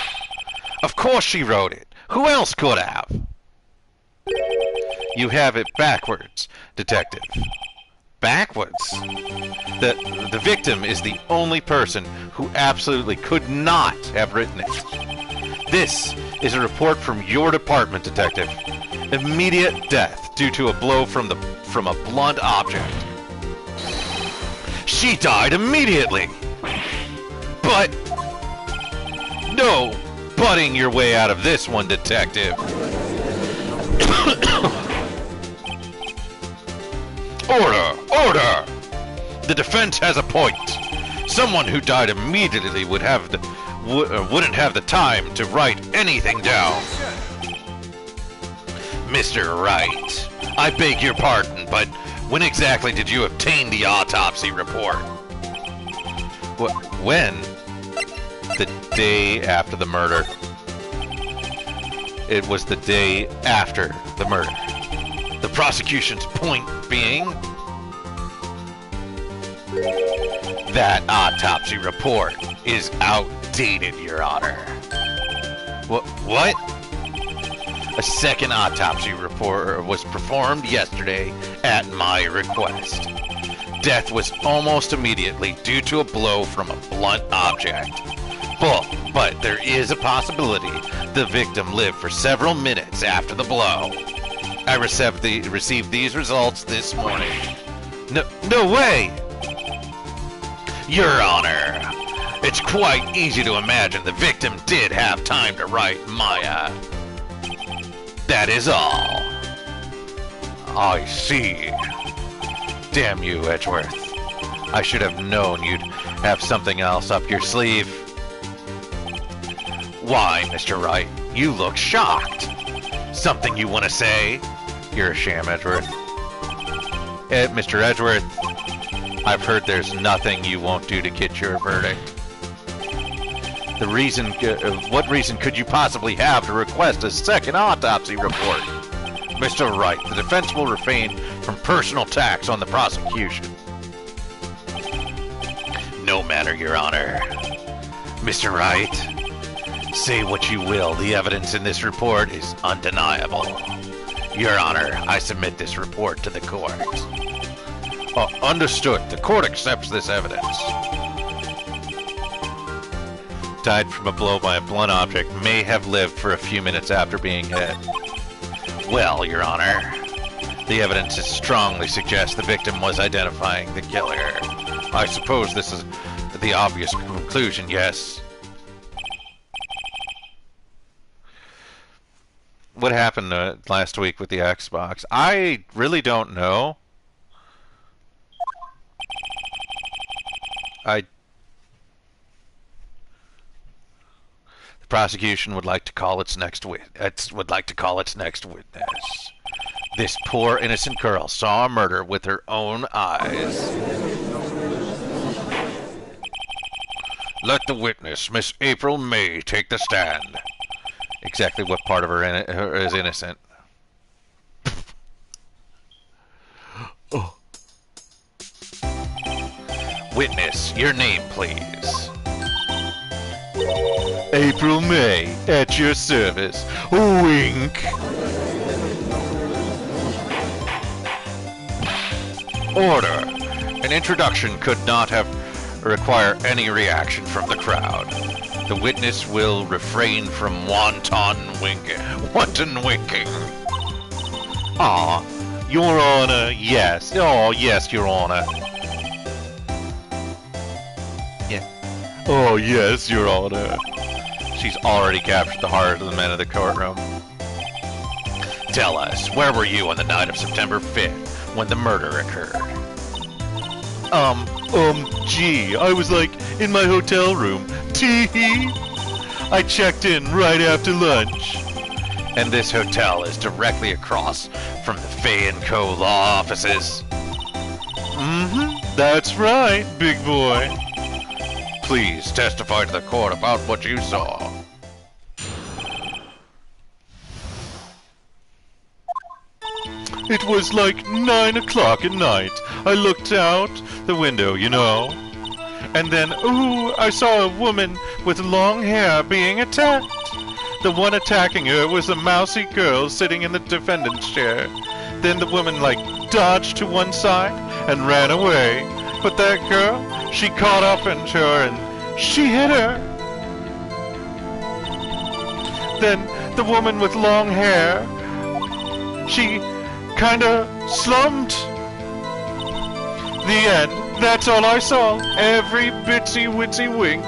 Of course she wrote it. Who else could have? You have it backwards, Detective. Backwards? The victim is the only person who absolutely could not have written it. This is a report from your department, Detective. Immediate death due to a blow from a blunt object. She died immediately! But... no butting your way out of this one, Detective. Order! The defense has a point. Someone who died immediately wouldn't have the time to write anything down. Mr. Wright, I beg your pardon, but when exactly did you obtain the autopsy report? When? The day after the murder. It was the day after the murder. The prosecution's point being... that autopsy report is outdated, Your Honor. What? A second autopsy report was performed yesterday at my request. Death was almost immediately due to a blow from a blunt object. But there is a possibility the victim lived for several minutes after the blow. I received these results this morning. No way! Your Honor, it's quite easy to imagine the victim did have time to write Maya. That is all. I see. Damn you, Edgeworth. I should have known you'd have something else up your sleeve. Why, Mr. Wright? You look shocked. Something you want to say? You're a sham, Edgeworth. Mr. Edgeworth, I've heard there's nothing you won't do to get your verdict. What reason could you possibly have to request a second autopsy report? Mr. Wright, the defense will refrain from personal attacks on the prosecution. No matter, Your Honor. Mr. Wright, say what you will, the evidence in this report is undeniable. Your Honor, I submit this report to the court. Understood. The court accepts this evidence. Died from a blow by a blunt object, may have lived for a few minutes after being hit. Well, Your Honor, the evidence strongly suggests the victim was identifying the killer. I suppose this is the obvious conclusion, yes. What happened last week with the Xbox? I really don't know. The prosecution would like to call its next witness. This poor innocent girl saw a murder with her own eyes. Let the witness, Miss April May, take the stand. Exactly what part of her is innocent? Witness, your name, please. April May, at your service. Wink. Order. An introduction could not have require any reaction from the crowd. The witness will refrain from wanton winking. Ah, Your Honor, yes. Oh, yes, Your Honor. Yeah. Oh, yes, Your Honor. She's already captured the heart of the men of the courtroom. Tell us, where were you on the night of September 5th when the murder occurred? Gee, I was like in my hotel room. Tee-hee. I checked in right after lunch. And this hotel is directly across from the Fay & Co. law offices? Mm-hmm, that's right, big boy. Please testify to the court about what you saw. It was like 9 o'clock at night. I looked out the window, you know. And then, ooh, I saw a woman with long hair being attacked. The one attacking her was a mousy girl sitting in the defendant's chair. Then the woman, like, dodged to one side and ran away. But that girl, she caught up into her and she hit her. Then the woman with long hair, she kinda slumped. The end. That's all I saw. Every bitsy witsy wink.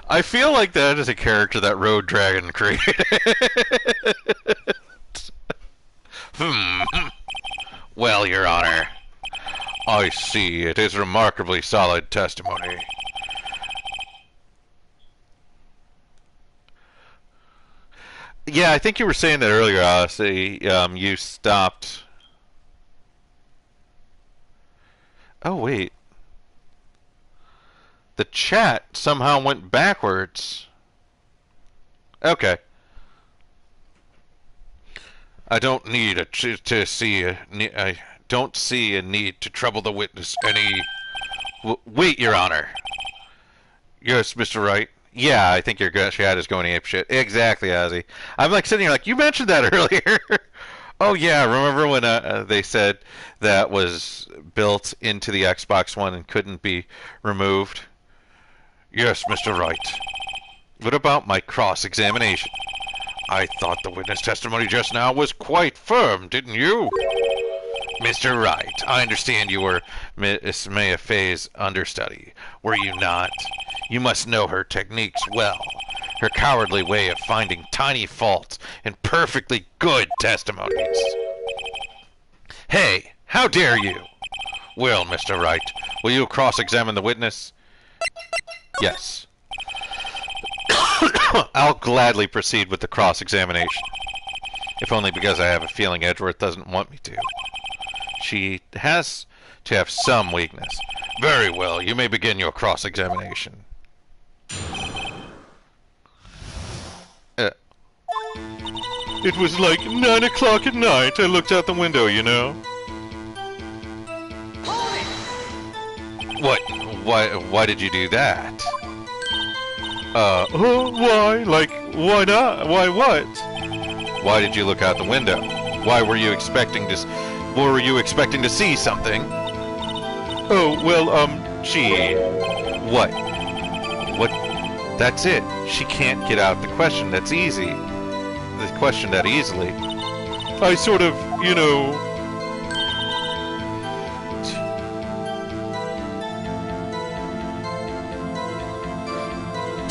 I feel like that is a character that Road Dragon created. Well, Your Honor, I see it is remarkably solid testimony. Yeah, I think you were saying that earlier, Odyssey. You stopped. Oh, wait. The chat somehow went backwards. Okay. I don't need I don't see a need to trouble the witness any. Wait, Your Honor. Yes, Mr. Wright. Yeah, I think your chat is going apeshit. Exactly, Ozzy. I'm like sitting here like, you mentioned that earlier. Oh, yeah, remember when they said that was built into the Xbox One and couldn't be removed? Yes, Mr. Wright. What about my cross-examination? I thought the witness testimony just now was quite firm, didn't you? Mr. Wright, I understand you were Miss Maya Fay's understudy. Were you not? You must know her techniques well. Her cowardly way of finding tiny faults in perfectly good testimonies. Hey, how dare you? Well, Mr. Wright, will you cross-examine the witness? Yes. I'll gladly proceed with the cross-examination. If only because I have a feeling Edgeworth doesn't want me to. She has to have some weakness. Very well, you may begin your cross-examination. It was like 9 o'clock at night. I looked out the window, you know. What? Why did you do that? Why? Like, why not? Why what? Why did you look out the window? Why were you expecting to... Were you expecting to see something? Oh, well, gee. What? What? That's it. She can't get out the question that's easy. The question that easily. I sort of, you know...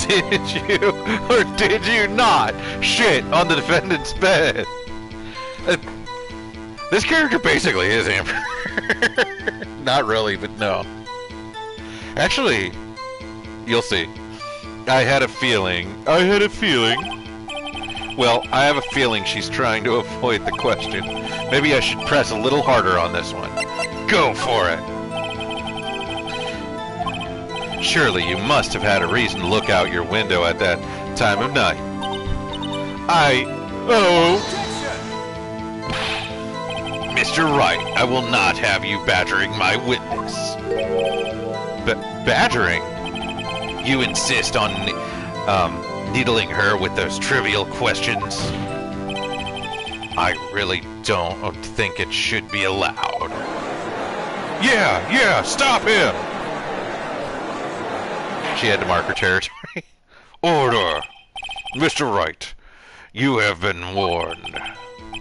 Did you or did you not shit on the defendant's bed? This character basically is Amber. Not really, but no. Actually, you'll see. I had a feeling. Well, I have a feeling she's trying to avoid the question. Maybe I should press a little harder on this one. Go for it. Surely you must have had a reason to look out your window at that time of night. Miss Mr. Wright, I will not have you badgering my witness. Badgering? You insist on needling her with those trivial questions? I really don't think it should be allowed. Yeah, stop him! She had to mark her territory. Order! Mr. Wright, you have been warned.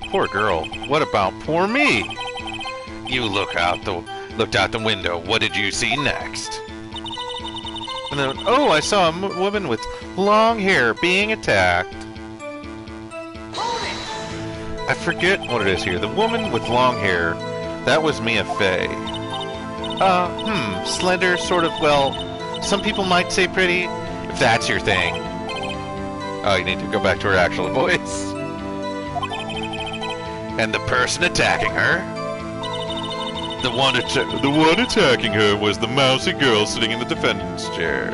Poor girl. What about poor me? You looked out the window. What did you see next? And then, oh, I saw a woman with long hair being attacked. I forget what it is here. The woman with long hair. That was Mia Fey. Slender, sort of, well, some people might say pretty, if that's your thing. Oh, you need to go back to her actual voice. And the person attacking her? The one attacking her was the mousy girl sitting in the defendant's chair.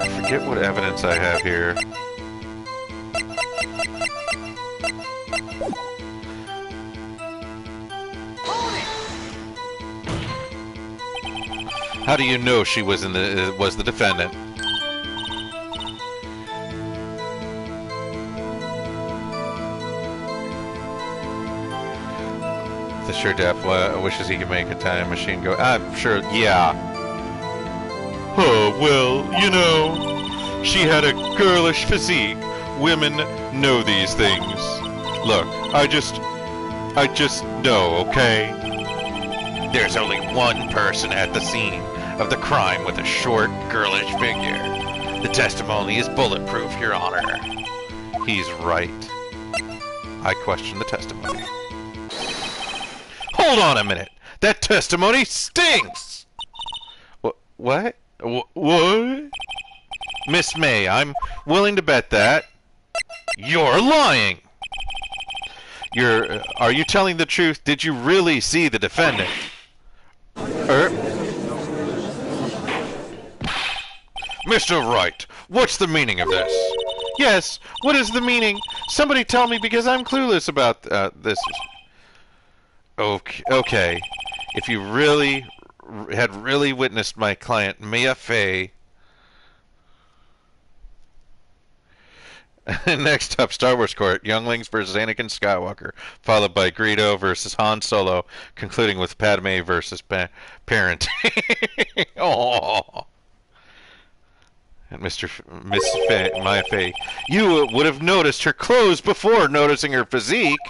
I forget what evidence I have here. How do you know she was the defendant? The sure deaf wishes he could make a time machine go. I'm sure, yeah. Oh, well, you know, she had a girlish physique. Women know these things. Look, I just know, okay? There's only one person at the scene of the crime with a short, girlish figure. The testimony is bulletproof, Your Honor. He's right. I question the testimony. Hold on a minute! That testimony stinks! What? What? Miss May, I'm willing to bet that you're lying! Are you telling the truth? Did you really see the defendant? Mr. Wright, what's the meaning of this? Yes, what is the meaning? Somebody tell me, because I'm clueless about this. Okay. If you had really witnessed my client, Mia Fey. Next up, Star Wars Court, Younglings versus Anakin Skywalker, followed by Greedo versus Han Solo, concluding with Padme versus Parent. Oh. And Miss Fey, Mia Fey, you would have noticed her clothes before noticing her physique.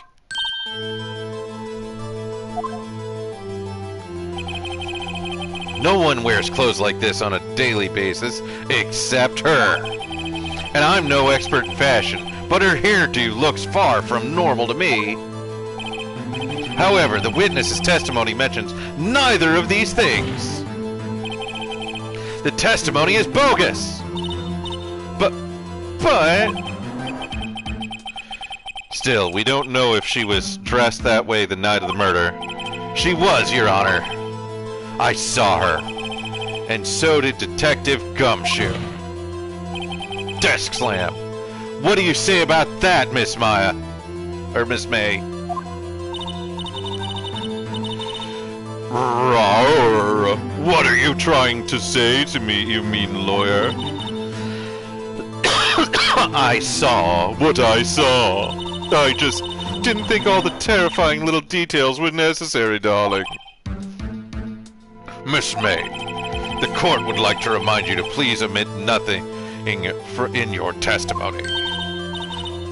No one wears clothes like this on a daily basis, except her. And I'm no expert in fashion, but her hairdo looks far from normal to me. However, the witness's testimony mentions neither of these things. The testimony is bogus. But... Still, we don't know if she was dressed that way the night of the murder. She was, Your Honor. I saw her. And so did Detective Gumshoe. Desk slam. What do you say about that, Miss Maya? Or Miss May? Rawr. What are you trying to say to me, you mean lawyer? I saw what I saw. I just didn't think all the terrifying little details were necessary, darling. Miss May, the court would like to remind you to please omit nothing in your testimony.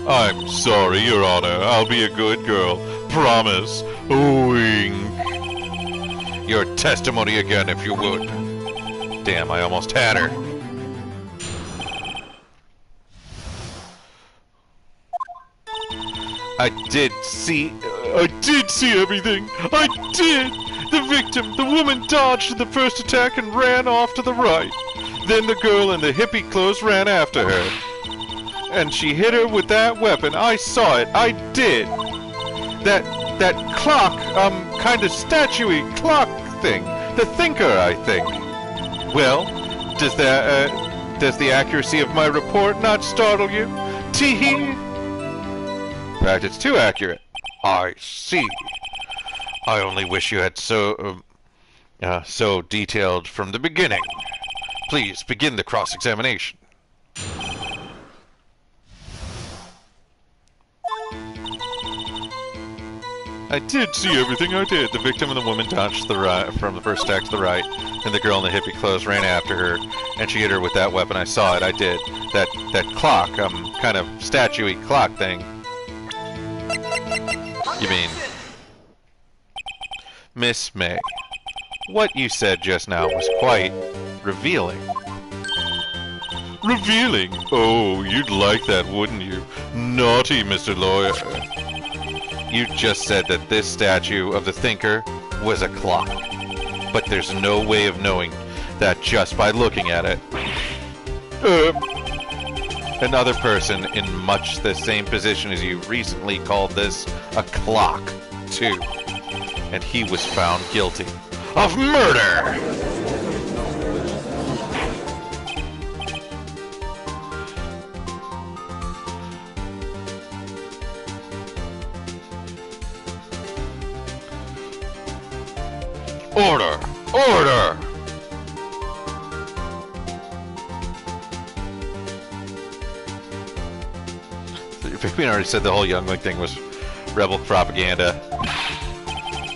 I'm sorry, Your Honor. I'll be a good girl. Promise. Wink. Your testimony again, if you would. Damn, I almost had her. I did see everything. I did. The victim, the woman, dodged the first attack and ran off to the right. Then the girl in the hippie clothes ran after her. And she hit her with that weapon. I saw it. I did. That clock, kind of statue-y clock thing. The thinker, I think. Well, does the accuracy of my report not startle you? Tee-hee. In fact, it's too accurate. I see. I only wish you had so detailed from the beginning. Please begin the cross-examination. I did see everything I did. The victim and the woman dodged the right from the first stack to the right, and the girl in the hippie clothes ran after her, and she hit her with that weapon. I saw it. I did. That clock, kind of statue-y clock thing. You mean, Miss May, what you said just now was quite revealing. Revealing? Oh, you'd like that, wouldn't you? Naughty, Mr. Lawyer. You just said that this statue of the thinker was a clock. But there's no way of knowing that just by looking at it. Another person in much the same position as you recently called this a clock, too. And he was found guilty of murder! Order! Order! We already said the whole Youngling thing was rebel propaganda.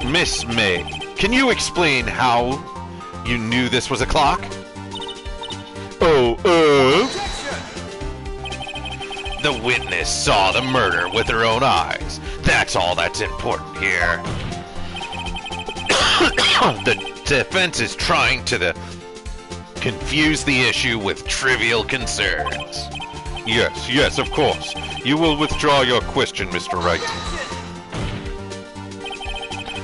Miss May, can you explain how you knew this was a clock? The witness saw the murder with her own eyes. That's all that's important here. The defense is trying to confuse the issue with trivial concerns. Yes, of course. You will withdraw your question, Mr. Wright.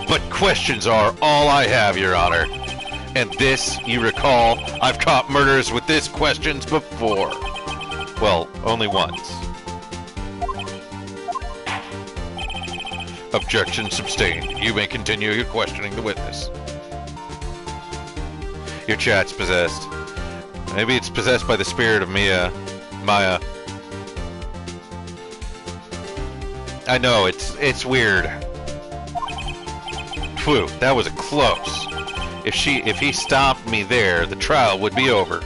But questions are all I have, Your Honor. And this, you recall, I've caught murders with this questions before. Well, only once. Objection sustained. You may continue your questioning the witness. Your chat's possessed. Maybe it's possessed by the spirit of Maya. I know, it's weird. Phew, that was close. If he stopped me there, the trial would be over.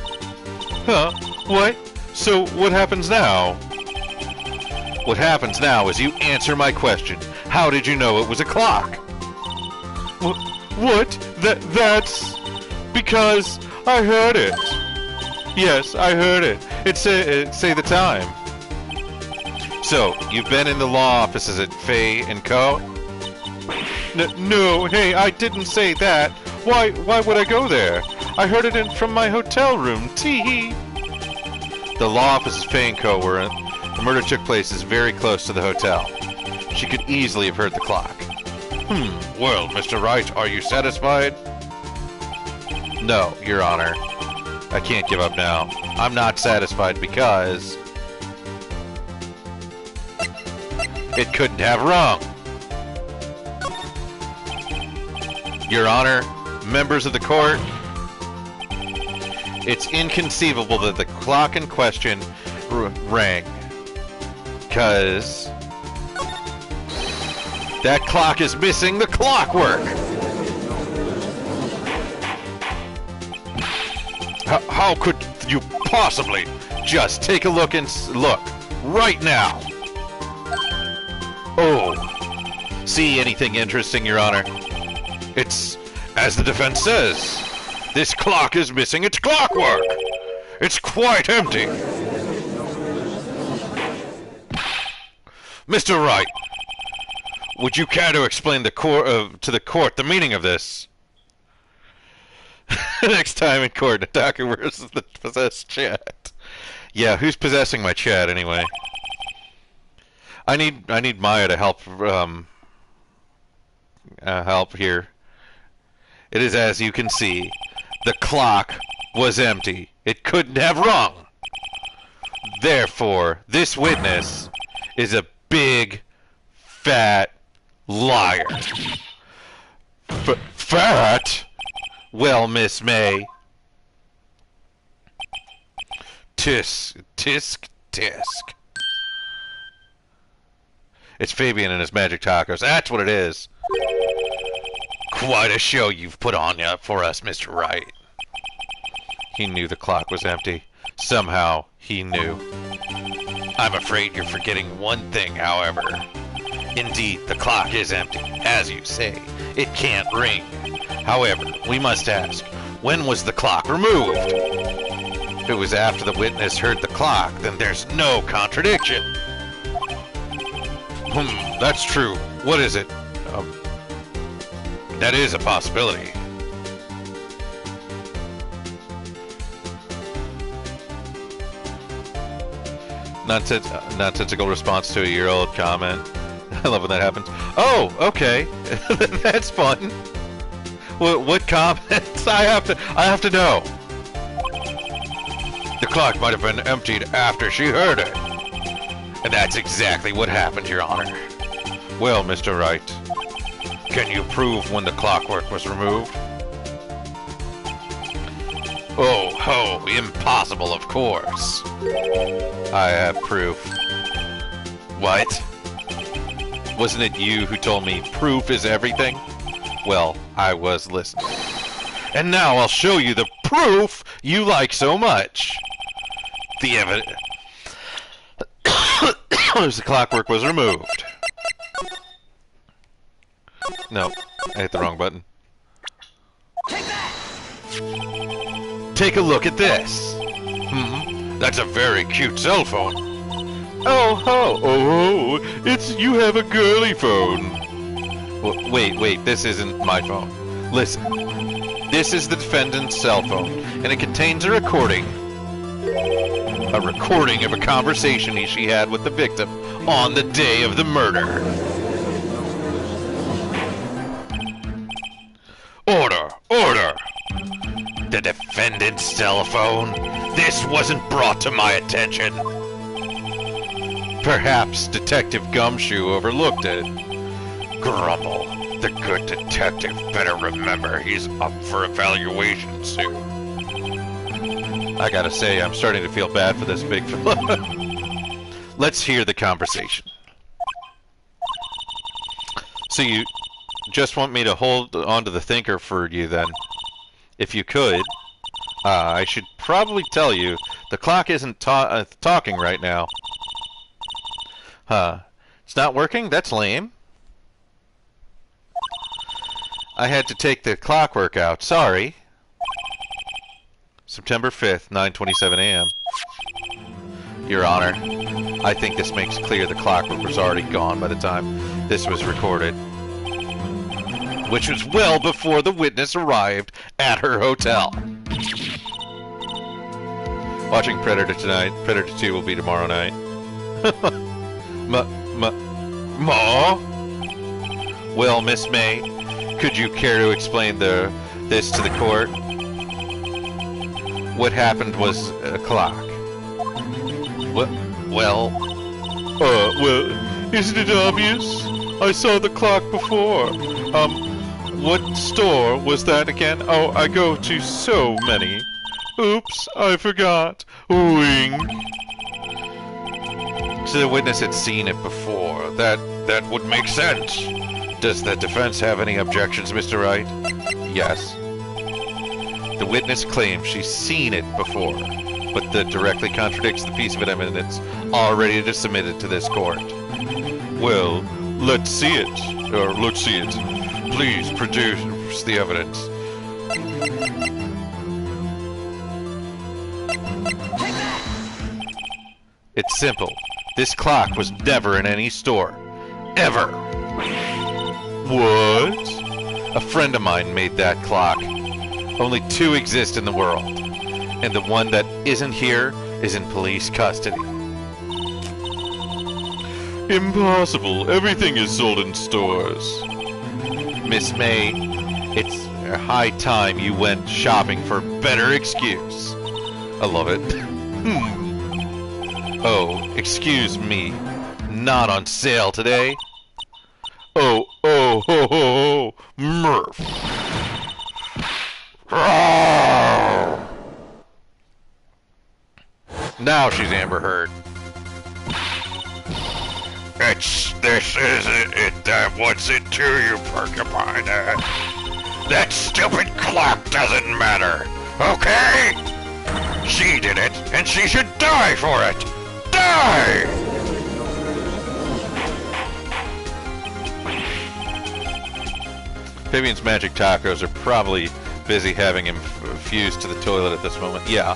Huh? What? So what happens now? What happens now is you answer my question. How did you know it was a clock? What? That's because I heard it. Yes, I heard it. It say the time. So, you've been in the law offices at Fay & Co.? No, hey, I didn't say that. Why would I go there? I heard it from my hotel room. Tee-hee. The law offices Fay & Co. where the murder took place is very close to the hotel. She could easily have heard the clock. Well, Mr. Wright, are you satisfied? No, Your Honor. I can't give up now. I'm not satisfied because it couldn't have wrong. Your Honor, members of the court, it's inconceivable that the clock in question rang. 'Cause that clock is missing the clockwork. How could you possibly just take a look and look right now? Oh, see anything interesting, Your Honor? It's as the defense says. This clock is missing its clockwork. It's quite empty. Mr. Wright, would you care to explain to the court the meaning of this? Next time in court, Nataka versus the possessed chat. Yeah, who's possessing my chat anyway? I need Maya to help help here. It is as you can see, the clock was empty. It couldn't have rung. Therefore, this witness is a big, fat liar. Fat? Well, Miss May. Tisk. It's Fabian and his magic tacos. That's what it is. Quite a show you've put on for us, Mr. Wright. He knew the clock was empty. Somehow, he knew. I'm afraid you're forgetting one thing, however. Indeed, the clock is empty. As you say, it can't ring. However, we must ask, when was the clock removed? If it was after the witness heard the clock, Then there's no contradiction. That's true. What is it? That is a possibility. Nonsensical response to a year-old comment. I love when that happens. Oh, okay. That's fun. What comments? I have to know. The clock might have been emptied after she heard it. And that's exactly what happened, Your Honor. Well, Mr. Wright, can you prove when the clockwork was removed? Oh, ho, impossible, of course. I have proof. What? Wasn't it you who told me proof is everything? Well, I was listening. And now I'll show you the proof you like so much. The evidence. The clockwork was removed. No, I hit the wrong button. Take that! Take a look at this. That's a very cute cell phone. Oh ho! Oh ho! It's you have a girly phone. Well, wait, this isn't my phone. Listen, this is the defendant's cell phone, and it contains a recording. A recording of a conversation she had with the victim on the day of the murder. Order! Order! The defendant's cell phone? This wasn't brought to my attention. Perhaps Detective Gumshoe overlooked it. Grumble. The good detective better remember he's up for evaluation soon. I gotta say, I'm starting to feel bad for this big fella. Let's hear the conversation. So you just want me to hold onto the thinker for you then? If you could, I should probably tell you, the clock isn't talking right now. Huh. It's not working? That's lame. I had to take the clockwork out. Sorry. September 5th, 9:27 a.m. Your Honor, I think this makes clear the clockwork was already gone by the time this was recorded. Which was well before the witness arrived at her hotel. Watching Predator tonight. Predator 2 will be tomorrow night. Ma? Well, Miss May, could you care to explain this to the court? What happened was a clock. Well, isn't it obvious? I saw the clock before. What store was that again? Oh, I go to so many. Oops, I forgot. Wink. So the witness had seen it before. That would make sense. Does the defense have any objections, Mr. Wright? Yes. The witness claims she's seen it before, but that directly contradicts the piece of evidence already submitted to this court. Well, let's see it. Or, let's see it. Please produce the evidence. It's simple. This clock was never in any store. Ever. What? A friend of mine made that clock. Only 2 exist in the world. And the one that isn't here is in police custody. Impossible. Everything is sold in stores. Miss May, it's a high time you went shopping for a better excuse. I love it. Oh, excuse me. Not on sale today? Oh, ho, ho, ho, Murph. Now she's Amber Heard. This isn't it that what's it to you, Porcupine? That stupid clock doesn't matter, okay? She did it, and she should die for it! Die! Fabian's magic tacos are probably busy having him fused to the toilet at this moment. Yeah.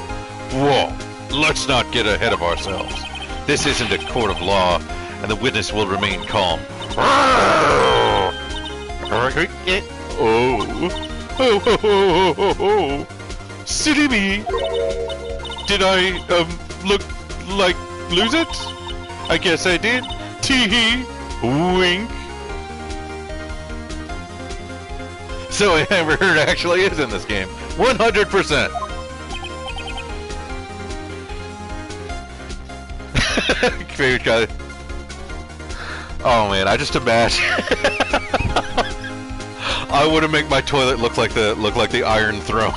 Whoa! Let's not get ahead of ourselves. This isn't a court of law, and the witness will remain calm. Oh! Oh! Silly me! Did I, look like lose it? I guess I did. Tee-hee! Wink! So Amber Heard actually is in this game. 100%! Favorite guy. Oh man, I just imagine. I want to make my toilet look like the Iron Throne.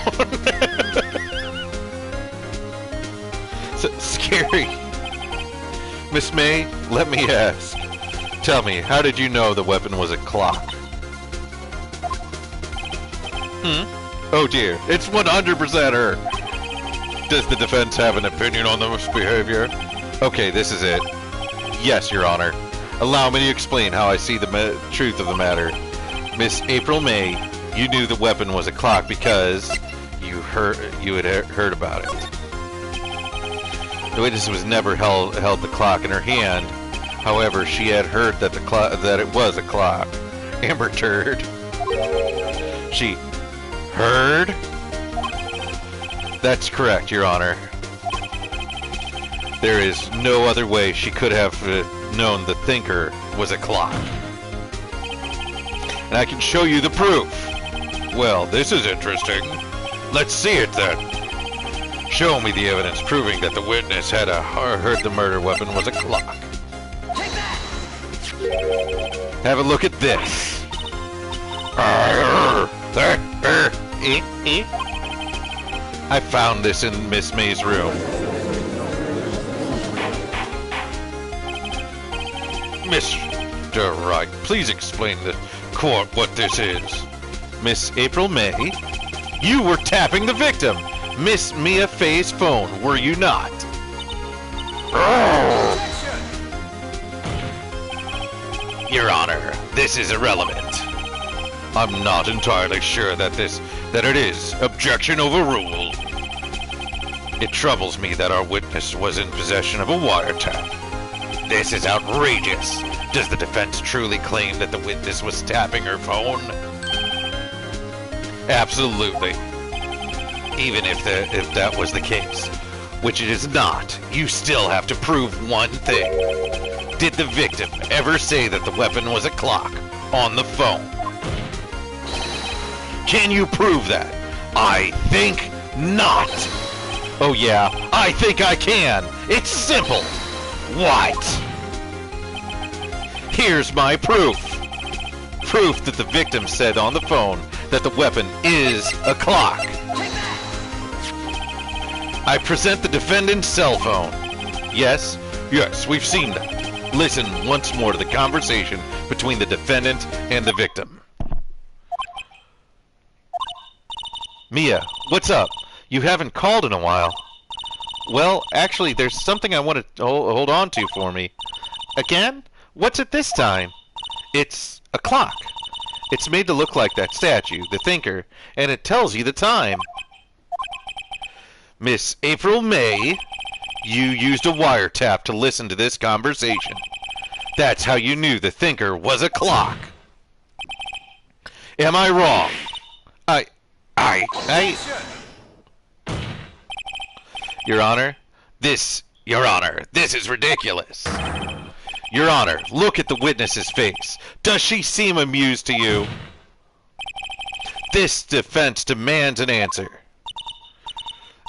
So scary. Miss May, let me ask. Tell me, how did you know the weapon was a clock? Oh dear, it's 100% her. Does the defense have an opinion on this behavior? Okay, this is it. Yes, Your Honor. Allow me to explain how I see the truth of the matter. Miss April May, you knew the weapon was a clock because you had heard about it. The witness was never held the clock in her hand. However, she had heard that that it was a clock. Amber Turd. She heard? That's correct, Your Honor. There is no other way she could have known the thinker was a clock. And I can show you the proof. Well, this is interesting. Let's see it then. Show me the evidence proving that the witness had heard the murder weapon was a clock. Take that! Have a look at this. I found this in Miss May's room. Mr. Wright, please explain to the court what this is. Miss April May, you were tapping the victim, Miss Mia Fay's phone, were you not? Your Honor, this is irrelevant. I'm not entirely sure that it is. Objection overruled. It troubles me that our witness was in possession of a wiretap. This is outrageous. Does the defense truly claim that the witness was tapping her phone? Absolutely. Even if that was the case, which it is not, you still have to prove one thing. Did the victim ever say that the weapon was a clock on the phone? Can you prove that? I think not. Oh yeah, I think I can. It's simple. What? Here's my proof. Proof that the victim said on the phone that the weapon is a clock. I present the defendant's cell phone. Yes, we've seen that. Listen once more to the conversation between the defendant and the victim. Mia, what's up? You haven't called in a while. Well, actually, there's something I want to hold on to for me. Again? What's it this time? It's a clock. It's made to look like that statue, the thinker, and it tells you the time. Miss April May, you used a wiretap to listen to this conversation. That's how you knew the thinker was a clock. Am I wrong? Your Honor, this is ridiculous. Your Honor, look at the witness's face. Does she seem amused to you? This defense demands an answer.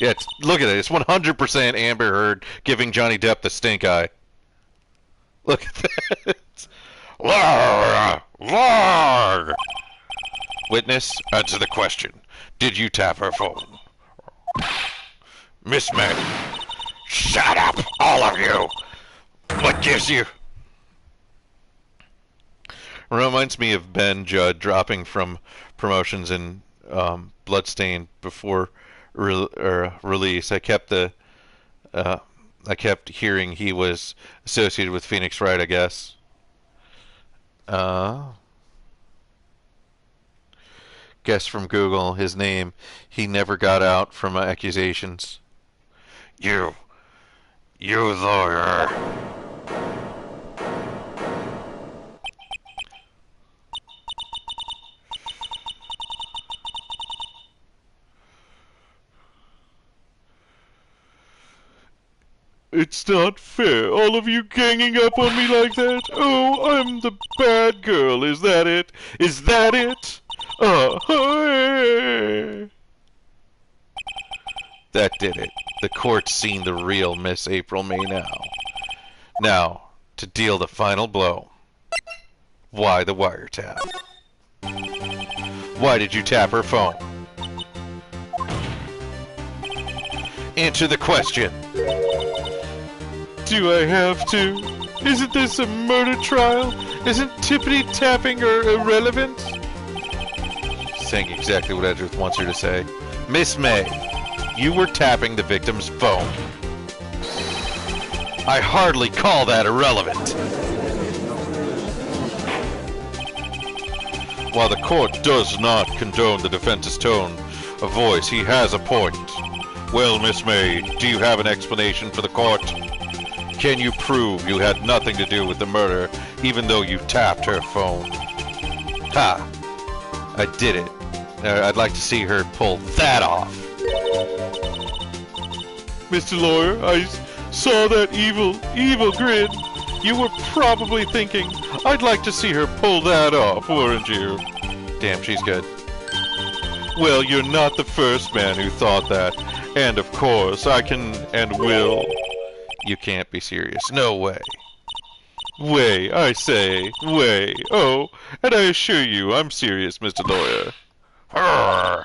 Yeah, look at it. It's 100% Amber Heard giving Johnny Depp the stink eye. Look at that. Lord. Witness, answer the question. Did you tap her phone? Miss May. Shut up, all of you. What gives you... Reminds me of Ben Judd dropping from promotions in Bloodstained before release. I kept hearing he was associated with Phoenix Wright, I guess. Guess from Google, his name. He never got out from accusations. You lawyer. It's not fair, all of you ganging up on me like that. Oh, I'm the bad girl, is that it? Is that it? That did it. The court's seen the real Miss April May now. Now, to deal the final blow. Why the wiretap? Why did you tap her phone? Answer the question. Do I have to? Isn't this a murder trial? Isn't tippity-tapping irrelevant? Saying exactly what Edgeworth wants her to say. Miss May, you were tapping the victim's phone. I hardly call that irrelevant. While the court does not condone the defense's tone of voice, he has a point. Well, Miss May, do you have an explanation for the court? Can you prove you had nothing to do with the murder, even though you tapped her phone? Ha! I did it. I'd like to see her pull that off. Mr. Lawyer, I saw that evil grin. You were probably thinking, I'd like to see her pull that off, weren't you? Damn, she's good. Well, you're not the first man who thought that. And of course, I can and will. You can't be serious. No way. Way, I say. Way. Oh, and I assure you, I'm serious, Mr. Lawyer. Arrgh.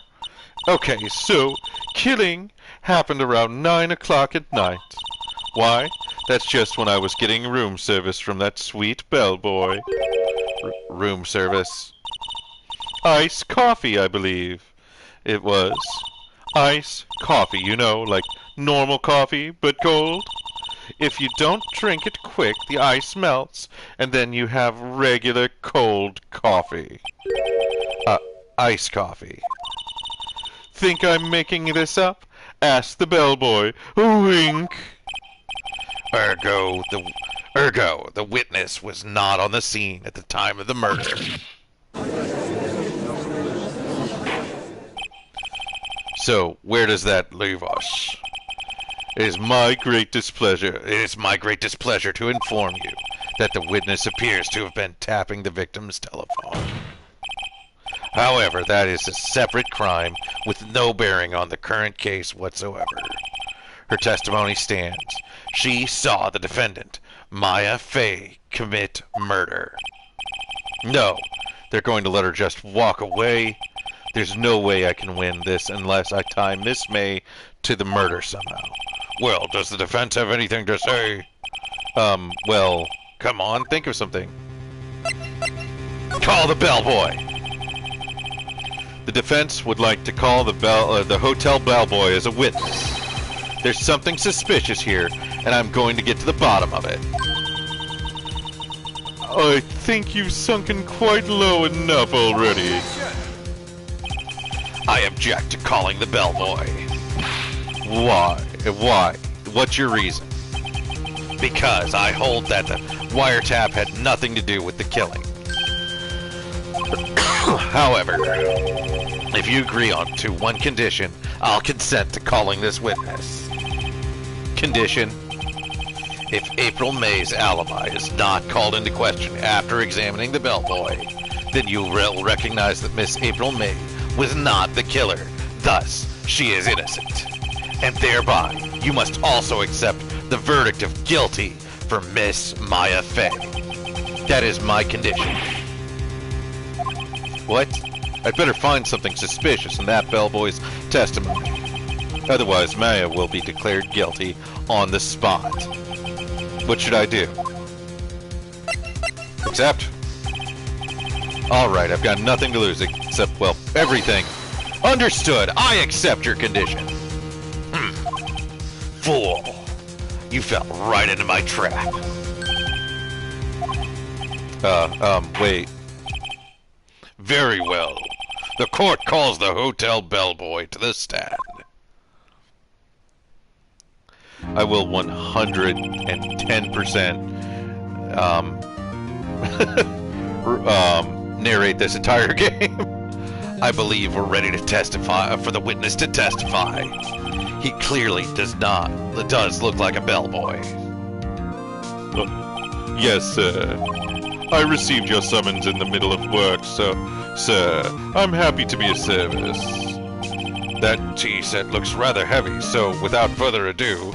Okay, so, killing happened around 9 o'clock at night. Why? That's just when I was getting room service from that sweet bellboy. Room service. Iced coffee, I believe. It was. Ice coffee, you know, like normal coffee, but cold. If you don't drink it quick, the ice melts, and then you have regular cold coffee. Ice coffee. Think I'm making this up? Ask the bellboy. Wink. Ergo, the witness was not on the scene at the time of the murder. So, where does that leave us? It is my great displeasure to inform you that the witness appears to have been tapping the victim's telephone. However, that is a separate crime with no bearing on the current case whatsoever. Her testimony stands. She saw the defendant, Maya Fey, commit murder. No, they're going to let her just walk away. There's no way I can win this unless I tie Miss May to the murder somehow. Well, does the defense have anything to say? Well, come on, think of something. Call the bellboy! The defense would like to call the hotel bellboy as a witness. There's something suspicious here, and I'm going to get to the bottom of it. I think you've sunken quite low enough already. I object to calling the bellboy. Why? Why? What's your reason? Because I hold that the wiretap had nothing to do with the killing. However, if you agree on to one condition, I'll consent to calling this witness. Condition: if April May's alibi is not called into question after examining the bellboy, then you will recognize that Miss April May was not the killer. Thus, she is innocent. And thereby, you must also accept the verdict of guilty for Miss Maya Fey. That is my condition. What? I'd better find something suspicious in that bellboy's testimony. Otherwise, Maya will be declared guilty on the spot. What should I do? Accept? Alright, I've got nothing to lose except, well, everything. Understood! I accept your condition! Fool! You fell right into my trap. Wait. Very well. The court calls the hotel bellboy to the stand. I will 110%, narrate this entire game. I believe we're ready to testify, for the witness to testify. He clearly does look like a bellboy. Yes, sir. I received your summons in the middle of work, so, sir, I'm happy to be of service. That tea set looks rather heavy, so without further ado...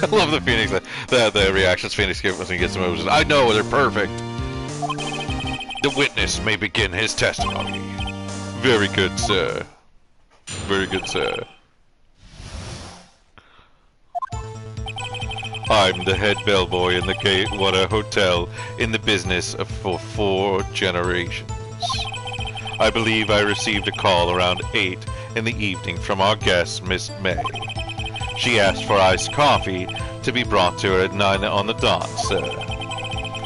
I love the Phoenix, the reactions Phoenix gives when he gets emotions. I know, they're perfect. The witness may begin his testimony. Very good, sir. Very good, sir. I'm the head bellboy in the Gatewater Hotel in the business for 4 generations. I believe I received a call around 8 in the evening from our guest, Miss May. She asked for iced coffee to be brought to her at 9 on the dot, sir.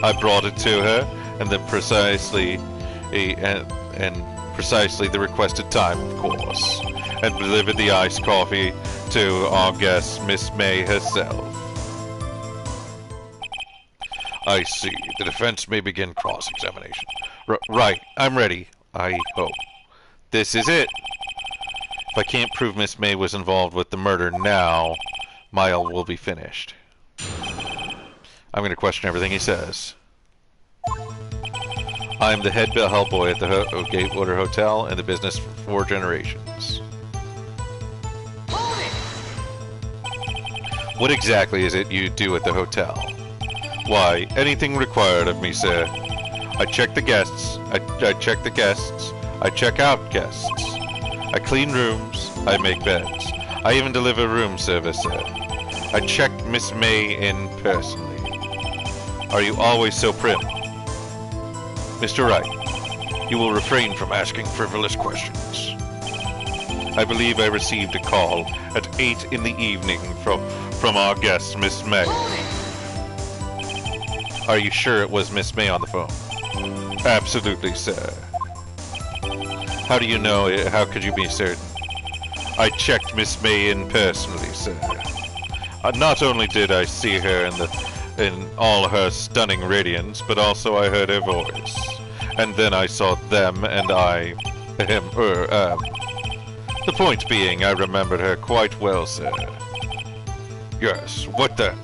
I brought it to her, and then precisely the requested time, of course, and delivered the iced coffee to our guest, Miss May herself. I see. The defense may begin cross-examination. Right. I'm ready. I hope. This is it. If I can't prove Miss May was involved with the murder now, Mile will be finished. I'm going to question everything he says. I'm the head bellboy at the Gatewater Hotel in the business for 4 generations. What exactly is it you do at the hotel? Why, anything required of me, sir. I check the guests. I check the guests. I check out guests. I clean rooms. I make beds. I even deliver room service, sir. I check Miss May in personally. Are you always so prim? Mr. Wright, you will refrain from asking frivolous questions. I believe I received a call at 8 in the evening from our guest, Miss May. Are you sure it was Miss May on the phone? Absolutely, sir. How do you know it? How could you be certain? I checked Miss May in personally, sir. Not only did I see her in all her stunning radiance, but also I heard her voice. And then I saw them and the point being, I remembered her quite well, sir. Yes, what then?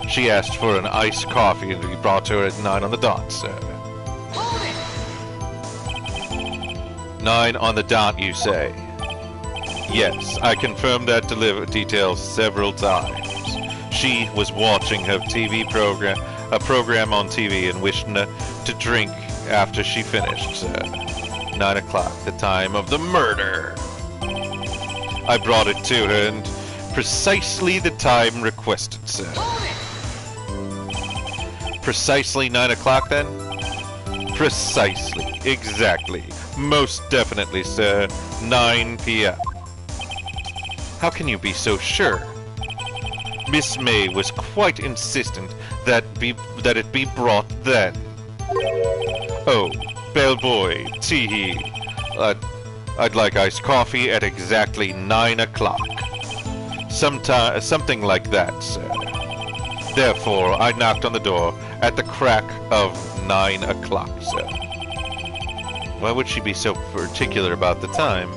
She asked for an iced coffee to be brought to her at 9 on the dot, sir. 9 on the dot, you say? Yes, I confirmed that detail several times. She was watching her a program on TV and wishing to drink after she finished, sir. 9 o'clock, the time of the murder. I brought it to her and precisely the time requested, sir. Precisely 9 o'clock, then? Precisely. Exactly. Most definitely, sir. 9 p.m. How can you be so sure? Miss May was quite insistent that it be brought then. Oh, bellboy, tee-hee. I'd like iced coffee at exactly 9 o'clock. Something like that, sir. Therefore, I knocked on the door at the crack of 9 o'clock, sir. Why would she be so particular about the time?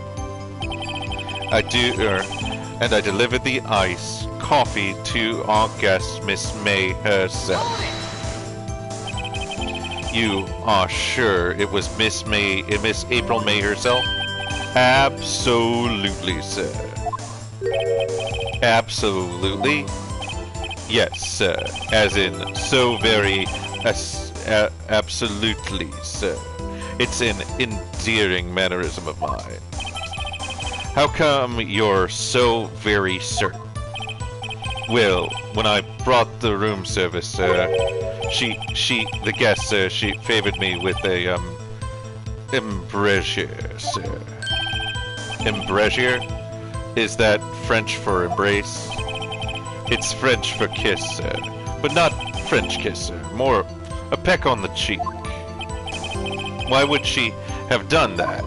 And I delivered the iced coffee to our guest, Miss May herself. You are sure it was Miss April May herself? Absolutely, sir. Absolutely? Yes, sir. As in, so very... absolutely, sir. It's an endearing mannerism of mine. How come you're so very certain? Well, when I brought the room service, sir. The guest, sir, she favored me with a, embrasure, sir. Embrasure? Is that French for embrace? It's French for kiss, sir. But not French kiss, sir. More a peck on the cheek. Why would she have done that?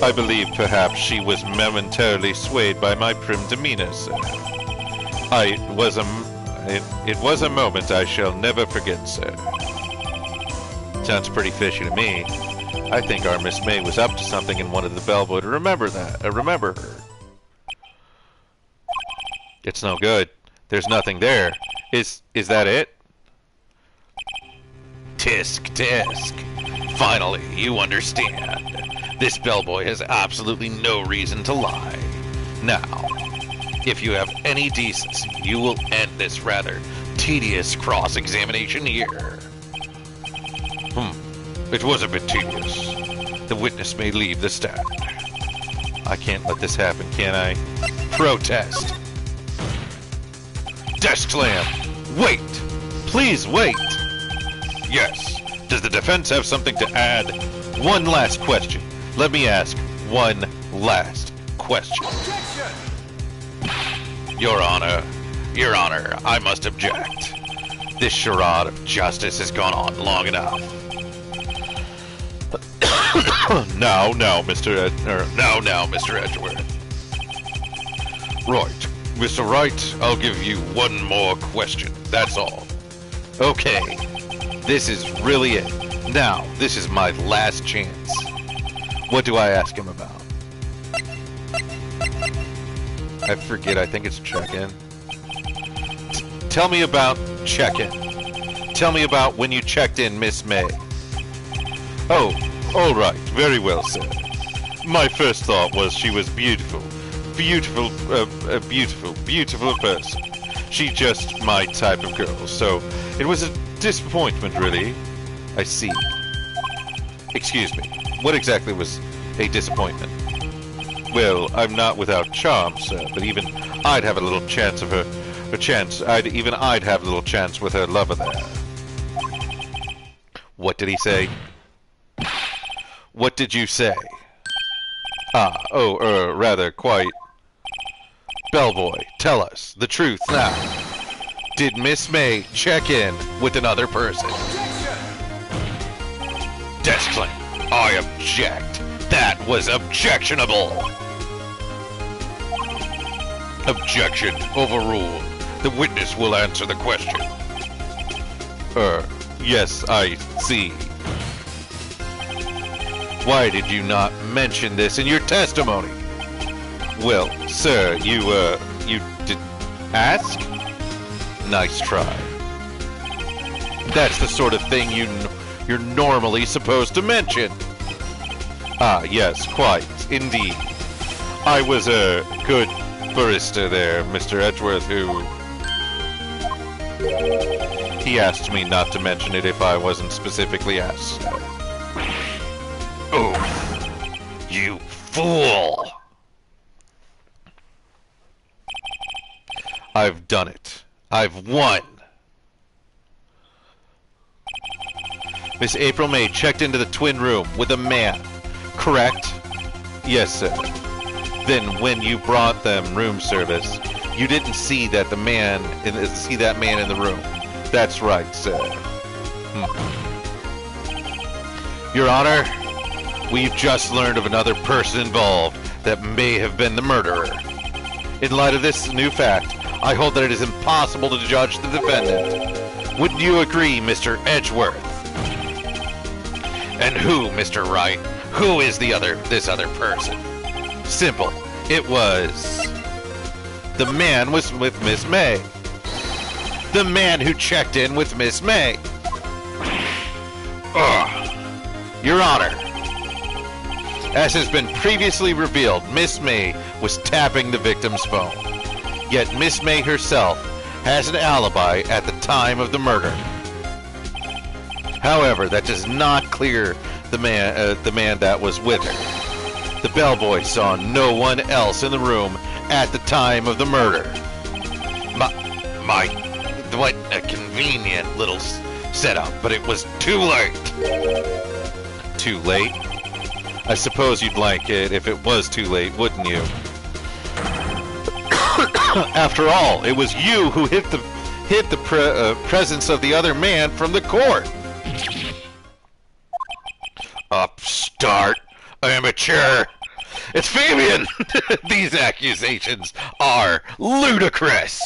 I believe perhaps she was momentarily swayed by my prim demeanor, sir. It was a moment I shall never forget, sir. Sounds pretty fishy to me. I think our Miss May was up to something and wanted the bellboy to remember her. It's no good. There's nothing there. Is that it? Tisk. Finally, you understand. This bellboy has absolutely no reason to lie. Now, if you have any decency, you will end this rather tedious cross-examination here. It was a bit tedious. The witness may leave the stand. I can't let this happen, can I? Protest. Desk slam. Wait. Please wait. Yes. Does the defense have something to add? One last question. Let me ask one last question. Objection! Your Honor, I must object. This charade of justice has gone on long enough. Now, Mr. Edgeworth. Right. Mr. Wright, I'll give you one more question. That's all. Okay. This is really it. Now, this is my last chance. What do I ask him about? I forget, I think it's check-in. Tell me about check-in. Tell me about when you checked in Miss May. Oh, all right. Very well, sir. My first thought was she was beautiful. Beautiful person. She just my type of girl, so it was a disappointment, really. I see. Excuse me. What exactly was a disappointment? Well, I'm not without charm, sir, but even I'd have a little chance of I'd have a little chance with her lover there. What did he say? What did you say? Rather, quite. Bellboy, tell us the truth now. Did Miss May check in with another person? Desk slam. I object. That was objectionable. Objection overruled. The witness will answer the question. Yes, I see. Why did you not mention this in your testimony? Well, sir, you did Ask? nice try. That's the sort of thing you're normally supposed to mention. Yes, quite, indeed. I was a good barista there, Mr. Edgeworth, who... He asked me not to mention it if I wasn't specifically asked. Oh, you fool! I've done it. I've won. Miss April May checked into the twin room with a man, correct? Yes, sir. Then when you brought them room service, you didn't see that man in the room. That's right, sir. Your Honor, we've just learned of another person involved that may have been the murderer. In light of this new fact, I hold that it is impossible to judge the defendant. Wouldn't you agree, Mr. Edgeworth? And who, Mr. Wright? Who is this other person? Simple. It was... The man was with Miss May. The man who checked in with Miss May. Ugh. Your Honor, as has been previously revealed, Miss May was tapping the victim's phone. Yet Miss May herself has an alibi at the time of the murder. However, that does not clear the man that was with her. The bellboy saw no one else in the room at the time of the murder. What a convenient little setup, but it was too late. Too late? I suppose you'd like it if it was too late, wouldn't you? After all, it was you who hid the presence of the other man from the court. Upstart, amateur. It's Fabian. These accusations are ludicrous.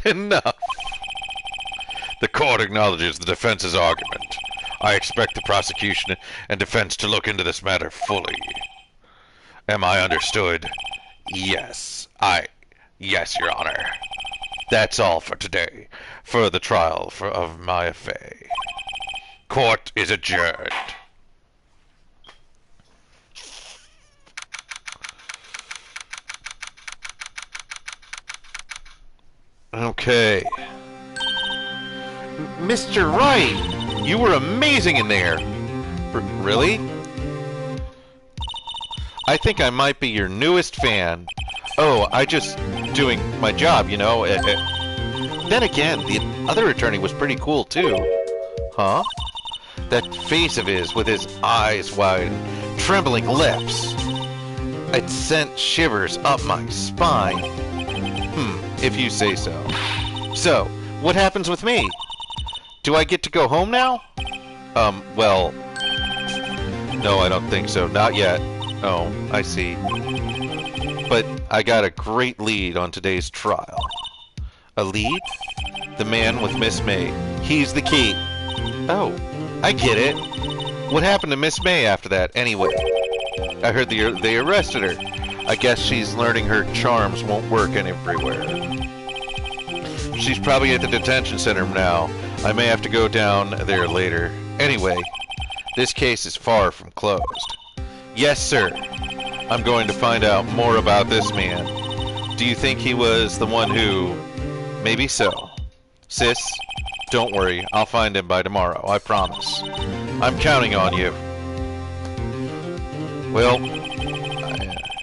Enough. The court acknowledges the defense's argument. I expect the prosecution and defense to look into this matter fully. Am I understood? Yes, Yes, Your Honor. That's all for today, for the trial of Maya Fey. Court is adjourned. Okay. Mr. Wright, you were amazing in there. Really? I think I might be your newest fan. Oh, I just doing my job, you know. Then again, the other attorney was pretty cool too. Huh? That face of his with his eyes wide, trembling lips. It sent shivers up my spine. If you say so. So, what happens with me? Do I get to go home now? Well... No, I don't think so. Not yet. Oh, I see. But I got a great lead on today's trial. A lead? The man with Miss May. He's the key. Oh, I get it. What happened to Miss May after that, anyway? I heard they arrested her. I guess she's learning her charms won't work everywhere. She's probably at the detention center now. I may have to go down there later. Anyway, this case is far from closed. Yes, sir. I'm going to find out more about this man. Do you think he was the one who... Maybe so. Sis, don't worry. I'll find him by tomorrow. I promise. I'm counting on you. Well,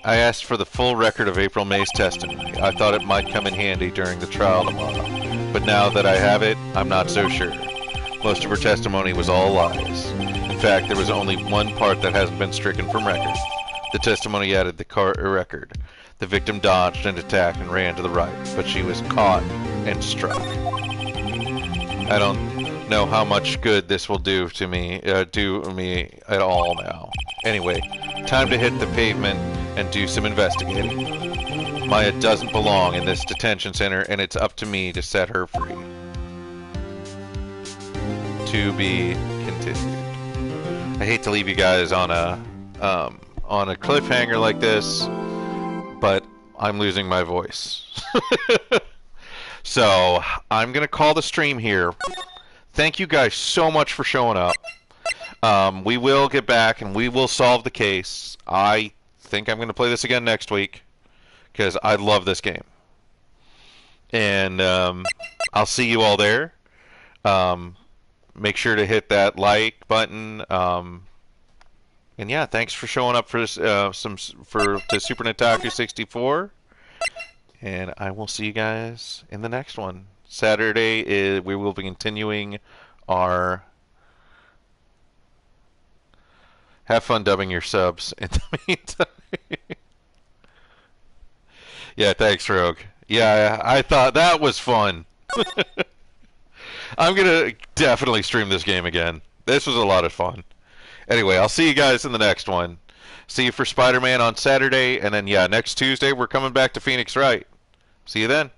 I asked for the full record of April May's testimony. I thought it might come in handy during the trial tomorrow. But now that I have it, I'm not so sure. Most of her testimony was all lies. In fact, there was only one part that hasn't been stricken from record. The testimony added the record. The victim dodged and attacked and ran to the right, but she was caught and struck. I don't know how much good this will do me at all now. Anyway, time to hit the pavement and do some investigating. Maya doesn't belong in this detention center, and it's up to me to set her free. To be continued. I hate to leave you guys on a cliffhanger like this, but I'm losing my voice. So I'm gonna call the stream here. Thank you guys so much for showing up. We will get back and we will solve the case. I think I'm gonna play this again next week because I love this game. And I'll see you all there. Make sure to hit that like button. And yeah, thanks for showing up for to Super Nintendo 64. And I will see you guys in the next one. Saturday we will be continuing our. Have fun dubbing your subs in the meantime. Yeah, thanks, Rogue. Yeah, I thought that was fun. I'm gonna definitely stream this game again. This was a lot of fun. Anyway, I'll see you guys in the next one. See you for Spider-Man on Saturday, and then yeah, next Tuesday we're coming back to Phoenix Wright. See you then.